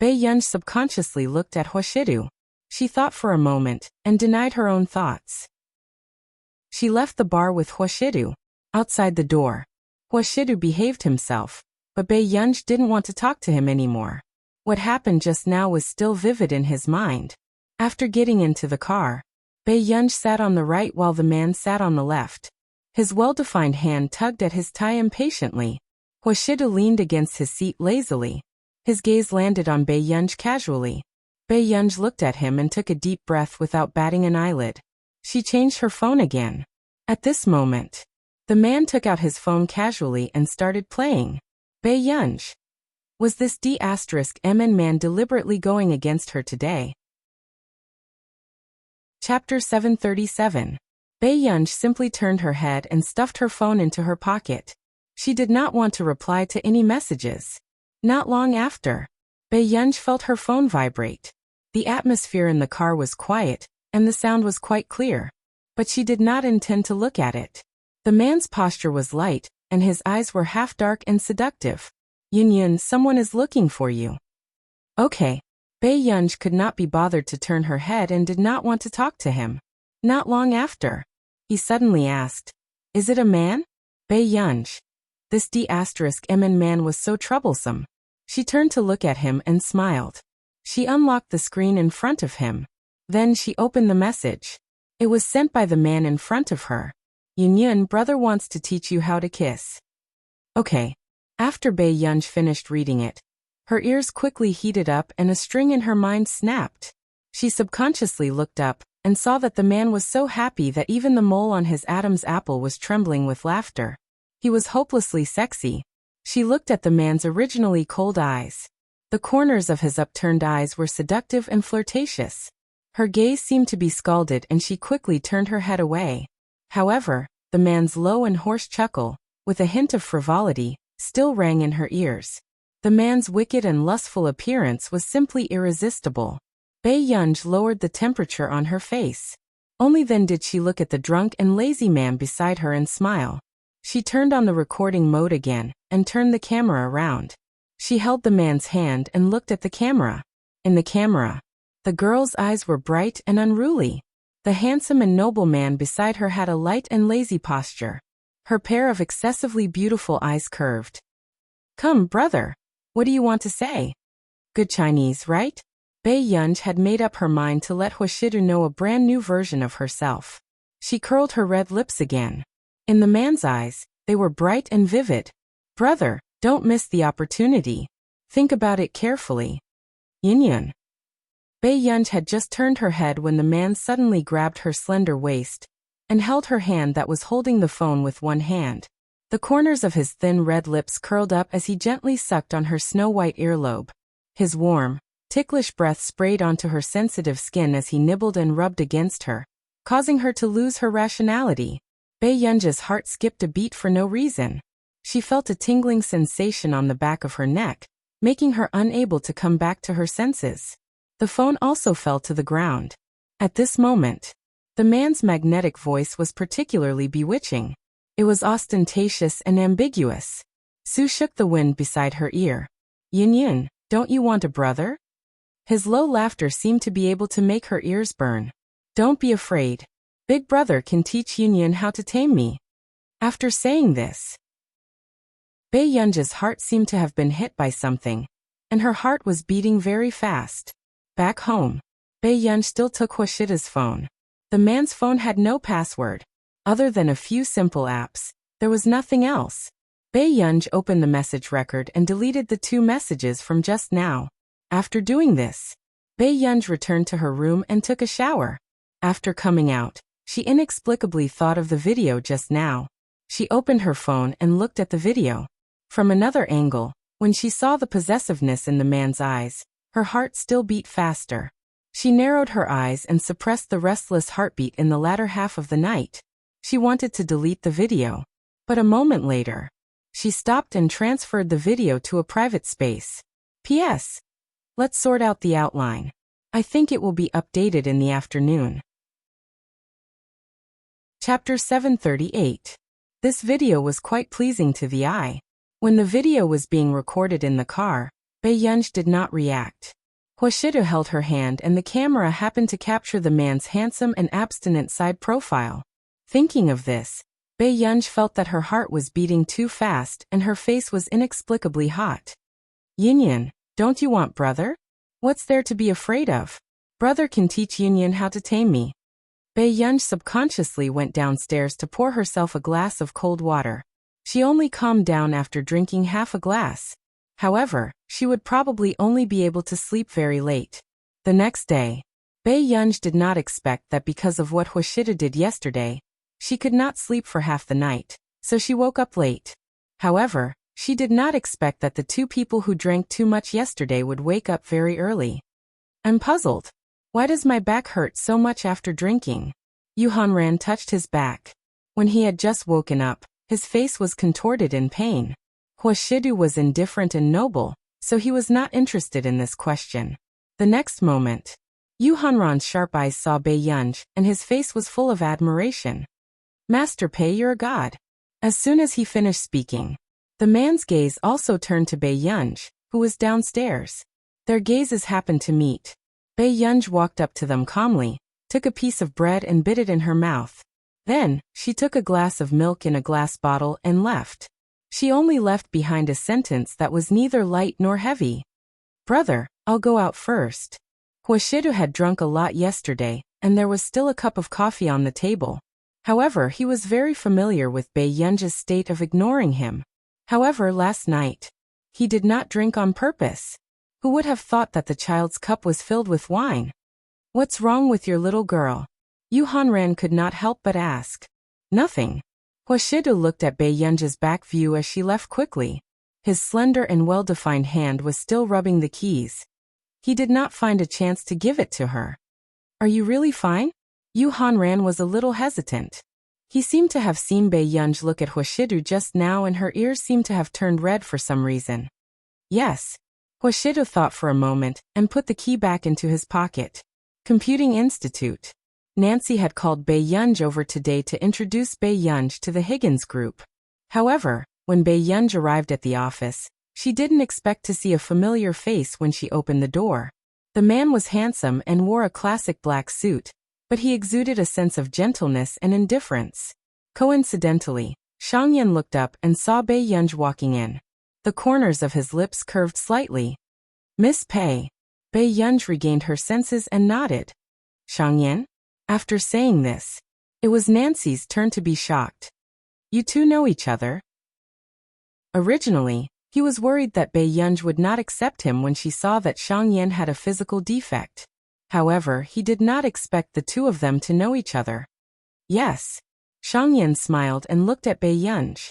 Bei Yunj subconsciously looked at Hoshidu. She thought for a moment and denied her own thoughts. She left the bar with Hoshidu. Outside the door, Hoshidu behaved himself, but Bei Yunj didn't want to talk to him anymore. What happened just now was still vivid in his mind. After getting into the car, Bei Yunj sat on the right while the man sat on the left. His well-defined hand tugged at his tie impatiently. Hoshidu leaned against his seat lazily. His gaze landed on Bei Yunj casually. Bei Yunj looked at him and took a deep breath without batting an eyelid. She changed her phone again. At this moment, the man took out his phone casually and started playing. Bei Yunj. Was this D*MN man deliberately going against her today? Chapter 737. Bei Yunj simply turned her head and stuffed her phone into her pocket. She did not want to reply to any messages. Not long after, Bei Yunj felt her phone vibrate. The atmosphere in the car was quiet, and the sound was quite clear. But she did not intend to look at it. The man's posture was light, and his eyes were half dark and seductive. Yun, someone is looking for you. Okay. Bei Yunj could not be bothered to turn her head and did not want to talk to him. Not long after, he suddenly asked, Is it a man? Bei Yunj. This D*MN man was so troublesome. She turned to look at him and smiled. She unlocked the screen in front of him. Then she opened the message. It was sent by the man in front of her. Yun, brother wants to teach you how to kiss. Okay. After Bei Yunj finished reading it, Her ears quickly heated up and a string in her mind snapped. She subconsciously looked up and saw that the man was so happy that even the mole on his Adam's apple was trembling with laughter. He was hopelessly sexy. She looked at the man's originally cold eyes. The corners of his upturned eyes were seductive and flirtatious. Her gaze seemed to be scalded and she quickly turned her head away. However, the man's low and hoarse chuckle, with a hint of frivolity, still rang in her ears. The man's wicked and lustful appearance was simply irresistible. Bei Yunj lowered the temperature on her face. Only then did she look at the drunk and lazy man beside her and smile. She turned on the recording mode again and turned the camera around. She held the man's hand and looked at the camera. In the camera, the girl's eyes were bright and unruly. The handsome and noble man beside her had a light and lazy posture. Her pair of excessively beautiful eyes curved. "Come, brother. What do you want to say?" Good Chinese, right? Bei Yunj had made up her mind to let Huashidu know a brand new version of herself. She curled her red lips again. In the man's eyes, they were bright and vivid. "Brother, don't miss the opportunity. Think about it carefully." Yin. Bei Yunj had just turned her head when the man suddenly grabbed her slender waist and held her hand that was holding the phone with one hand. The corners of his thin red lips curled up as he gently sucked on her snow-white earlobe. His warm, ticklish breath sprayed onto her sensitive skin as he nibbled and rubbed against her, causing her to lose her rationality. Bei Yunj's heart skipped a beat for no reason. She felt a tingling sensation on the back of her neck, making her unable to come back to her senses. The phone also fell to the ground. At this moment, the man's magnetic voice was particularly bewitching. It was ostentatious and ambiguous. Sue shook the wind beside her ear. Yin, don't you want a brother?" His low laughter seemed to be able to make her ears burn. "Don't be afraid. Big brother can teach Yin how to tame me." After saying this, Bei Yunj's heart seemed to have been hit by something, and her heart was beating very fast. Back home, Bei Yunj still took Huashida's phone. The man's phone had no password. Other than a few simple apps, there was nothing else. Bei Yunj opened the message record and deleted the 2 messages from just now. After doing this, Bei Yunj returned to her room and took a shower. After coming out, she inexplicably thought of the video just now. She opened her phone and looked at the video. From another angle, when she saw the possessiveness in the man's eyes, her heart still beat faster. She narrowed her eyes and suppressed the restless heartbeat in the latter half of the night. She wanted to delete the video. But a moment later, she stopped and transferred the video to a private space. P.S. Let's sort out the outline. I think it will be updated in the afternoon. Chapter 738. This video was quite pleasing to the eye. When the video was being recorded in the car, Bei Yunj did not react. Huashidu held her hand and the camera happened to capture the man's handsome and abstinent side profile. Thinking of this, Bei Yunj felt that her heart was beating too fast and her face was inexplicably hot. Yin, don't you want brother? What's there to be afraid of? Brother can teach Yin how to tame me. Bei Yunj subconsciously went downstairs to pour herself a glass of cold water. She only calmed down after drinking half a glass. However, she would probably only be able to sleep very late. The next day, Bei Yunj did not expect that because of what Huashida did yesterday, she could not sleep for half the night, so she woke up late. However, she did not expect that the 2 people who drank too much yesterday would wake up very early. "I'm puzzled. Why does my back hurt so much after drinking?" Yu Hanran touched his back. When he had just woken up, his face was contorted in pain. Huashidu was indifferent and noble, so he was not interested in this question. The next moment, Yu Hanran's sharp eyes saw Bei Yunj, and his face was full of admiration. "Master Pei, you're a god." As soon as he finished speaking, the man's gaze also turned to Bei Yunj, who was downstairs. Their gazes happened to meet. Bei Yunj walked up to them calmly, took a piece of bread and bit it in her mouth. Then, she took a glass of milk in a glass bottle and left. She only left behind a sentence that was neither light nor heavy. "Brother, I'll go out first." Huashidu had drunk a lot yesterday, and there was still a cup of coffee on the table. However, he was very familiar with Bei Yunj's state of ignoring him. However, last night, he did not drink on purpose. Who would have thought that the child's cup was filled with wine? What's wrong with your little girl? Yu Hanran could not help but ask. Nothing. Huashidu looked at Bei Yunji's back view as she left quickly. His slender and well-defined hand was still rubbing the keys. He did not find a chance to give it to her. Are you really fine? Yu Hanran was a little hesitant. He seemed to have seen Bei Yunji look at Huashidu just now, and her ears seemed to have turned red for some reason. Yes. Huashidu thought for a moment and put the key back into his pocket. Computing Institute. Nancy had called Bei Yunji over today to introduce Bei Yunji to the Higgins group. However, when Bei Yunji arrived at the office, she didn't expect to see a familiar face when she opened the door. The man was handsome and wore a classic black suit, but he exuded a sense of gentleness and indifference. Coincidentally, Shangyan looked up and saw Bei Yunji walking in. The corners of his lips curved slightly. Miss Pei. Bei Yunji regained her senses and nodded. Shangyan? After saying this, it was Nancy's turn to be shocked. You two know each other? Originally, he was worried that Bei Yunji would not accept him when she saw that Shangyan had a physical defect. However, he did not expect the two of them to know each other. Yes. Shangyan smiled and looked at Bei Yunji.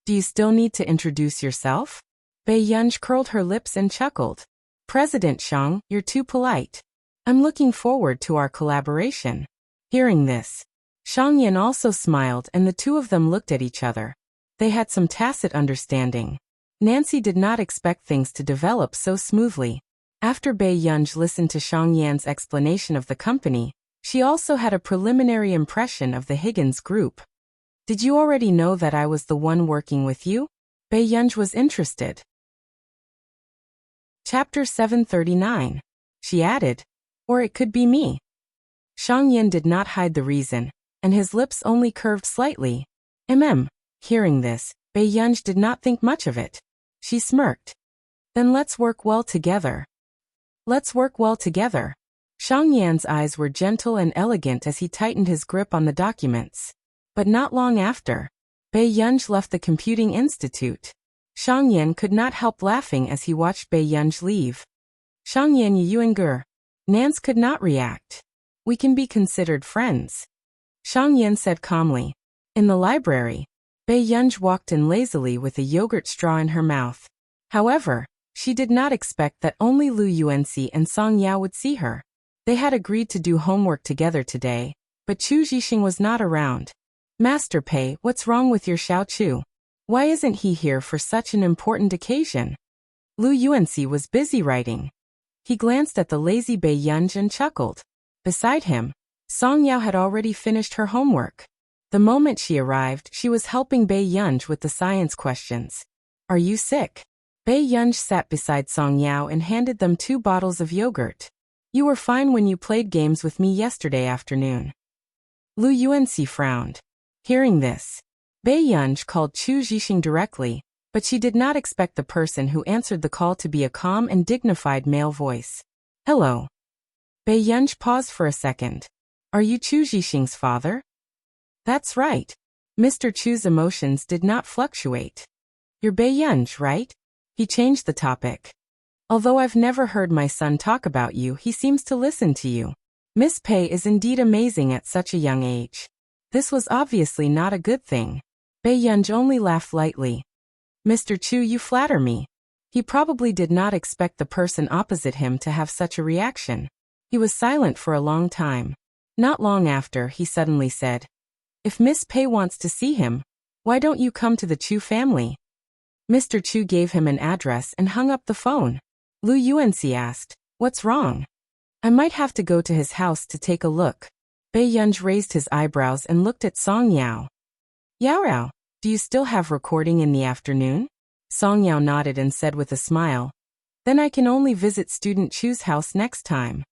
Do you still need to introduce yourself? Bei Yunji curled her lips and chuckled. President Shang, you're too polite. I'm looking forward to our collaboration. Hearing this, Shangyan also smiled, and the two of them looked at each other. They had some tacit understanding. Nancy did not expect things to develop so smoothly. After Bei Yunji listened to Shangyan's explanation of the company, she also had a preliminary impression of the Higgins group. Did you already know that I was the one working with you? Bei Yunji was interested. Chapter 739. She added, or it could be me. Shangyan did not hide the reason, and his lips only curved slightly. Hearing this, Bei Yunji did not think much of it. She smirked. Then let's work well together. Let's work well together. Shangyan's eyes were gentle and elegant as he tightened his grip on the documents. But not long after, Bei Yunji left the Computing Institute. Shangyan could not help laughing as he watched Bei Yunji leave. Shangyan Yuangur. Nance could not react. We can be considered friends. Shangyan said calmly. In the library, Bei Yunji walked in lazily with a yogurt straw in her mouth. However, she did not expect that only Lu Yuanxi and Song Yao would see her. They had agreed to do homework together today, but Chu Zhixing was not around. Master Pei, what's wrong with your Xiao Chu? Why isn't he here for such an important occasion? Lu Yuanxi was busy writing. He glanced at the lazy Bei Yunji and chuckled. Beside him, Song Yao had already finished her homework. The moment she arrived, she was helping Bei Yunji with the science questions. Are you sick? Bei Yunji sat beside Song Yao and handed them 2 bottles of yogurt. You were fine when you played games with me yesterday afternoon. Lu Yuanxi frowned. Hearing this, Bei Yunji called Chu Zhixing directly, but she did not expect the person who answered the call to be a calm and dignified male voice. Hello. Bei Yunji paused for a second. Are you Chu Zhixing's father? That's right. Mr. Chu's emotions did not fluctuate. You're Bei Yunji, right? He changed the topic. Although I've never heard my son talk about you, he seems to listen to you. Miss Pei is indeed amazing at such a young age. This was obviously not a good thing. Bei Yunji only laughed lightly. Mr. Chu, you flatter me. He probably did not expect the person opposite him to have such a reaction. He was silent for a long time. Not long after, he suddenly said, If Miss Pei wants to see him, why don't you come to the Chu family? Mr. Chu gave him an address and hung up the phone. Lu Yuanxi asked, What's wrong? I might have to go to his house to take a look. Bei Yunji raised his eyebrows and looked at Song Yao. Yao, do you still have recording in the afternoon? Song Yao nodded and said with a smile, Then I can only visit student Chu's house next time.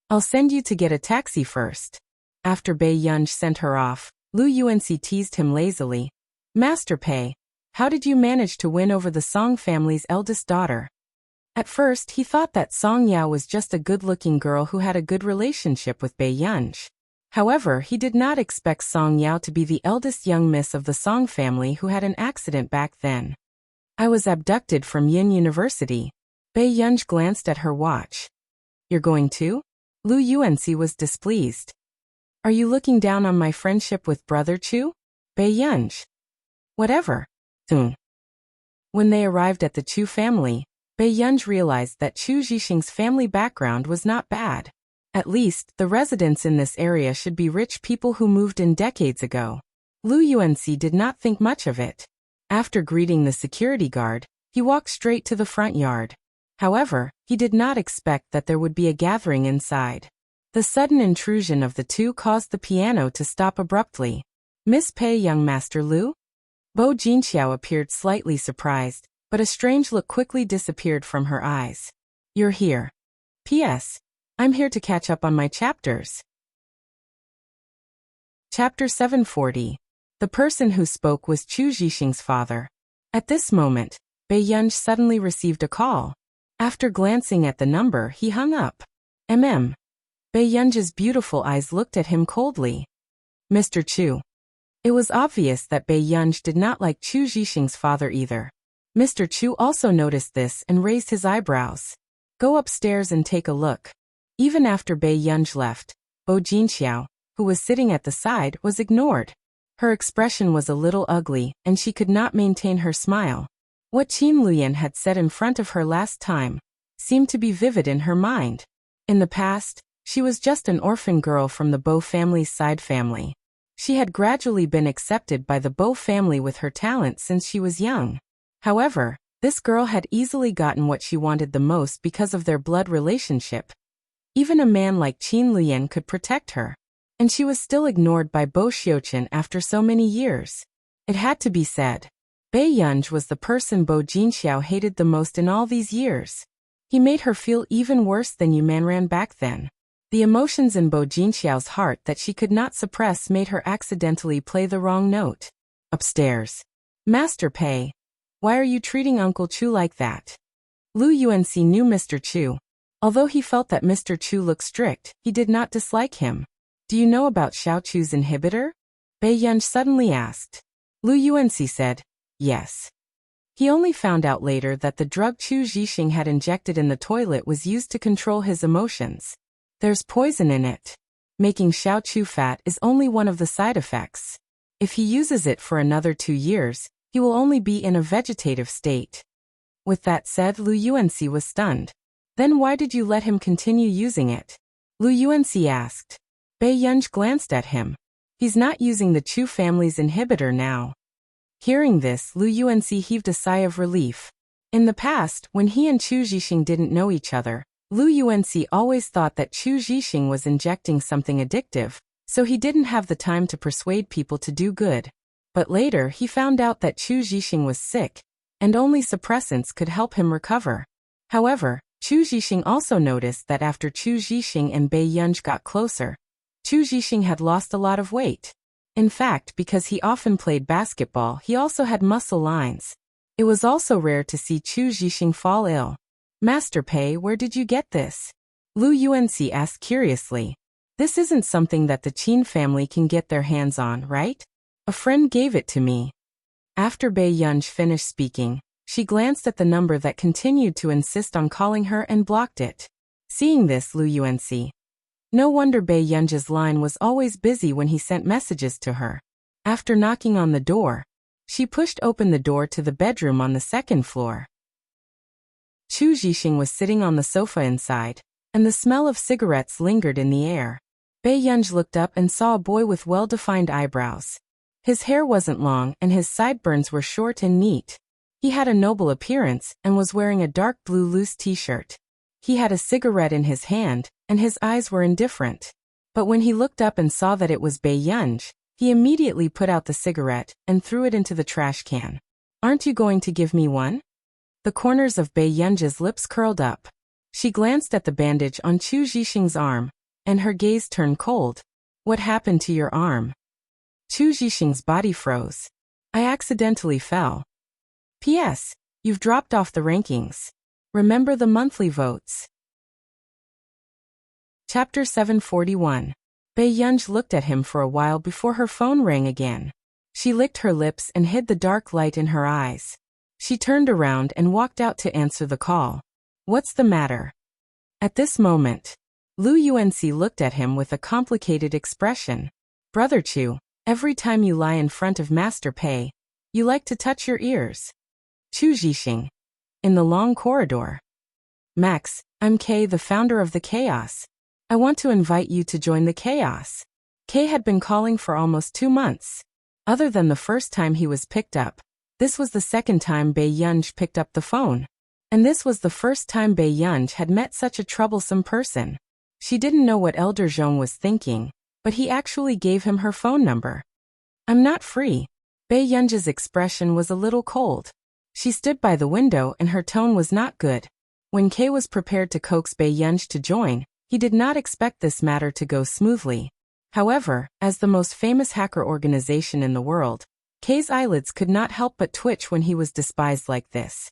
I'll send you to get a taxi first. After Bei Yunji sent her off, Lu Yuanxi teased him lazily. Master Pei, how did you manage to win over the Song family's eldest daughter? At first, he thought that Song Yao was just a good-looking girl who had a good relationship with Bei Yunji. However, he did not expect Song Yao to be the eldest young miss of the Song family who had an accident back then. I was abducted from Yin University. Bei Yunj glanced at her watch. You're going too? Lu Yuanxi was displeased. Are you looking down on my friendship with Brother Chu? Bei Yunj. Whatever. Soon. When they arrived at the Chu family, Bei Yunj realized that Chu Zhixing's family background was not bad. At least, the residents in this area should be rich people who moved in decades ago. Lu Yuanxi did not think much of it. After greeting the security guard, he walked straight to the front yard. However, he did not expect that there would be a gathering inside. The sudden intrusion of the two caused the piano to stop abruptly. Miss Pei, young Master Lu? Bo Jinxiao appeared slightly surprised, but a strange look quickly disappeared from her eyes. You're here. P.S. I'm here to catch up on my chapters. Chapter 740. The person who spoke was Chu Zhixing's father. At this moment, Bei Yunj suddenly received a call. After glancing at the number, he hung up. Bei Yunj's beautiful eyes looked at him coldly. Mr. Chu. It was obvious that Bei Yunj did not like Chu Zhixing's father either. Mr. Chu also noticed this and raised his eyebrows. Go upstairs and take a look. Even after Bei Yunj left, Bo Jinxiao, who was sitting at the side, was ignored. Her expression was a little ugly, and she could not maintain her smile. What Qin Luyan had said in front of her last time seemed to be vivid in her mind. In the past, she was just an orphan girl from the Bo family's side family. She had gradually been accepted by the Bo family with her talent since she was young. However, this girl had easily gotten what she wanted the most because of their blood relationship. Even a man like Qin Luyan could protect her. And she was still ignored by Bo Xiuqian after so many years. It had to be said. Bei Yunj was the person Bo Jinxiao hated the most in all these years. He made her feel even worse than Yu Manran back then. The emotions in Bo Jinxiao's heart that she could not suppress made her accidentally play the wrong note. Upstairs. Master Pei. Why are you treating Uncle Chu like that? Lu Yuanxi knew Mr. Chu. Although he felt that Mr. Chu looked strict, he did not dislike him. Do you know about Xiao Chu's inhibitor? Bei Yunj suddenly asked. Lu Yuanxi said, yes. He only found out later that the drug Chu Zhixing had injected in the toilet was used to control his emotions. There's poison in it. Making Xiao Chu fat is only one of the side effects. If he uses it for another 2 years, he will only be in a vegetative state. With that said, Lu Yuanxi was stunned. Then why did you let him continue using it? Lu Yuanxi asked. Bei Yunj glanced at him. He's not using the Chu family's inhibitor now. Hearing this, Lu Yuanxi heaved a sigh of relief. In the past, when he and Chu Zhixing didn't know each other, Lu Yuanxi always thought that Chu Zhixing was injecting something addictive, so he didn't have the time to persuade people to do good. But later he found out that Chu Zhixing was sick, and only suppressants could help him recover. However, Chu Zhixing also noticed that after Chu Zhixing and Bei Yunj got closer, Chu Zhixing had lost a lot of weight. In fact, because he often played basketball, he also had muscle lines. It was also rare to see Chu Zhixing fall ill. Master Pei, where did you get this? Lu Yuanxi asked curiously. This isn't something that the Qin family can get their hands on, right? A friend gave it to me. After Bei Yunj finished speaking, she glanced at the number that continued to insist on calling her and blocked it. Seeing this, Lu Yuanxi. No wonder Bei Yunj's line was always busy when he sent messages to her. After knocking on the door, she pushed open the door to the bedroom on the second floor. Chu Zhixing was sitting on the sofa inside, and the smell of cigarettes lingered in the air. Bei Yunj looked up and saw a boy with well-defined eyebrows. His hair wasn't long and his sideburns were short and neat. He had a noble appearance and was wearing a dark blue loose t-shirt. He had a cigarette in his hand, and his eyes were indifferent. But when he looked up and saw that it was Bei Yunj, he immediately put out the cigarette and threw it into the trash can. Aren't you going to give me one? The corners of Bei Yunj's lips curled up. She glanced at the bandage on Chu Zhixing's arm, and her gaze turned cold. What happened to your arm? Chu Zhixing's body froze. I accidentally fell. P.S. You've dropped off the rankings. Remember the monthly votes. Chapter 741. Bei Yunj looked at him for a while before her phone rang again. She licked her lips and hid the dark light in her eyes. She turned around and walked out to answer the call. What's the matter? At this moment, Lu Yuanxi looked at him with a complicated expression. Brother Chu, every time you lie in front of Master Pei, you like to touch your ears. Chu Zhixing. In the long corridor. Max, I'm Kei, the founder of the Chaos. I want to invite you to join the Chaos. Kei had been calling for almost 2 months. Other than the first time he was picked up, this was the second time Bei Yunj picked up the phone. And this was the first time Bei Yunj had met such a troublesome person. She didn't know what Elder Zhong was thinking, but he actually gave him her phone number. I'm not free. Bei Yunj's expression was a little cold. She stood by the window and her tone was not good. When Kei was prepared to coax Bei Yunj to join, he did not expect this matter to go smoothly. However, as the most famous hacker organization in the world, Kei's eyelids could not help but twitch when he was despised like this.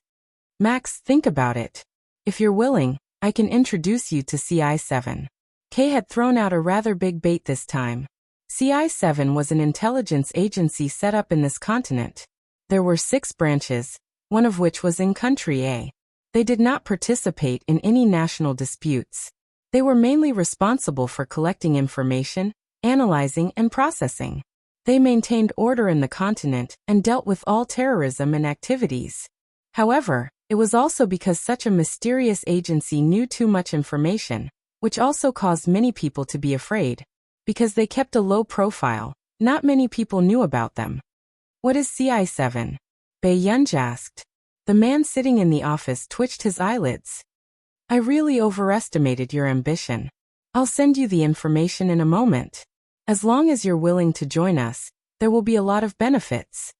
Max, think about it. If you're willing, I can introduce you to CI7. Kei had thrown out a rather big bait this time. CI7 was an intelligence agency set up in this continent. There were 6 branches, one of which was in Country A. They did not participate in any national disputes. They were mainly responsible for collecting information, analyzing and processing. They maintained order in the continent and dealt with all terrorism and activities. However, it was also because such a mysterious agency knew too much information, which also caused many people to be afraid. Because they kept a low profile, not many people knew about them. What is CI7? Bei Yunj asked. The man sitting in the office twitched his eyelids. I really overestimated your ambition. I'll send you the information in a moment. As long as you're willing to join us, there will be a lot of benefits.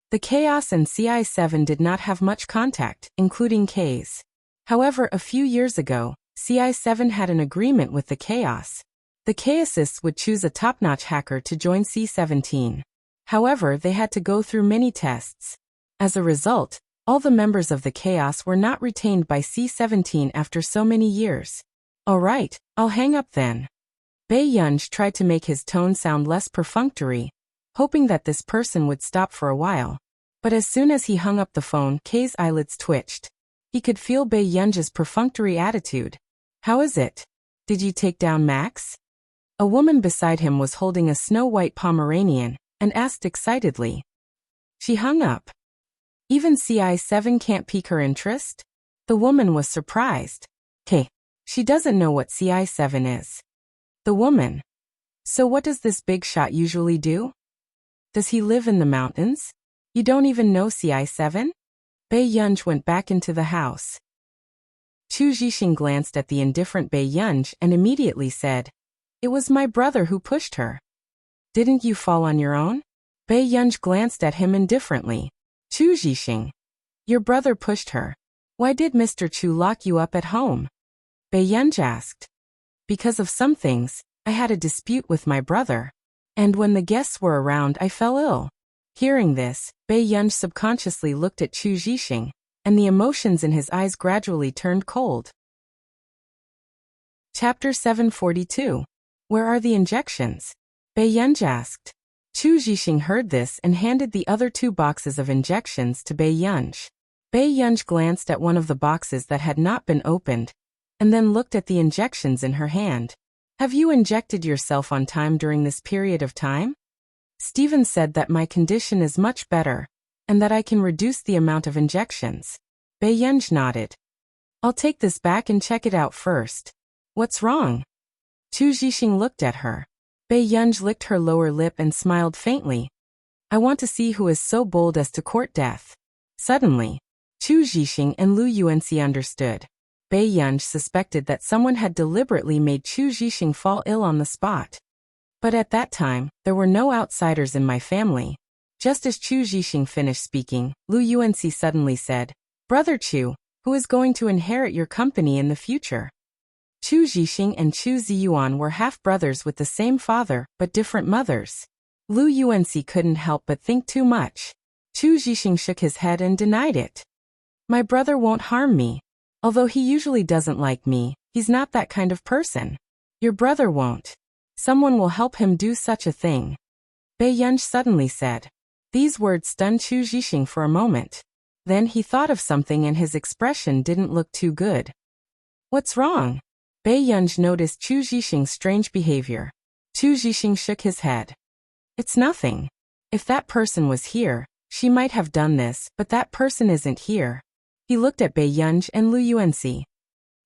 The Chaos and CI7 did not have much contact, including Kei's. However, a few years ago, CI7 had an agreement with the Chaos. The Chaosists would choose a top-notch hacker to join C17. However, they had to go through many tests. As a result, all the members of the Chaos were not retained by C17 after so many years. All right, I'll hang up then. Bei Yunj tried to make his tone sound less perfunctory, hoping that this person would stop for a while. But as soon as he hung up the phone, Kei's eyelids twitched. He could feel Bei Yunj's perfunctory attitude. How is it? Did you take down Max? A woman beside him was holding a snow-white Pomeranian and asked excitedly. She hung up. Even CI7 can't pique her interest? The woman was surprised. Kei. She doesn't know what CI7 is. The woman. So what does this big shot usually do? Does he live in the mountains? You don't even know CI7? Bei Yunj went back into the house. Chu Zhixing glanced at the indifferent Bei Yunj and immediately said, It was my brother who pushed her. Didn't you fall on your own? Bei Yunj glanced at him indifferently. Chu Zhixing. Your brother pushed her. Why did Mr. Chu lock you up at home? Bei Yunj asked. Because of some things, I had a dispute with my brother. And when the guests were around, I fell ill. Hearing this, Bei Yunj subconsciously looked at Chu Zhixing, and the emotions in his eyes gradually turned cold. Chapter 742. Where are the injections? Bei Yunj asked. Chu Zhixing heard this and handed the other 2 boxes of injections to Bei Yunj. Bei Yunj glanced at one of the boxes that had not been opened, and then looked at the injections in her hand. Have you injected yourself on time during this period of time? Stephen said that my condition is much better, and that I can reduce the amount of injections. Bei Yunj nodded. I'll take this back and check it out first. What's wrong? Chu Zhixing looked at her. Bei Yunj licked her lower lip and smiled faintly. I want to see who is so bold as to court death. Suddenly, Chu Zhixing and Lu Yuanxi understood. Bei Yunj suspected that someone had deliberately made Chu Zhixing fall ill on the spot. But at that time, there were no outsiders in my family. Just as Chu Zhixing finished speaking, Lu Yuanxi suddenly said, Brother Chu, who is going to inherit your company in the future? Chu Zhixing and Chu Ziyuan were half-brothers with the same father, but different mothers. Lu Yuanxi couldn't help but think too much. Chu Zhixing shook his head and denied it. My brother won't harm me. Although he usually doesn't like me, he's not that kind of person. Your brother won't. Someone will help him do such a thing. Bei Yunj suddenly said. These words stunned Chu Zhixing for a moment. Then he thought of something and his expression didn't look too good. What's wrong? Bei Yunj noticed Chu Zhixing's strange behavior. Chu Zhixing shook his head. It's nothing. If that person was here, she might have done this, but that person isn't here. He looked at Bei Yunj and Lu Yuanxi.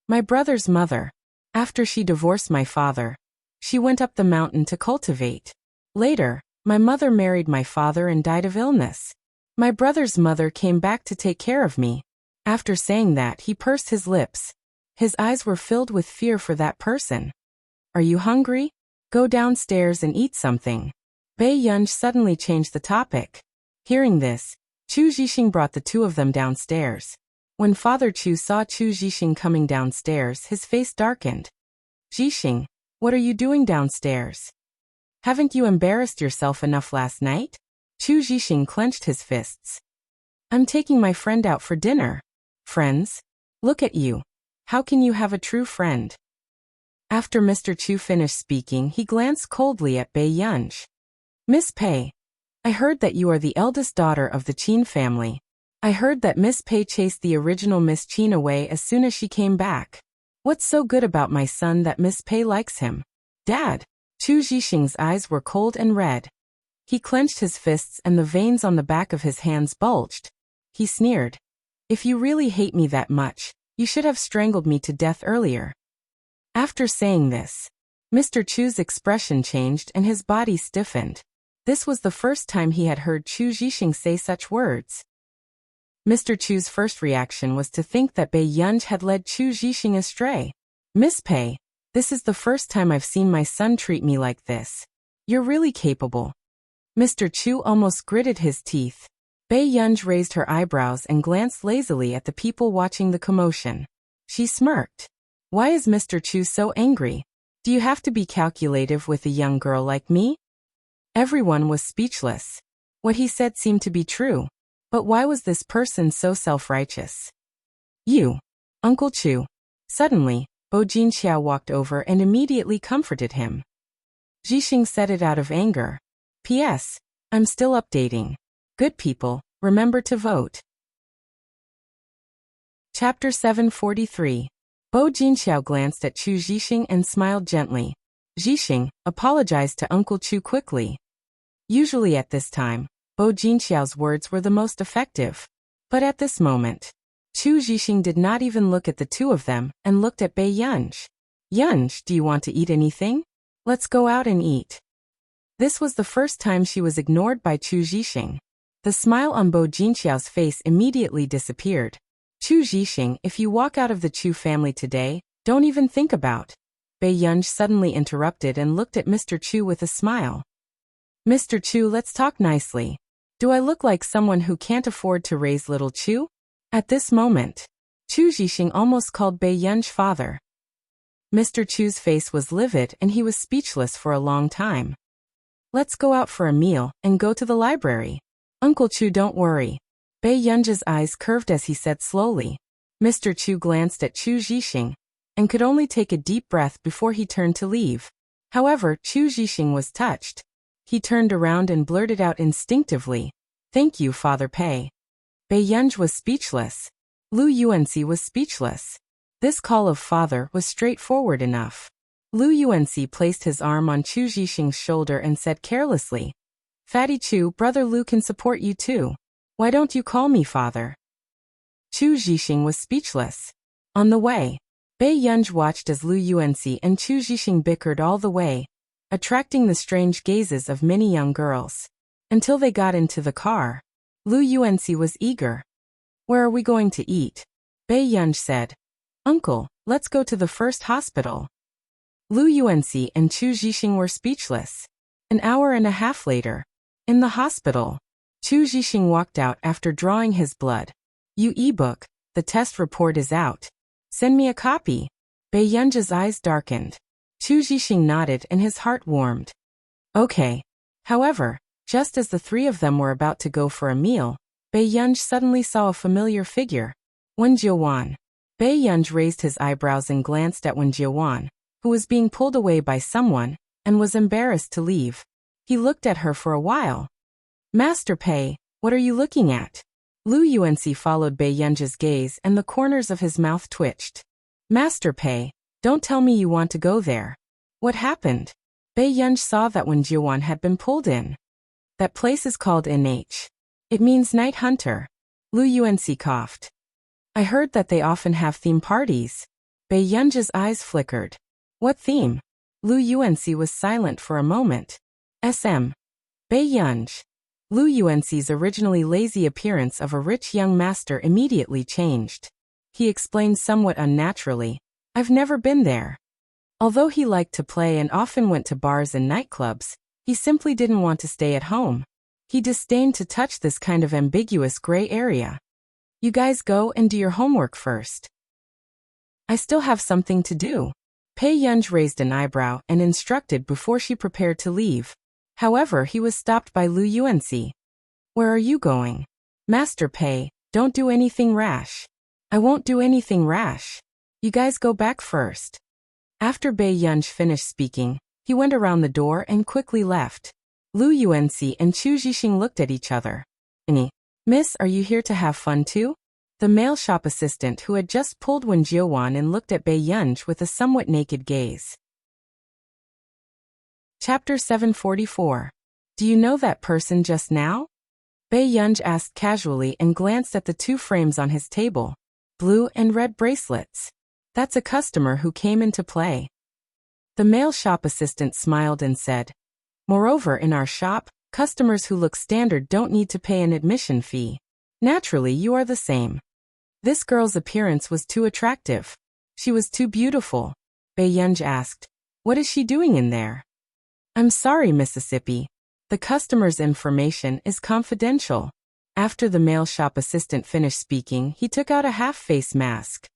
My brother's mother. After she divorced my father, she went up the mountain to cultivate. Later, my mother married my father and died of illness. My brother's mother came back to take care of me. After saying that, he pursed his lips. His eyes were filled with fear for that person. Are you hungry? Go downstairs and eat something. Bei Yunj suddenly changed the topic. Hearing this, Chu Zhixing brought the two of them downstairs. When Father Chu saw Chu Zhixing coming downstairs, his face darkened. Zhixing, what are you doing downstairs? Haven't you embarrassed yourself enough last night? Chu Zhixing clenched his fists. I'm taking my friend out for dinner. Friends? Look at you. How can you have a true friend? After Mr. Chu finished speaking, he glanced coldly at Bei Yunj. Miss Pei, I heard that you are the eldest daughter of the Qin family. I heard that Miss Pei chased the original Miss Qin away as soon as she came back. What's so good about my son that Miss Pei likes him? Dad! Chu Zhixing's eyes were cold and red. He clenched his fists and the veins on the back of his hands bulged. He sneered. If you really hate me that much, you should have strangled me to death earlier. After saying this, Mr. Chu's expression changed and his body stiffened. This was the first time he had heard Chu Zhixing say such words. Mr. Chu's first reaction was to think that Bei Yunj had led Chu Zhixing astray. Miss Pei, this is the first time I've seen my son treat me like this. You're really capable. Mr. Chu almost gritted his teeth. Bei Yunj raised her eyebrows and glanced lazily at the people watching the commotion. She smirked. Why is Mr. Chu so angry? Do you have to be calculative with a young girl like me? Everyone was speechless. What he said seemed to be true. But why was this person so self-righteous? You, Uncle Chu. Suddenly, Bo Jinxiao walked over and immediately comforted him. Zhixing said it out of anger. P.S. I'm still updating. Good people, remember to vote. Chapter 743. Bo Jinxiao glanced at Chu Zhixing and smiled gently. Zhixing apologized to Uncle Chu quickly. Usually at this time, Bo Jinxiao's words were the most effective. But at this moment, Chu Zhixing did not even look at the two of them and looked at Bei Yunj. Yunj, do you want to eat anything? Let's go out and eat. This was the first time she was ignored by Chu Zhixing. The smile on Bo Jinxiao's face immediately disappeared. Chu Zhixing, if you walk out of the Chu family today, don't even think about. Bei Yunj suddenly interrupted and looked at Mr. Chu with a smile. Mr. Chu, let's talk nicely. Do I look like someone who can't afford to raise little Chu? At this moment, Chu Zhixing almost called Bei Yunj father. Mr. Chu's face was livid and he was speechless for a long time. Let's go out for a meal and go to the library. Uncle Chu, don't worry. Bei Yunj's eyes curved as he said slowly. Mr. Chu glanced at Chu Zhixing and could only take a deep breath before he turned to leave. However, Chu Zhixing was touched. He turned around and blurted out instinctively, "Thank you, Father Pei." Bei Yunj was speechless. Lu Yuanxi was speechless. This call of father was straightforward enough. Lu Yuanxi placed his arm on Chu Zhixing's shoulder and said carelessly, "Fatty Chu, Brother Lu can support you too. Why don't you call me father?" Chu Zhixing was speechless. On the way, Bei Yunj watched as Lu Yuanxi and Chu Zhixing bickered all the way, attracting the strange gazes of many young girls. Until they got into the car. Lu Yuanxi was eager. "Where are we going to eat?" Bei Yunj said. "Uncle, let's go to the first hospital." Lu Yuanxi and Chu Zhixing were speechless. An hour and a half later, in the hospital, Chu Zhixing walked out after drawing his blood. "You e-book, the test report is out. Send me a copy." Bei Yunj's eyes darkened. Chu Zhixing nodded and his heart warmed. Okay. However, just as the three of them were about to go for a meal, Bei Yunj suddenly saw a familiar figure. Wen Jiawan. Bei Yunj raised his eyebrows and glanced at Wen Jiawan, who was being pulled away by someone, and was embarrassed to leave. He looked at her for a while. "Master Pei, what are you looking at?" Lu Yuanxi followed Bei Yunzhi's gaze and the corners of his mouth twitched. Master Pei, don't tell me you want to go there. What happened? Bei Yunzhi saw that when Jiuwan had been pulled in. That place is called NH. It means night hunter. Lu Yuanxi coughed. I heard that they often have theme parties. Bei Yunzhi's eyes flickered. What theme? Lu Yuanxi was silent for a moment. SM. Bei Yunzhi. Lu Yuanxi's originally lazy appearance of a rich young master immediately changed. He explained somewhat unnaturally, I've never been there. Although he liked to play and often went to bars and nightclubs, he simply didn't want to stay at home. He disdained to touch this kind of ambiguous gray area. You guys go and do your homework first. I still have something to do. Bei Yunzhi raised an eyebrow and instructed before she prepared to leave. However, he was stopped by Lu Yuanxi. Where are you going? Master Pei, don't do anything rash. I won't do anything rash. You guys go back first. After Bei Yunzhi finished speaking, he went around the door and quickly left. Lu Yuanxi and Chu Zhixing looked at each other. Miss, are you here to have fun too? The male shop assistant who had just pulled Wen Jiuwan and looked at Bei Yunzhi with a somewhat naked gaze. Chapter 744. Do you know that person just now? Bei Yunzhi asked casually and glanced at the two frames on his table. Blue and red bracelets. That's a customer who came in to play. The male shop assistant smiled and said, Moreover, in our shop, customers who look standard don't need to pay an admission fee. Naturally, you are the same. This girl's appearance was too attractive. She was too beautiful. Bei Yunzhi asked, What is she doing in there? I'm sorry, Mississippi. The customer's information is confidential. After the male shop assistant finished speaking, he took out a half-face mask.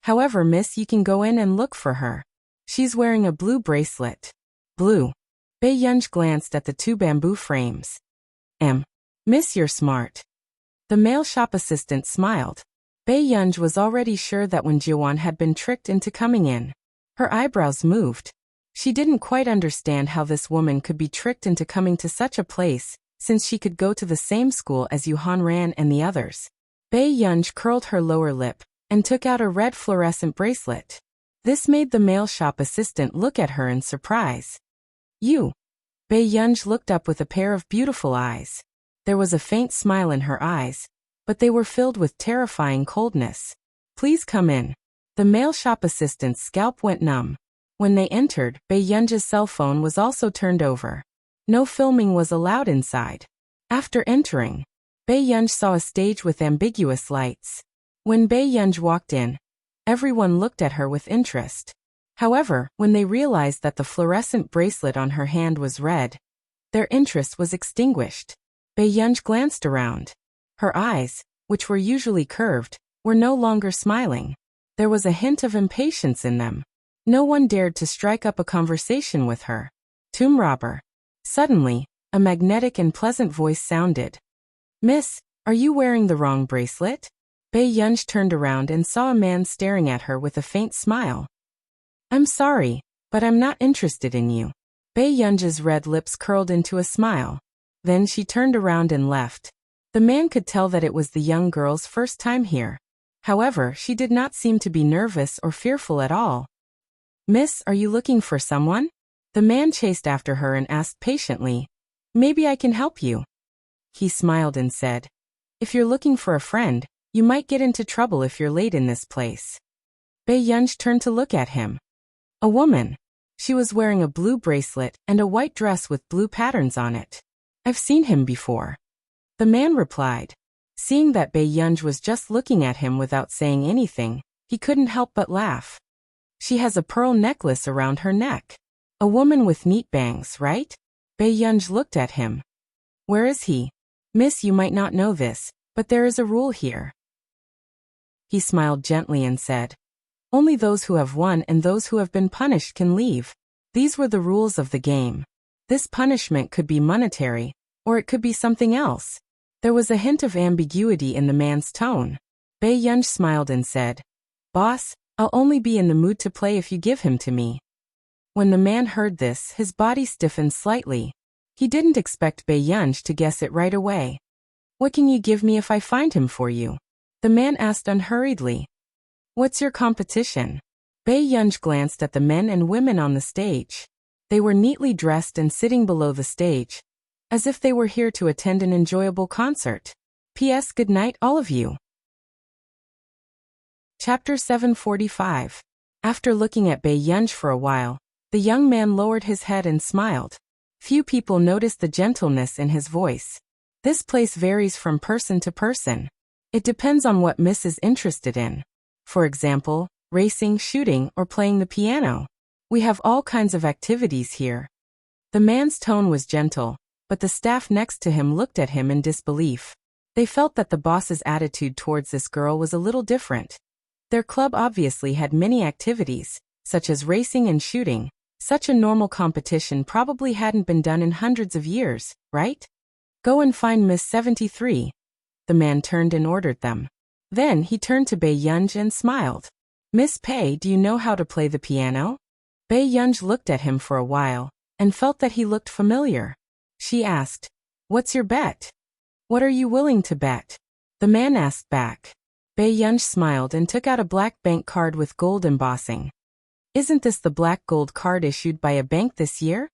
However, miss, you can go in and look for her. She's wearing a blue bracelet. Blue. Bei Yunzhi glanced at the two bamboo frames. Miss, you're smart. The male shop assistant smiled. Bei Yunzhi was already sure that Wen Jiuwan had been tricked into coming in. Her eyebrows moved. She didn't quite understand how this woman could be tricked into coming to such a place, since she could go to the same school as Yu Hanran and the others. Bei Yunzhi curled her lower lip and took out a red fluorescent bracelet. This made the male shop assistant look at her in surprise. You. Bei Yunzhi looked up with a pair of beautiful eyes. There was a faint smile in her eyes, but they were filled with terrifying coldness. Please come in. The male shop assistant's scalp went numb. When they entered, Bei Yunzhi's cell phone was also turned over. No filming was allowed inside. After entering, Bei Yunzhi saw a stage with ambiguous lights. When Bei Yunzhi walked in, everyone looked at her with interest. However, when they realized that the fluorescent bracelet on her hand was red, their interest was extinguished. Bei Yunzhi glanced around. Her eyes, which were usually curved, were no longer smiling. There was a hint of impatience in them. No one dared to strike up a conversation with her. Tomb robber. Suddenly, a magnetic and pleasant voice sounded. Miss, are you wearing the wrong bracelet? Bei Yunzhi turned around and saw a man staring at her with a faint smile. I'm sorry, but I'm not interested in you. Bei Yunzhi's red lips curled into a smile. Then she turned around and left. The man could tell that it was the young girl's first time here. However, she did not seem to be nervous or fearful at all. Miss, are you looking for someone? The man chased after her and asked patiently, Maybe I can help you. He smiled and said, If you're looking for a friend, you might get into trouble if you're late in this place. Bei Yunzhi turned to look at him. A woman. She was wearing a blue bracelet and a white dress with blue patterns on it. I've seen him before. The man replied. Seeing that Bei Yunzhi was just looking at him without saying anything, he couldn't help but laugh. She has a pearl necklace around her neck. A woman with neat bangs, right? Bei Yunzhi looked at him. Where is he? Miss, you might not know this, but there is a rule here. He smiled gently and said, Only those who have won and those who have been punished can leave. These were the rules of the game. This punishment could be monetary, or it could be something else. There was a hint of ambiguity in the man's tone. Bei Yunzhi smiled and said, Boss, I'll only be in the mood to play if you give him to me. When the man heard this, his body stiffened slightly. He didn't expect Bei Yunzhi to guess it right away. What can you give me if I find him for you? The man asked unhurriedly. What's your competition? Bei Yunj glanced at the men and women on the stage. They were neatly dressed and sitting below the stage, as if they were here to attend an enjoyable concert. P.S. Good night, all of you. Chapter 745. After looking at Bei Yunj for a while, the young man lowered his head and smiled. Few people noticed the gentleness in his voice. This place varies from person to person. It depends on what Miss is interested in. For example, racing, shooting, or playing the piano. We have all kinds of activities here. The man's tone was gentle, but the staff next to him looked at him in disbelief. They felt that the boss's attitude towards this girl was a little different. Their club obviously had many activities, such as racing and shooting. Such a normal competition probably hadn't been done in hundreds of years, right? Go and find Miss 73. The man turned and ordered them. Then he turned to Bei Yunj and smiled. Miss Pei, do you know how to play the piano? Bei Yunj looked at him for a while, and felt that he looked familiar. She asked, What's your bet? What are you willing to bet? The man asked back. Bei Yunj smiled and took out a black bank card with gold embossing. Isn't this the black gold card issued by a bank this year?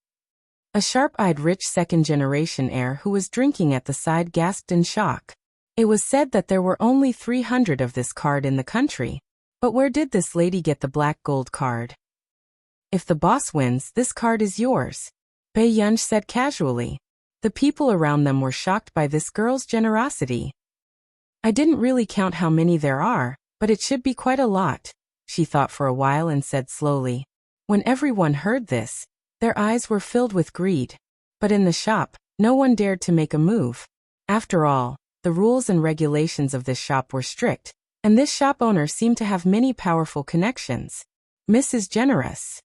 A sharp-eyed rich second-generation heir who was drinking at the side gasped in shock. It was said that there were only 300 of this card in the country. But where did this lady get the black gold card? If the boss wins, this card is yours, Bei Yunj said casually. The people around them were shocked by this girl's generosity. I didn't really count how many there are, but it should be quite a lot, she thought for a while and said slowly. When everyone heard this, their eyes were filled with greed. But in the shop, no one dared to make a move. After all, the rules and regulations of this shop were strict, and this shop owner seemed to have many powerful connections. Miss is generous.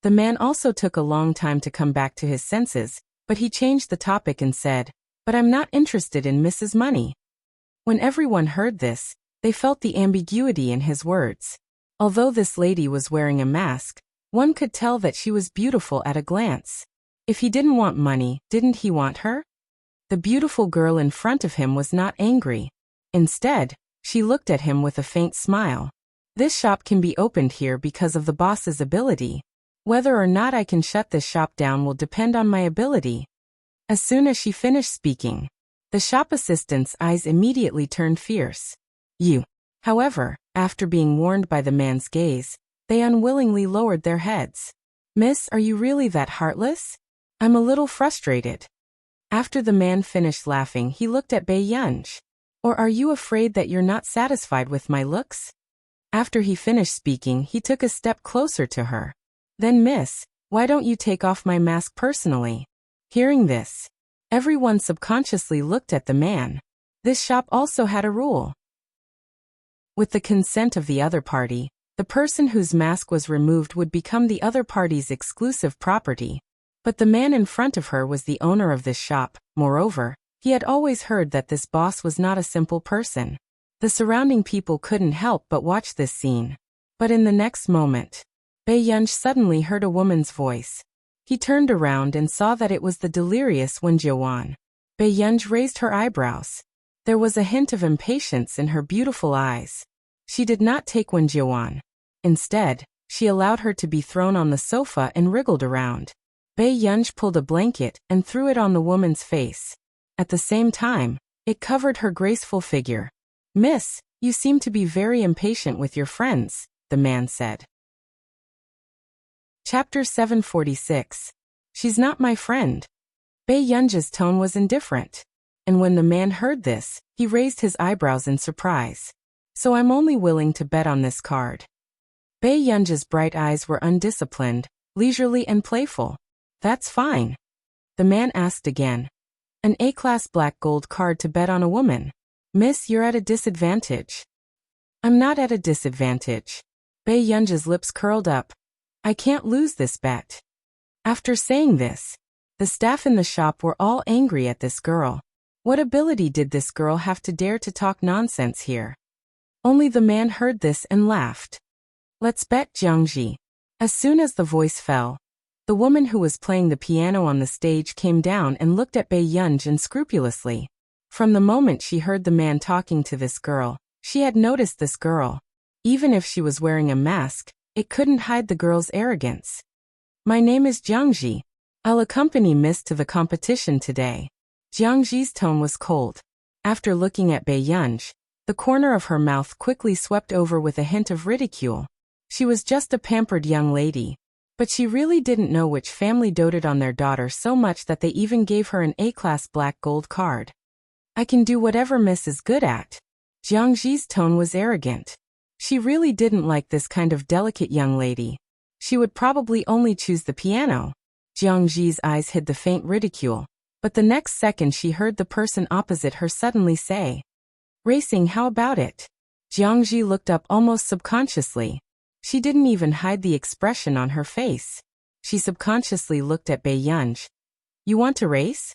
The man also took a long time to come back to his senses, but he changed the topic and said, But I'm not interested in Miss's money. When everyone heard this, they felt the ambiguity in his words. Although this lady was wearing a mask, one could tell that she was beautiful at a glance. If he didn't want money, didn't he want her? The beautiful girl in front of him was not angry. Instead, she looked at him with a faint smile. This shop can be opened here because of the boss's ability. Whether or not I can shut this shop down will depend on my ability. As soon as she finished speaking, the shop assistant's eyes immediately turned fierce. You. However, after being warned by the man's gaze, they unwillingly lowered their heads. Miss, are you really that heartless? I'm a little frustrated. After the man finished laughing, he looked at Bei Yunj. Or are you afraid that you're not satisfied with my looks? After he finished speaking, he took a step closer to her. Then Miss, why don't you take off my mask personally? Hearing this, everyone subconsciously looked at the man. This shop also had a rule. With the consent of the other party, the person whose mask was removed would become the other party's exclusive property. But the man in front of her was the owner of this shop. Moreover, he had always heard that this boss was not a simple person. The surrounding people couldn't help but watch this scene. But in the next moment, Bei Yunj suddenly heard a woman's voice. He turned around and saw that it was the delirious Wen Jiawan. Bei Yunj raised her eyebrows. There was a hint of impatience in her beautiful eyes. She did not take Wen Jiawan. Instead, she allowed her to be thrown on the sofa and wriggled around. Bei Yunj pulled a blanket and threw it on the woman's face. At the same time, it covered her graceful figure. Miss, you seem to be very impatient with your friends, the man said. Chapter 746. She's not my friend. Bei Yunj's tone was indifferent. And when the man heard this, he raised his eyebrows in surprise. So I'm only willing to bet on this card. Bei Yunj's bright eyes were undisciplined, leisurely and playful. That's fine. The man asked again. An A-class black gold card to bet on a woman. Miss, you're at a disadvantage. I'm not at a disadvantage. Bei Yunj's lips curled up. I can't lose this bet. After saying this, the staff in the shop were all angry at this girl. What ability did this girl have to dare to talk nonsense here? Only the man heard this and laughed. Let's bet Jiangji. As soon as the voice fell, the woman who was playing the piano on the stage came down and looked at Bei Yunj unscrupulously. From the moment she heard the man talking to this girl, she had noticed this girl. Even if she was wearing a mask, it couldn't hide the girl's arrogance. My name is Jiangji. I'll accompany Miss to the competition today. Jiangji's tone was cold. After looking at Bei Yunj, the corner of her mouth quickly swept over with a hint of ridicule. She was just a pampered young lady. But she really didn't know which family doted on their daughter so much that they even gave her an A-class black gold card. I can do whatever Miss is good at. Jiangji's tone was arrogant. She really didn't like this kind of delicate young lady. She would probably only choose the piano. Jiangji's eyes hid the faint ridicule, but the next second she heard the person opposite her suddenly say, "Racing, how about it?" Jiangji looked up almost subconsciously. She didn't even hide the expression on her face. She subconsciously looked at Bei Yunj. "You want to race?"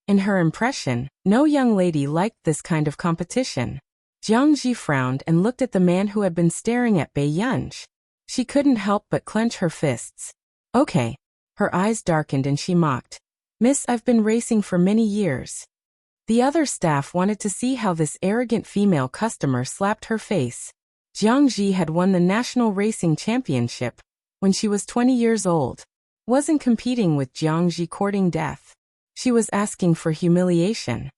In her impression, no young lady liked this kind of competition. Jiangji frowned and looked at the man who had been staring at Bei Yunj. She couldn't help but clench her fists. "Okay." Her eyes darkened and she mocked. "Miss, I've been racing for many years." The other staff wanted to see how this arrogant female customer slapped her face. Jiangji had won the National Racing Championship when she was 20 years old. Wasn't competing with Jiangji courting death. She was asking for humiliation.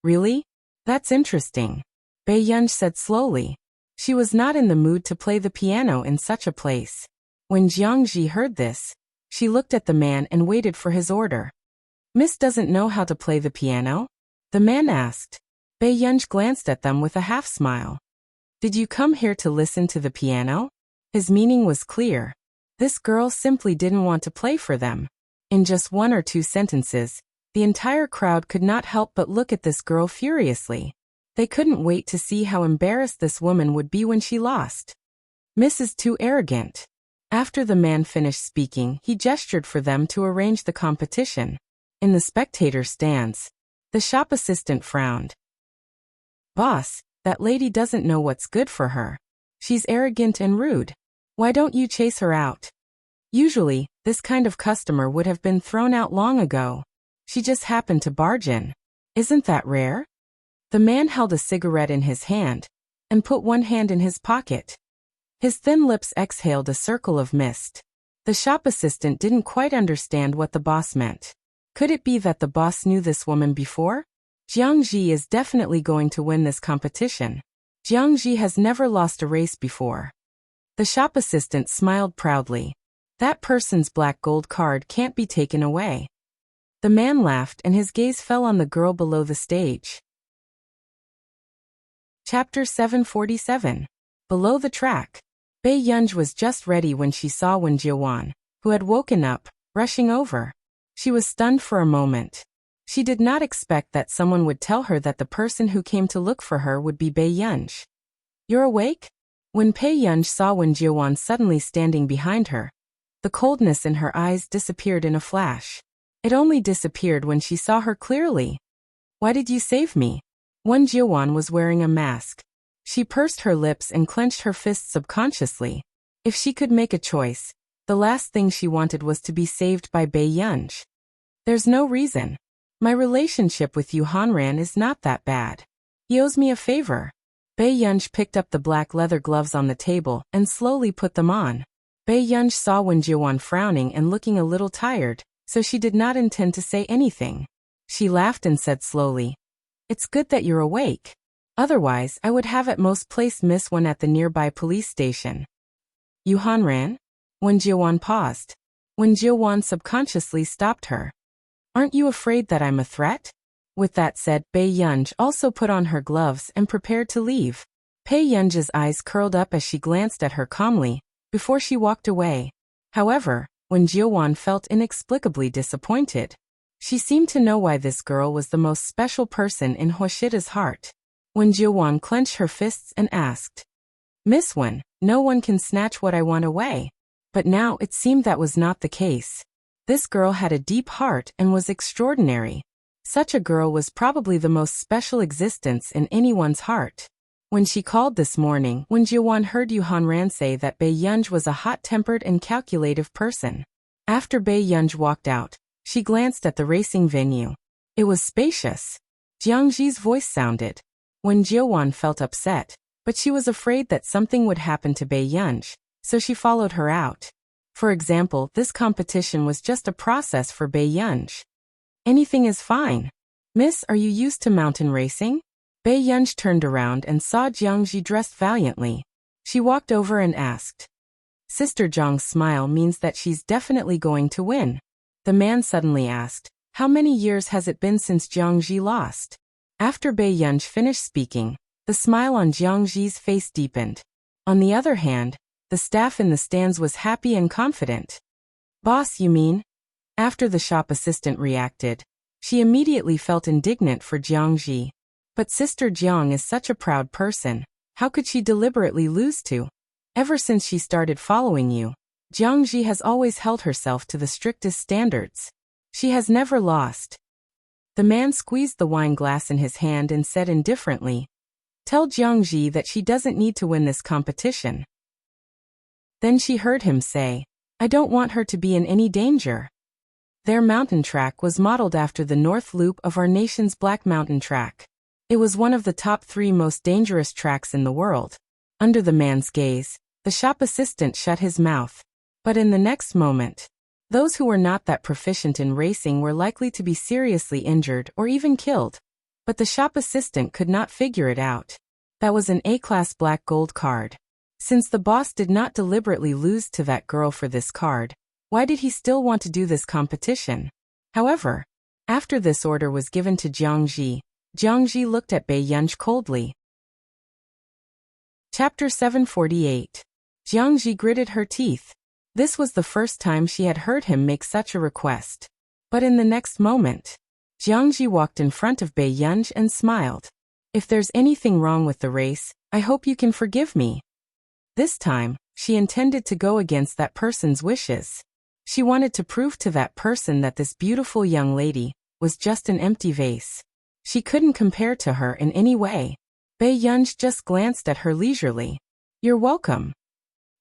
"Really? That's interesting," Bei Yunj said slowly. She was not in the mood to play the piano in such a place. When Jiangji heard this, she looked at the man and waited for his order. "Miss doesn't know how to play the piano?" the man asked. Bei Yunj glanced at them with a half-smile. "Did you come here to listen to the piano?" His meaning was clear. This girl simply didn't want to play for them. In just one or two sentences, the entire crowd could not help but look at this girl furiously. They couldn't wait to see how embarrassed this woman would be when she lost. "Miss is too arrogant." After the man finished speaking, he gestured for them to arrange the competition. In the spectator stands, the shop assistant frowned. "Boss, that lady doesn't know what's good for her. She's arrogant and rude. Why don't you chase her out?" Usually, this kind of customer would have been thrown out long ago. She just happened to barge in. Isn't that rare? The man held a cigarette in his hand and put one hand in his pocket. His thin lips exhaled a circle of mist. The shop assistant didn't quite understand what the boss meant. Could it be that the boss knew this woman before? Jiangji is definitely going to win this competition. Jiangji has never lost a race before. The shop assistant smiled proudly. That person's black gold card can't be taken away. The man laughed and his gaze fell on the girl below the stage. Chapter 747. Below the track. Bei Yunj was just ready when she saw Wen Jiuwan, who had woken up, rushing over. She was stunned for a moment. She did not expect that someone would tell her that the person who came to look for her would be Bei Yunj. "You're awake?" When Bei Yunj saw Wen Jiuwan suddenly standing behind her, the coldness in her eyes disappeared in a flash. It only disappeared when she saw her clearly. "Why did you save me?" Wen Jiuwan was wearing a mask. She pursed her lips and clenched her fists subconsciously. If she could make a choice, the last thing she wanted was to be saved by Bei Yunj. "There's no reason. My relationship with Yu Hanran is not that bad. He owes me a favor." Bei Yunj picked up the black leather gloves on the table and slowly put them on. Bei Yunj saw Wen Jiuwan frowning and looking a little tired, so she did not intend to say anything. She laughed and said slowly, "It's good that you're awake. Otherwise, I would have at most placed Miss Wen at the nearby police station." "Yu Hanran?" Wen Jiuwan paused. Wen Jiuwan subconsciously stopped her. "Aren't you afraid that I'm a threat?" With that said, Bei Yunj also put on her gloves and prepared to leave. Bei Yunj's eyes curled up as she glanced at her calmly, before she walked away. However, Wen Jiuwan felt inexplicably disappointed. She seemed to know why this girl was the most special person in Huashida's heart. Wen Jiuwan clenched her fists and asked, "Miss Wen, no one can snatch what I want away." But now it seemed that was not the case. This girl had a deep heart and was extraordinary. Such a girl was probably the most special existence in anyone's heart. When she called this morning, Wen Jiuwan heard Yu Hanran say that Bei Yunj was a hot-tempered and calculative person. After Bei Yunj walked out, she glanced at the racing venue. It was spacious. Jiang Zi's voice sounded. Wen Jiuwan felt upset, but she was afraid that something would happen to Bei Yunj, so she followed her out. For example, this competition was just a process for Bei Yunj. Anything is fine. Miss, are you used to mountain racing? Bei Yunj turned around and saw Jiang Zi dressed valiantly. She walked over and asked. Sister Zhang's smile means that she's definitely going to win. The man suddenly asked, how many years has it been since Jiang Zi lost? After Bei Yunj finished speaking, the smile on Jiang Zi's face deepened. On the other hand, the staff in the stands was happy and confident. Boss, you mean? After the shop assistant reacted, she immediately felt indignant for Jiang Zi. But Sister Jiang is such a proud person. How could she deliberately lose to? Ever since she started following you, Jiang Zi has always held herself to the strictest standards. She has never lost. The man squeezed the wine glass in his hand and said indifferently, tell Jiang Zi that she doesn't need to win this competition. Then she heard him say, I don't want her to be in any danger. Their mountain track was modeled after the North Loop of our nation's Black Mountain Track. It was one of the top 3 most dangerous tracks in the world. Under the man's gaze, the shop assistant shut his mouth. But in the next moment, those who were not that proficient in racing were likely to be seriously injured or even killed. But the shop assistant could not figure it out. That was an A-class black gold card. Since the boss did not deliberately lose to that girl for this card, why did he still want to do this competition? However, after this order was given to Jiang Zi looked at Bei Yunj coldly. Chapter 748. Jiang Zi gritted her teeth. This was the first time she had heard him make such a request. But in the next moment, Jiang Zi walked in front of Bei Yunj and smiled. If there's anything wrong with the race, I hope you can forgive me. This time, she intended to go against that person's wishes. She wanted to prove to that person that this beautiful young lady was just an empty vase. She couldn't compare to her in any way. Bei Yunj just glanced at her leisurely. You're welcome.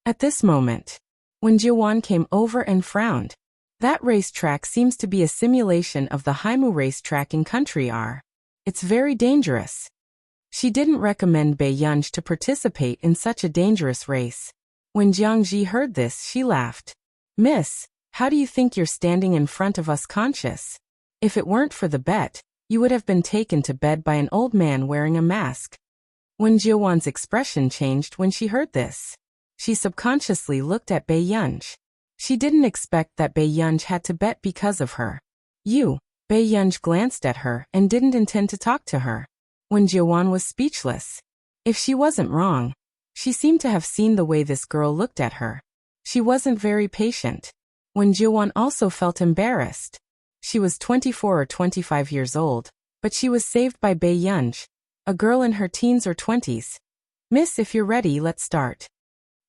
At this moment, Wen Jiuwan came over and frowned. That racetrack seems to be a simulation of the Haimu racetrack in Country R. It's very dangerous. She didn't recommend Bei Yunj to participate in such a dangerous race. When Jiang Zi heard this, she laughed. Miss, how do you think you're standing in front of us conscious? If it weren't for the bet, you would have been taken to bed by an old man wearing a mask. Wen Jiuwan's expression changed when she heard this. She subconsciously looked at Bei Yunj. She didn't expect that Bei Yunj had to bet because of her. Bei Yunj glanced at her and didn't intend to talk to her. Wen Jiuwan was speechless. If she wasn't wrong, she seemed to have seen the way this girl looked at her. She wasn't very patient. Wen Jiuwan also felt embarrassed. She was 24 or 25 years old, but she was saved by Bei Yunj, a girl in her teens or 20s. Miss, if you're ready, let's start.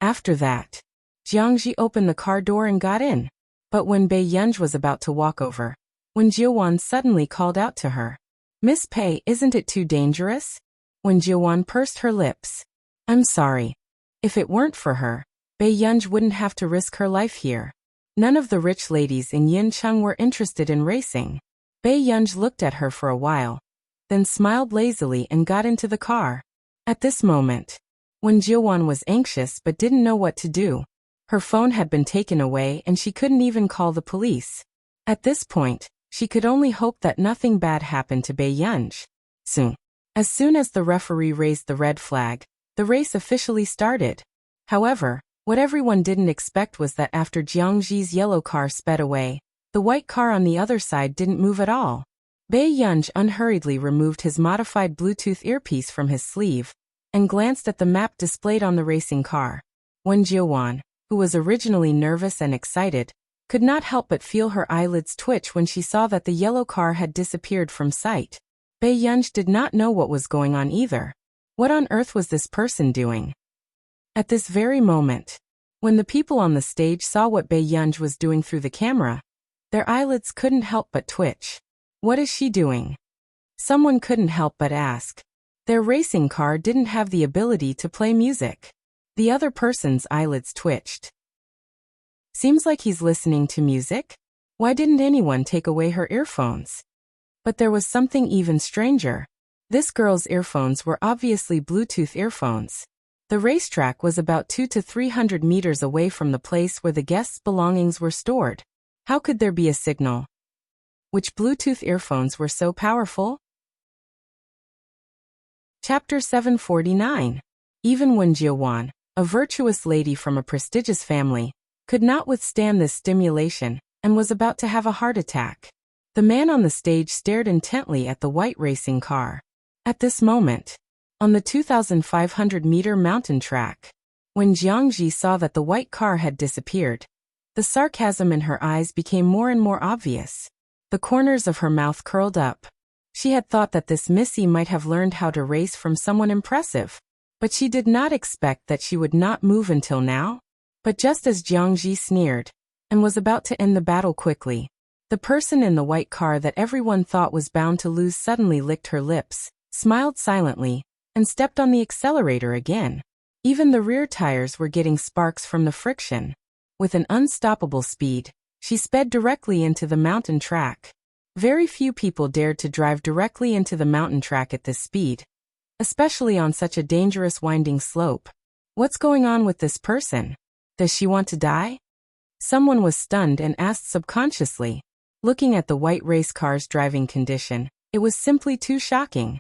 After that, Jiang Zi opened the car door and got in. But when Bei Yunj was about to walk over, Wen Jiuwan suddenly called out to her. Miss Pei, isn't it too dangerous? Wen Jiuwan pursed her lips. I'm sorry. If it weren't for her, Bei Yunj wouldn't have to risk her life here. None of the rich ladies in Yincheng were interested in racing. Bei Yunj looked at her for a while, then smiled lazily and got into the car. At this moment, Wen Jiuwan was anxious but didn't know what to do. Her phone had been taken away and she couldn't even call the police. At this point, she could only hope that nothing bad happened to Bei Yunj. As soon as the referee raised the red flag, the race officially started. However, what everyone didn't expect was that after Jiang Zi's yellow car sped away, the white car on the other side didn't move at all. Bei Yunj unhurriedly removed his modified Bluetooth earpiece from his sleeve and glanced at the map displayed on the racing car. Wen Jiuwan, who was originally nervous and excited, could not help but feel her eyelids twitch when she saw that the yellow car had disappeared from sight. Bei Yunj did not know what was going on either. What on earth was this person doing? At this very moment, when the people on the stage saw what Bei Yunj was doing through the camera, their eyelids couldn't help but twitch. What is she doing? Someone couldn't help but ask. Their racing car didn't have the ability to play music. The other person's eyelids twitched. Seems like he's listening to music. Why didn't anyone take away her earphones? But there was something even stranger. This girl's earphones were obviously Bluetooth earphones. The racetrack was about 200 to 300 meters away from the place where the guests' belongings were stored. How could there be a signal? Which Bluetooth earphones were so powerful? Chapter 749. Even Wen Jiawan, a virtuous lady from a prestigious family, could not withstand this stimulation and was about to have a heart attack. The man on the stage stared intently at the white racing car. At this moment, on the 2,500-meter mountain track, when Jiangji saw that the white car had disappeared, the sarcasm in her eyes became more and more obvious. The corners of her mouth curled up. She had thought that this Missy might have learned how to race from someone impressive, but she did not expect that she would not move until now. But just as Jiangji sneered and was about to end the battle quickly, the person in the white car that everyone thought was bound to lose suddenly licked her lips, smiled silently, and stepped on the accelerator again. Even the rear tires were getting sparks from the friction. With an unstoppable speed, she sped directly into the mountain track. Very few people dared to drive directly into the mountain track at this speed, especially on such a dangerous winding slope. What's going on with this person? Does she want to die? Someone was stunned and asked subconsciously. Looking at the white race car's driving condition, it was simply too shocking.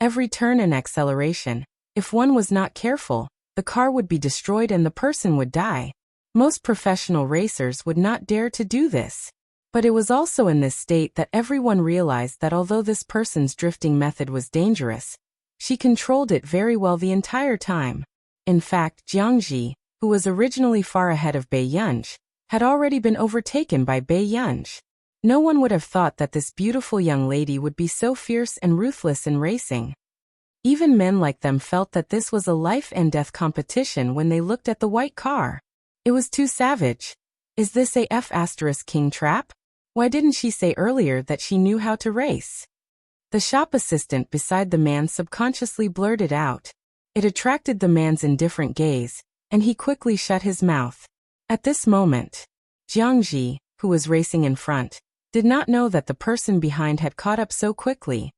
Every turn and acceleration, if one was not careful, the car would be destroyed and the person would die. Most professional racers would not dare to do this. But it was also in this state that everyone realized that although this person's drifting method was dangerous, she controlled it very well the entire time. In fact, Jiangji, who was originally far ahead of Bai Yunj, had already been overtaken by Bai Yunj. No one would have thought that this beautiful young lady would be so fierce and ruthless in racing. Even men like them felt that this was a life and death competition when they looked at the white car. It was too savage. Is this a King trap? Why didn't she say earlier that she knew how to race? The shop assistant beside the man subconsciously blurted out. It attracted the man's indifferent gaze, and he quickly shut his mouth. At this moment, Jiangji, who was racing in front, did not know that the person behind had caught up so quickly.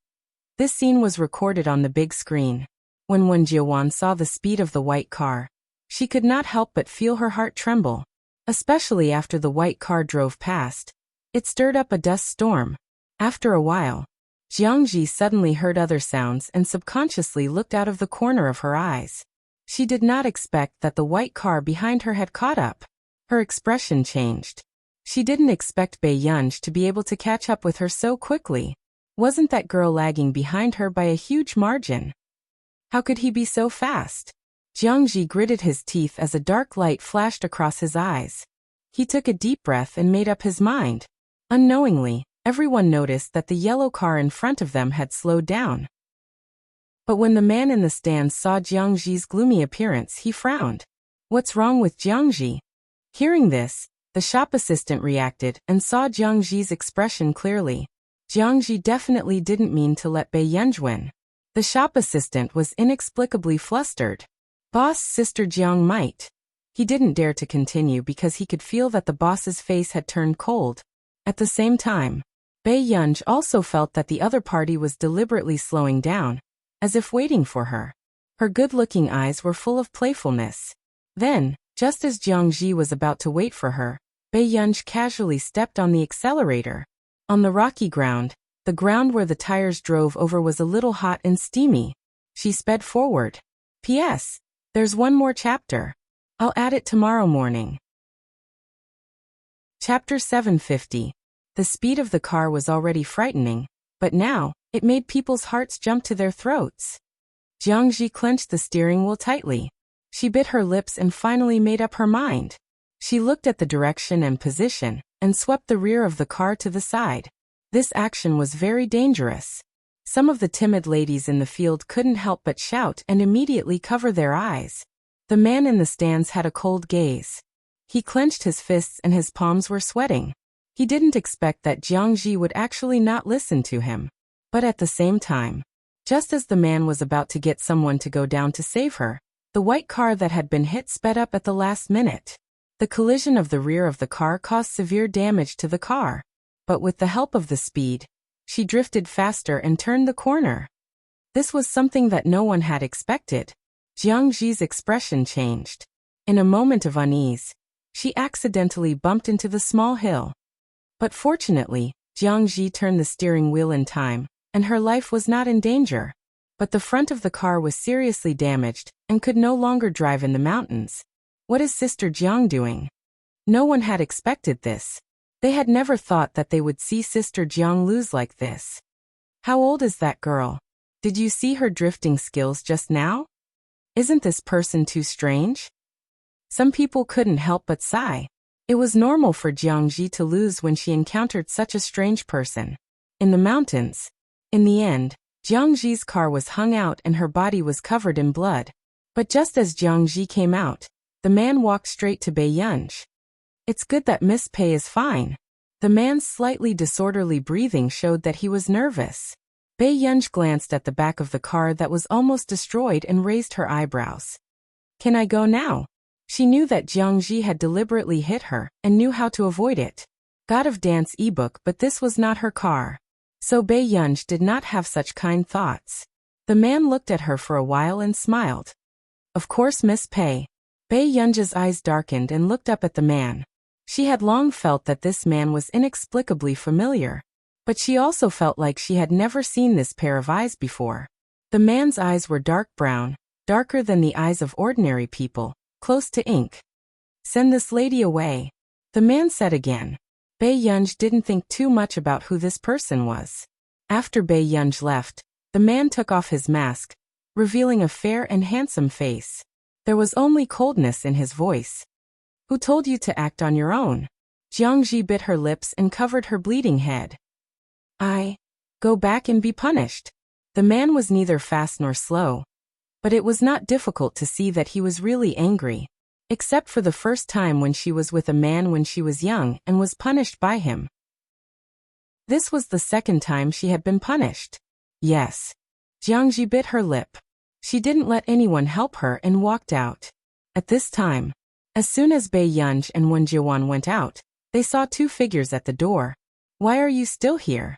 This scene was recorded on the big screen. When Wen Jiawan saw the speed of the white car, she could not help but feel her heart tremble, especially after the white car drove past. It stirred up a dust storm. After a while, Jiangji suddenly heard other sounds and subconsciously looked out of the corner of her eyes. She did not expect that the white car behind her had caught up. Her expression changed. She didn't expect Bai Yunj to be able to catch up with her so quickly. Wasn't that girl lagging behind her by a huge margin? How could he be so fast? Jiangji gritted his teeth as a dark light flashed across his eyes. He took a deep breath and made up his mind. Unknowingly, everyone noticed that the yellow car in front of them had slowed down. But when the man in the stands saw Jiangji's gloomy appearance, he frowned. What's wrong with Jiangji? Hearing this, the shop assistant reacted and saw Jiangji's expression clearly. Jiangji definitely didn't mean to let Bai Yunj win. The shop assistant was inexplicably flustered. Boss Sister Jiang might. He didn't dare to continue because he could feel that the boss's face had turned cold. At the same time, Bai Yunj also felt that the other party was deliberately slowing down, as if waiting for her. Her good-looking eyes were full of playfulness. Then, just as Jiangji was about to wait for her, Bai Yunj casually stepped on the accelerator. On the rocky ground, the ground where the tires drove over was a little hot and steamy. She sped forward. P.S. There's one more chapter. I'll add it tomorrow morning. Chapter 750. The speed of the car was already frightening, but now, it made people's hearts jump to their throats. Jiangji clenched the steering wheel tightly. She bit her lips and finally made up her mind. She looked at the direction and position, and swept the rear of the car to the side. This action was very dangerous. Some of the timid ladies in the field couldn't help but shout and immediately cover their eyes. The man in the stands had a cold gaze. He clenched his fists and his palms were sweating. He didn't expect that Jiangji would actually not listen to him. But at the same time, just as the man was about to get someone to go down to save her, the white car that had been hit sped up at the last minute. The collision of the rear of the car caused severe damage to the car. But with the help of the speed, She drifted faster and turned the corner. This was something that no one had expected. Jiang Zi's expression changed. In a moment of unease, she accidentally bumped into the small hill. But fortunately, Jiang Zi turned the steering wheel in time, and her life was not in danger. But the front of the car was seriously damaged and could no longer drive in the mountains. What is Sister Jiang doing? No one had expected this. They had never thought that they would see Sister Jiang lose like this. How old is that girl? Did you see her drifting skills just now? Isn't this person too strange? Some people couldn't help but sigh. It was normal for Jiang Zi to lose when she encountered such a strange person. In the mountains. In the end, Jiang Zi's car was hung out and her body was covered in blood. But just as Jiang Zi came out, the man walked straight to Bai Yunj. It's good that Miss Pei is fine. The man's slightly disorderly breathing showed that he was nervous. Bai Yunj glanced at the back of the car that was almost destroyed and raised her eyebrows. Can I go now? She knew that Jiang Zi had deliberately hit her and knew how to avoid it. God of Dance ebook, but this was not her car. So Bai Yunj did not have such kind thoughts. The man looked at her for a while and smiled. Of course, Miss Pei. Bai Yunj's eyes darkened and looked up at the man. She had long felt that this man was inexplicably familiar. But she also felt like she had never seen this pair of eyes before. The man's eyes were dark brown, darker than the eyes of ordinary people, close to ink. Send this lady away, the man said again. Bai Yunj didn't think too much about who this person was. After Bai Yunj left, the man took off his mask, revealing a fair and handsome face. There was only coldness in his voice. Who told you to act on your own? Jiang Zi bit her lips and covered her bleeding head. Go back and be punished. The man was neither fast nor slow. But it was not difficult to see that he was really angry. Except for the first time when she was with a man when she was young and was punished by him. This was the second time she had been punished. Yes. Jiang Zi bit her lip. She didn't let anyone help her and walked out. At this time, as soon as Bai Yunj and Wen Jiuan went out, they saw two figures at the door. Why are you still here?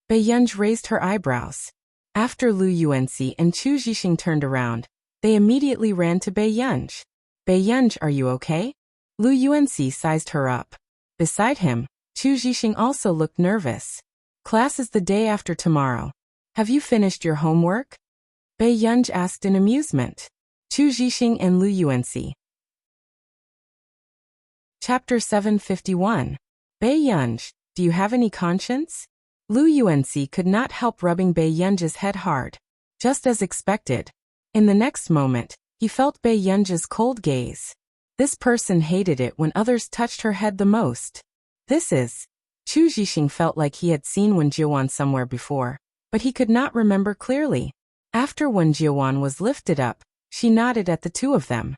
Bai Yunj raised her eyebrows. After Lu Yuanxi and Chu Zhixing turned around, they immediately ran to Bai Yunj. Bai Yunj, are you okay? Lu Yuanxi sized her up. Beside him, Chu Zhixing also looked nervous. Class is the day after tomorrow. Have you finished your homework? Bai Yunj asked in amusement. Chu Zhixing and Lu Yuanxi. Chapter 751. Bai Yunj, do you have any conscience? Lu Yuanxi could not help rubbing Bai Yunj's head hard. Just as expected. In the next moment, he felt Bai Yunj's cold gaze. This person hated it when others touched her head the most. This is. Chu Zhixing felt like he had seen Wen Jiuan somewhere before, but he could not remember clearly. After Wen Jiuan was lifted up, she nodded at the two of them.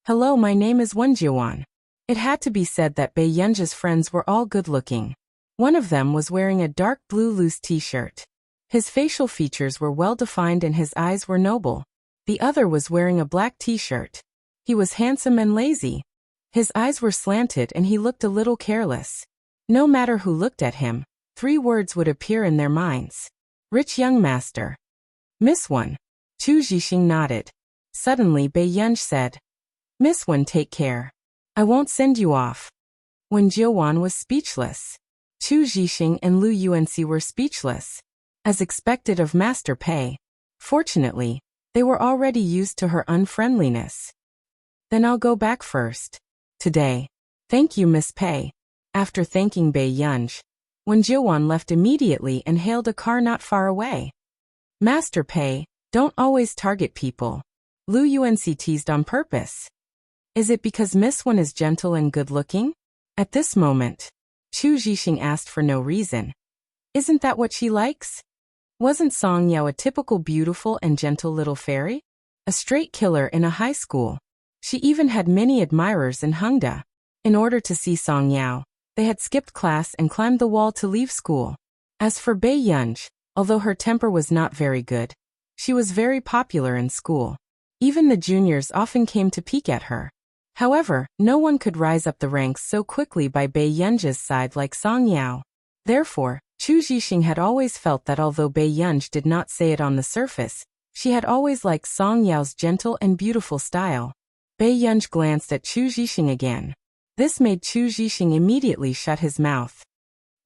Hello, my name is Wen Jiuan. It had to be said that Bai Yunj's friends were all good-looking. One of them was wearing a dark blue loose t-shirt. His facial features were well-defined and his eyes were noble. The other was wearing a black t-shirt. He was handsome and lazy. His eyes were slanted and he looked a little careless. No matter who looked at him, three words would appear in their minds. Rich young master. Miss Wen. Chu Zhixing nodded. Suddenly Bai Yunj said, Miss Wen, take care. I won't send you off. Wen Jiuan was speechless. Chu Zhixing and Lu Yuanxi were speechless. As expected of Master Pei. Fortunately, they were already used to her unfriendliness. Then I'll go back first. Today. Thank you, Miss Pei. After thanking Bai Yunj, Wen Jiuan left immediately and hailed a car not far away. Master Pei, don't always target people. Lu Yuanxi teased on purpose. Is it because Miss Wen is gentle and good-looking? At this moment, Chu Zhixing asked for no reason. Isn't that what she likes? Wasn't Song Yao a typical beautiful and gentle little fairy? A straight killer in a high school. She even had many admirers in Hengda. In order to see Song Yao, they had skipped class and climbed the wall to leave school. As for Bai Yunj, although her temper was not very good, she was very popular in school. Even the juniors often came to peek at her. However, no one could rise up the ranks so quickly by Bai Yunj's side like Song Yao. Therefore, Chu Zhixing had always felt that although Bei Yunj did not say it on the surface, she had always liked Song Yao's gentle and beautiful style. Bei Yunj glanced at Chu Zhixing again. This made Chu Zhixing immediately shut his mouth.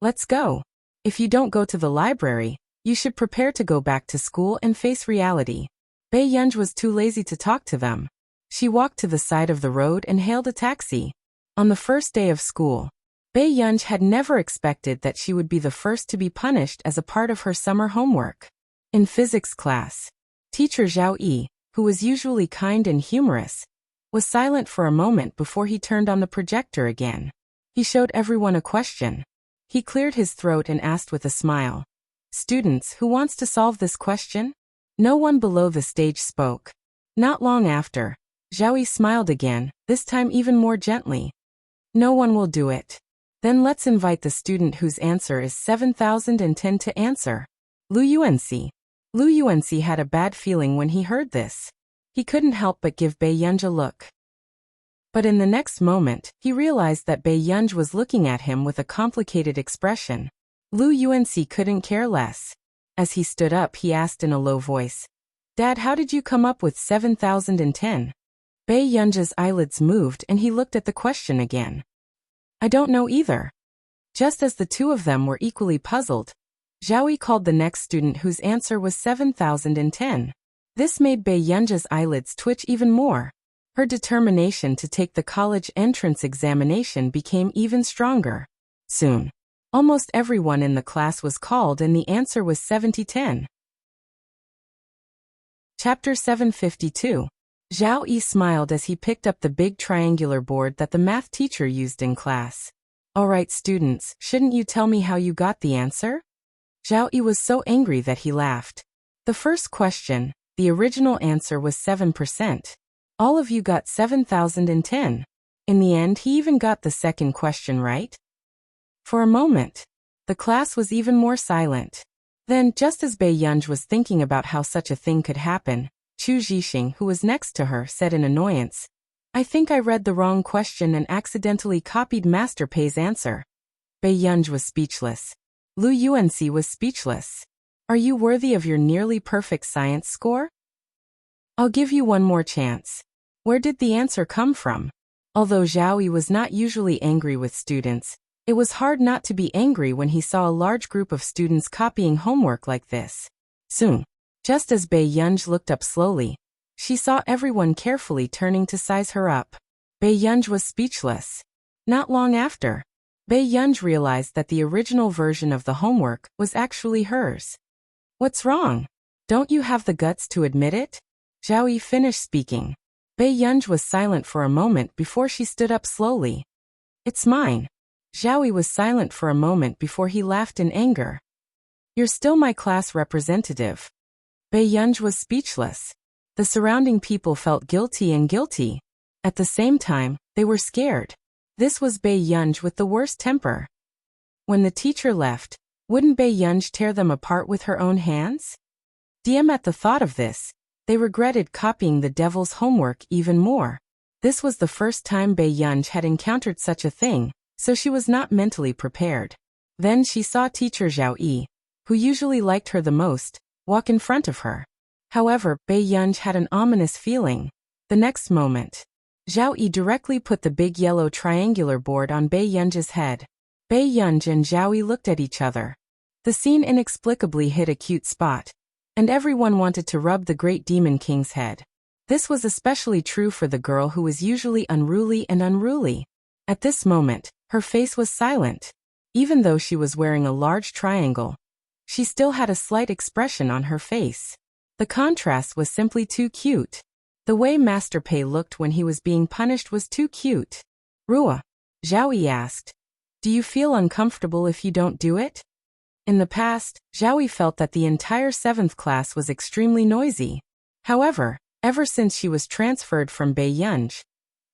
Let's go. If you don't go to the library, you should prepare to go back to school and face reality. Bei Yunj was too lazy to talk to them. She walked to the side of the road and hailed a taxi. On the first day of school, Bei Yunj had never expected that she would be the first to be punished as a part of her summer homework. In physics class, Teacher Zhao Yi, who was usually kind and humorous, was silent for a moment before he turned on the projector again. He showed everyone a question. He cleared his throat and asked with a smile, "Students, who wants to solve this question?" No one below the stage spoke. Not long after, Zhao Yi smiled again, this time even more gently. "No one will do it. Then let's invite the student whose answer is 7010 to answer." Lu Yuanxi. Lu Yuanxi had a bad feeling when he heard this. He couldn't help but give Bei Yunj a look. But in the next moment, he realized that Bei Yunj was looking at him with a complicated expression. Lu Yuanxi couldn't care less. As he stood up, he asked in a low voice, "Dad, how did you come up with 7010? Bei Yunj's eyelids moved and he looked at the question again. "I don't know either." Just as the two of them were equally puzzled, Zhao Yi called the next student whose answer was 7010. This made Bei Yunj's eyelids twitch even more. Her determination to take the college entrance examination became even stronger. Soon, almost everyone in the class was called and the answer was 7010. Chapter 752. Zhao Yi smiled as he picked up the big triangular board that the math teacher used in class. "All right, students, shouldn't you tell me how you got the answer?" Zhao Yi was so angry that he laughed. The first question, the original answer was 7%. All of you got 7010. In the end, he even got the second question right. For a moment, the class was even more silent. Then, just as Bei Yunj was thinking about how such a thing could happen, Chu Zhixing, who was next to her, said in annoyance, "I think I read the wrong question and accidentally copied Master Pei's answer." Bei Yunj was speechless. Lu Yuanxi was speechless. "Are you worthy of your nearly perfect science score? I'll give you one more chance. Where did the answer come from?" Although Zhao Yi was not usually angry with students, it was hard not to be angry when he saw a large group of students copying homework like this. Soon, just as Bei Yunj looked up slowly, she saw everyone carefully turning to size her up. Bei Yunj was speechless. Not long after, Bei Yunj realized that the original version of the homework was actually hers. "What's wrong? Don't you have the guts to admit it?" Zhao Yi finished speaking. Bei Yunj was silent for a moment before she stood up slowly. "It's mine." Zhao Yi was silent for a moment before he laughed in anger. "You're still my class representative." Bei Yunj was speechless. The surrounding people felt guilty and guilty. At the same time, they were scared. This was Bei Yunj with the worst temper. When the teacher left, wouldn't Bei Yunj tear them apart with her own hands? At the thought of this, they regretted copying the devil's homework even more. This was the first time Bei Yunj had encountered such a thing, so she was not mentally prepared. Then she saw Teacher Zhao Yi, who usually liked her the most, walk in front of her. However, Bei Yunj had an ominous feeling. The next moment, Zhao Yi directly put the big yellow triangular board on Bei Yunj's head. Bei Yunj and Zhao Yi looked at each other. The scene inexplicably hit a cute spot, and everyone wanted to rub the great demon king's head. This was especially true for the girl who was usually unruly and unruly. At this moment, her face was silent. Even though she was wearing a large triangle, she still had a slight expression on her face. The contrast was simply too cute. The way Master Pei looked when he was being punished was too cute. "Rua," Zhao Yi asked, "do you feel uncomfortable if you don't do it?" In the past, Zhao Yi felt that the entire 7th class was extremely noisy. However, ever since she was transferred from Bei Yunj,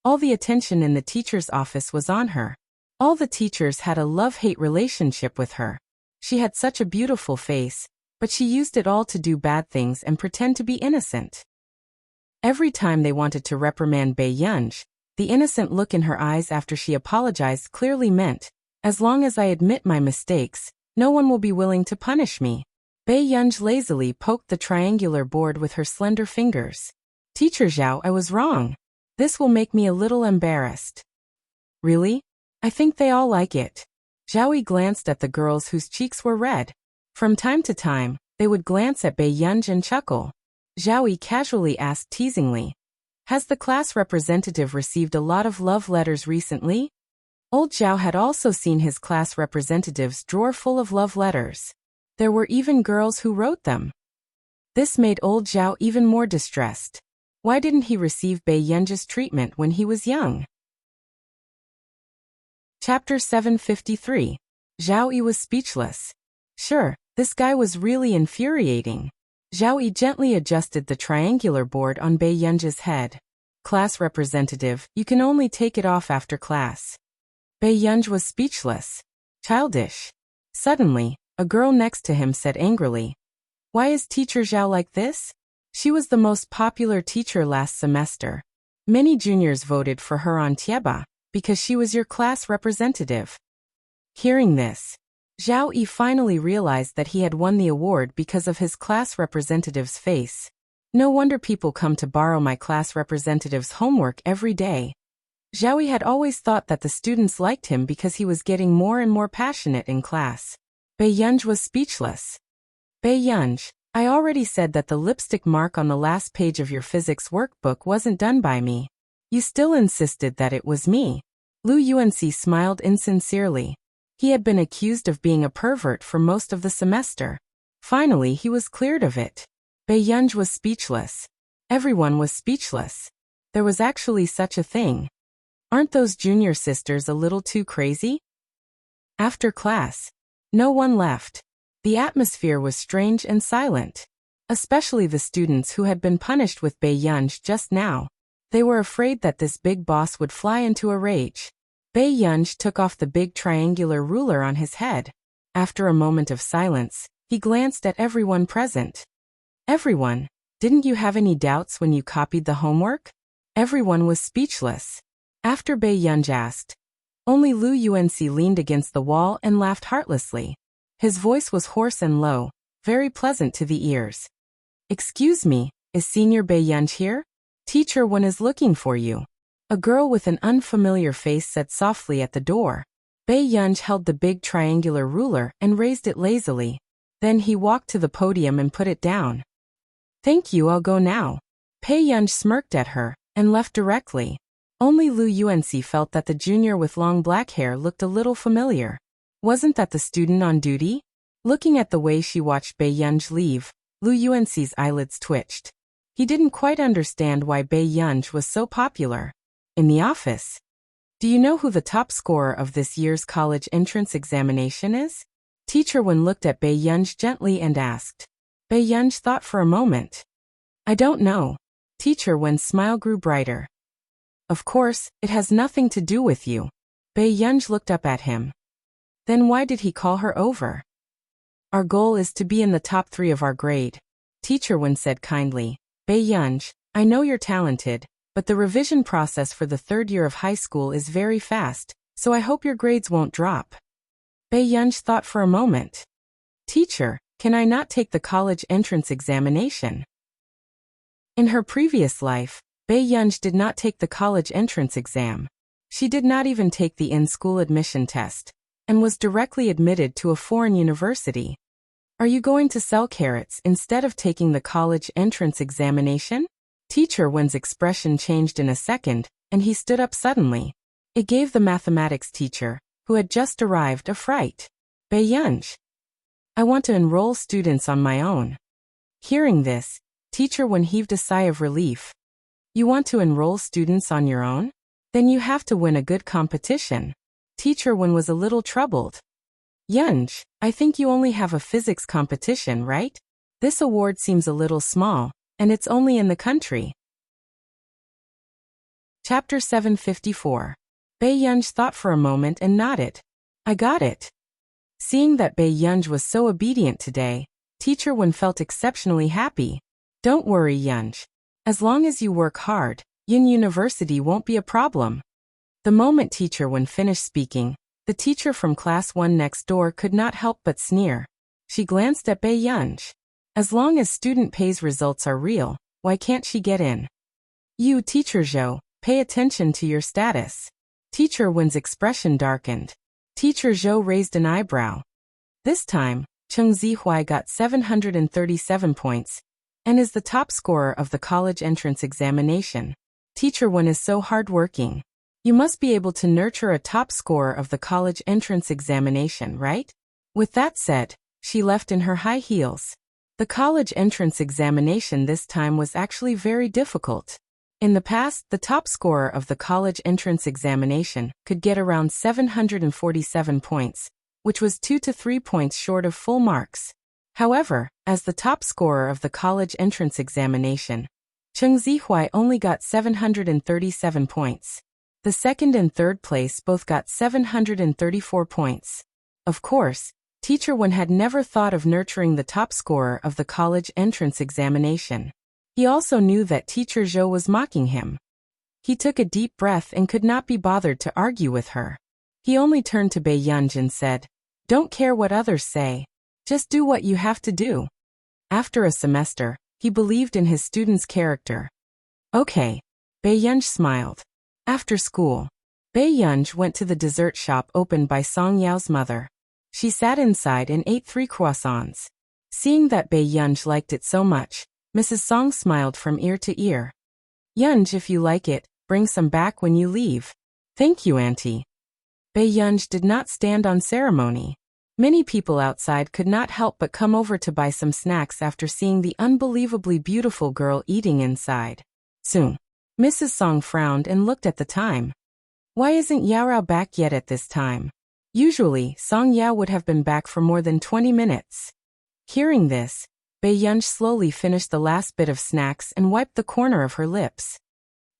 all the attention in the teacher's office was on her. All the teachers had a love-hate relationship with her. She had such a beautiful face, but she used it all to do bad things and pretend to be innocent. Every time they wanted to reprimand Bei Yunj, the innocent look in her eyes after she apologized clearly meant, "As long as I admit my mistakes, No one will be willing to punish me. Bei Yunj lazily poked the triangular board with her slender fingers. Teacher Zhao, I was wrong. This will make me a little embarrassed. Really? I think they all like it. Zhao glanced at the girls whose cheeks were red. From time to time, they would glance at Bei Yunj and chuckle. Zhao casually asked teasingly, has the class representative received a lot of love letters recently? Old Zhao had also seen his class representative's drawer full of love letters. There were even girls who wrote them. This made old Zhao even more distressed. Why didn't he receive Bei Yunj's treatment when he was young? Chapter 753. Zhao Yi was speechless. Sure, this guy was really infuriating. Zhao Yi gently adjusted the triangular board on Bei Yunj's head. Class representative, you can only take it off after class. Bei Yunj was speechless. Childish. Suddenly, a girl next to him said angrily, why is teacher Zhao like this? She was the most popular teacher last semester. Many juniors voted for her on Tieba, because she was your class representative. Hearing this, Zhao Yi finally realized that he had won the award because of his class representative's face. No wonder people come to borrow my class representative's homework every day. Zhao Yi had always thought that the students liked him because he was getting more and more passionate in class. Bei Yunj was speechless. Bei Yunj, I already said that the lipstick mark on the last page of your physics workbook wasn't done by me. You still insisted that it was me. Lu Yuanxi smiled insincerely. He had been accused of being a pervert for most of the semester. Finally, he was cleared of it. Bei Yunj was speechless. Everyone was speechless. There was actually such a thing. Aren't those junior sisters a little too crazy? After class, no one left. The atmosphere was strange and silent. Especially the students who had been punished with Bei Yunj just now. They were afraid that this big boss would fly into a rage. Bei Yunj took off the big triangular ruler on his head. After a moment of silence, he glanced at everyone present. Everyone, didn't you have any doubts when you copied the homework? Everyone was speechless. After Bei Yunj asked, only Lu Yuanxi leaned against the wall and laughed heartlessly. His voice was hoarse and low, very pleasant to the ears. Excuse me, is Senior Bei Yunj here? Teacher Wen is looking for you. A girl with an unfamiliar face said softly at the door. Bei Yunj held the big triangular ruler and raised it lazily. Then he walked to the podium and put it down. Thank you, I'll go now. Bei Yunj smirked at her and left directly. Only Lu Yuanxi felt that the junior with long black hair looked a little familiar. Wasn't that the student on duty? Looking at the way she watched Bei Yunj leave, Lu Yuanxi's eyelids twitched. He didn't quite understand why Bei Yunj was so popular. In the office. Do you know who the top scorer of this year's college entrance examination is? Teacher Wen looked at Bei Yunj gently and asked. Bei Yunj thought for a moment. I don't know. Teacher Wen's smile grew brighter. Of course, it has nothing to do with you. Bei Yunj looked up at him. Then why did he call her over? Our goal is to be in the top 3 of our grade. Teacher Wen said kindly. Bei Yunj, I know you're talented, but the revision process for the 3rd year of high school is very fast, so I hope your grades won't drop. Bei Yunj thought for a moment. Teacher, can I not take the college entrance examination? In her previous life, Bei Yunj did not take the college entrance exam. She did not even take the in-school admission test, and was directly admitted to a foreign university. Are you going to sell carrots instead of taking the college entrance examination? Teacher Wen's expression changed in a second, and he stood up suddenly. It gave the mathematics teacher, who had just arrived, a fright. Bei Yunj. I want to enroll students on my own. Hearing this, Teacher Wen heaved a sigh of relief. You want to enroll students on your own? Then you have to win a good competition. Teacher Wen was a little troubled. Yunj, I think you only have a physics competition, right? This award seems a little small, and it's only in the country. Chapter 754. Bei Yunj thought for a moment and nodded. I got it. Seeing that Bei Yunj was so obedient today, Teacher Wen felt exceptionally happy. Don't worry, Yunj. As long as you work hard, Yin University won't be a problem. The moment Teacher Wen finished speaking, The teacher from class 1 next door could not help but sneer. She glanced at Bei Yunj. As long as student pays results are real, why can't she get in? You, Teacher Zhou, pay attention to your status. Teacher Wen's expression darkened. Teacher Zhou raised an eyebrow. This time, Cheng Zihuai got 737 points and is the top scorer of the college entrance examination. Teacher Wen is so hardworking. You must be able to nurture a top scorer of the college entrance examination, right? With that said, she left in her high heels. The college entrance examination this time was actually very difficult. In the past, the top scorer of the college entrance examination could get around 747 points, which was 2 to 3 points short of full marks. However, as the top scorer of the college entrance examination, Cheng Zihuai only got 737 points. The second and third place both got 734 points. Of course, Teacher Wen had never thought of nurturing the top scorer of the college entrance examination. He also knew that Teacher Zhou was mocking him. He took a deep breath and could not be bothered to argue with her. He only turned to Bei Yunj and said, "Don't care what others say. Just do what you have to do." After a semester, he believed in his student's character. Okay. Bei Yunj smiled. After school, Bei Yunj went to the dessert shop opened by Song Yao's mother. She sat inside and ate 3 croissants. Seeing that Bei Yunj liked it so much, Mrs. Song smiled from ear to ear. "Yunj, if you like it, bring some back when you leave." "Thank you, Auntie." Bei Yunj did not stand on ceremony. Many people outside could not help but come over to buy some snacks after seeing the unbelievably beautiful girl eating inside. Soon, Mrs. Song frowned and looked at the time. Why isn't Yaorao back yet at this time? Usually, Song Yao would have been back for more than 20 minutes. Hearing this, Bei Yunj slowly finished the last bit of snacks and wiped the corner of her lips.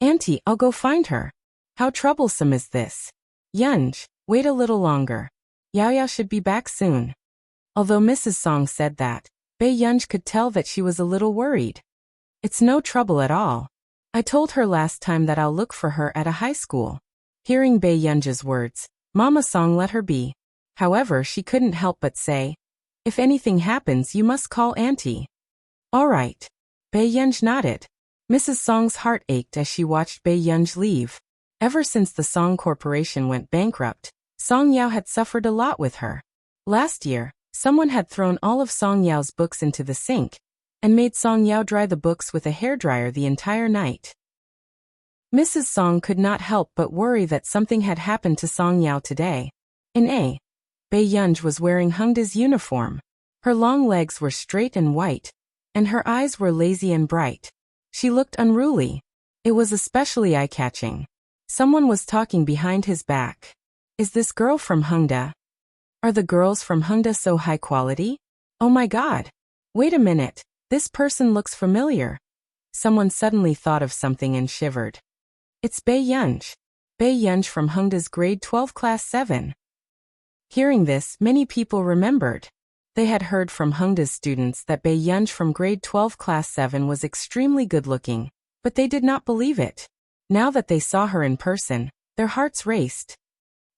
"Auntie, I'll go find her." "How troublesome is this?" "Yunj, wait a little longer. Yao Yao should be back soon." Although Mrs. Song said that, Bei Yunj could tell that she was a little worried. "It's no trouble at all. I told her last time that I'll look for her at a high school." Hearing Bei Yunj's words, Mama Song let her be. However, she couldn't help but say, "If anything happens, you must call Auntie." "All right." Bei Yunj nodded. Mrs. Song's heart ached as she watched Bei Yunj leave. Ever since the Song Corporation went bankrupt, Song Yao had suffered a lot with her. Last year, someone had thrown all of Song Yao's books into the sink and made Song Yao dry the books with a hairdryer the entire night. Mrs. Song could not help but worry that something had happened to Song Yao today. In A, Bei Yunj was wearing Hengda's uniform. Her long legs were straight and white, and her eyes were lazy and bright. She looked unruly. It was especially eye-catching. Someone was talking behind his back. Is this girl from Hengda? Are the girls from Hengda so high quality? Oh my god. Wait a minute, this person looks familiar. Someone suddenly thought of something and shivered. It's Bei Yunj. Bei Yunj from Hengda's grade 12 class 7. Hearing this, many people remembered. They had heard from Hengda's students that Bei Yunj from grade 12 class 7 was extremely good-looking, but they did not believe it. Now that they saw her in person, their hearts raced.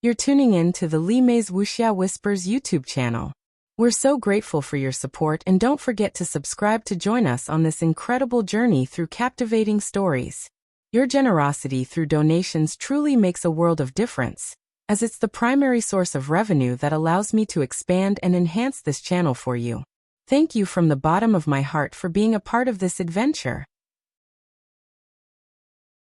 You're tuning in to the Li Mei's Wuxia Whispers YouTube channel. We're so grateful for your support, and don't forget to subscribe to join us on this incredible journey through captivating stories. Your generosity through donations truly makes a world of difference, as it's the primary source of revenue that allows me to expand and enhance this channel for you. Thank you from the bottom of my heart for being a part of this adventure.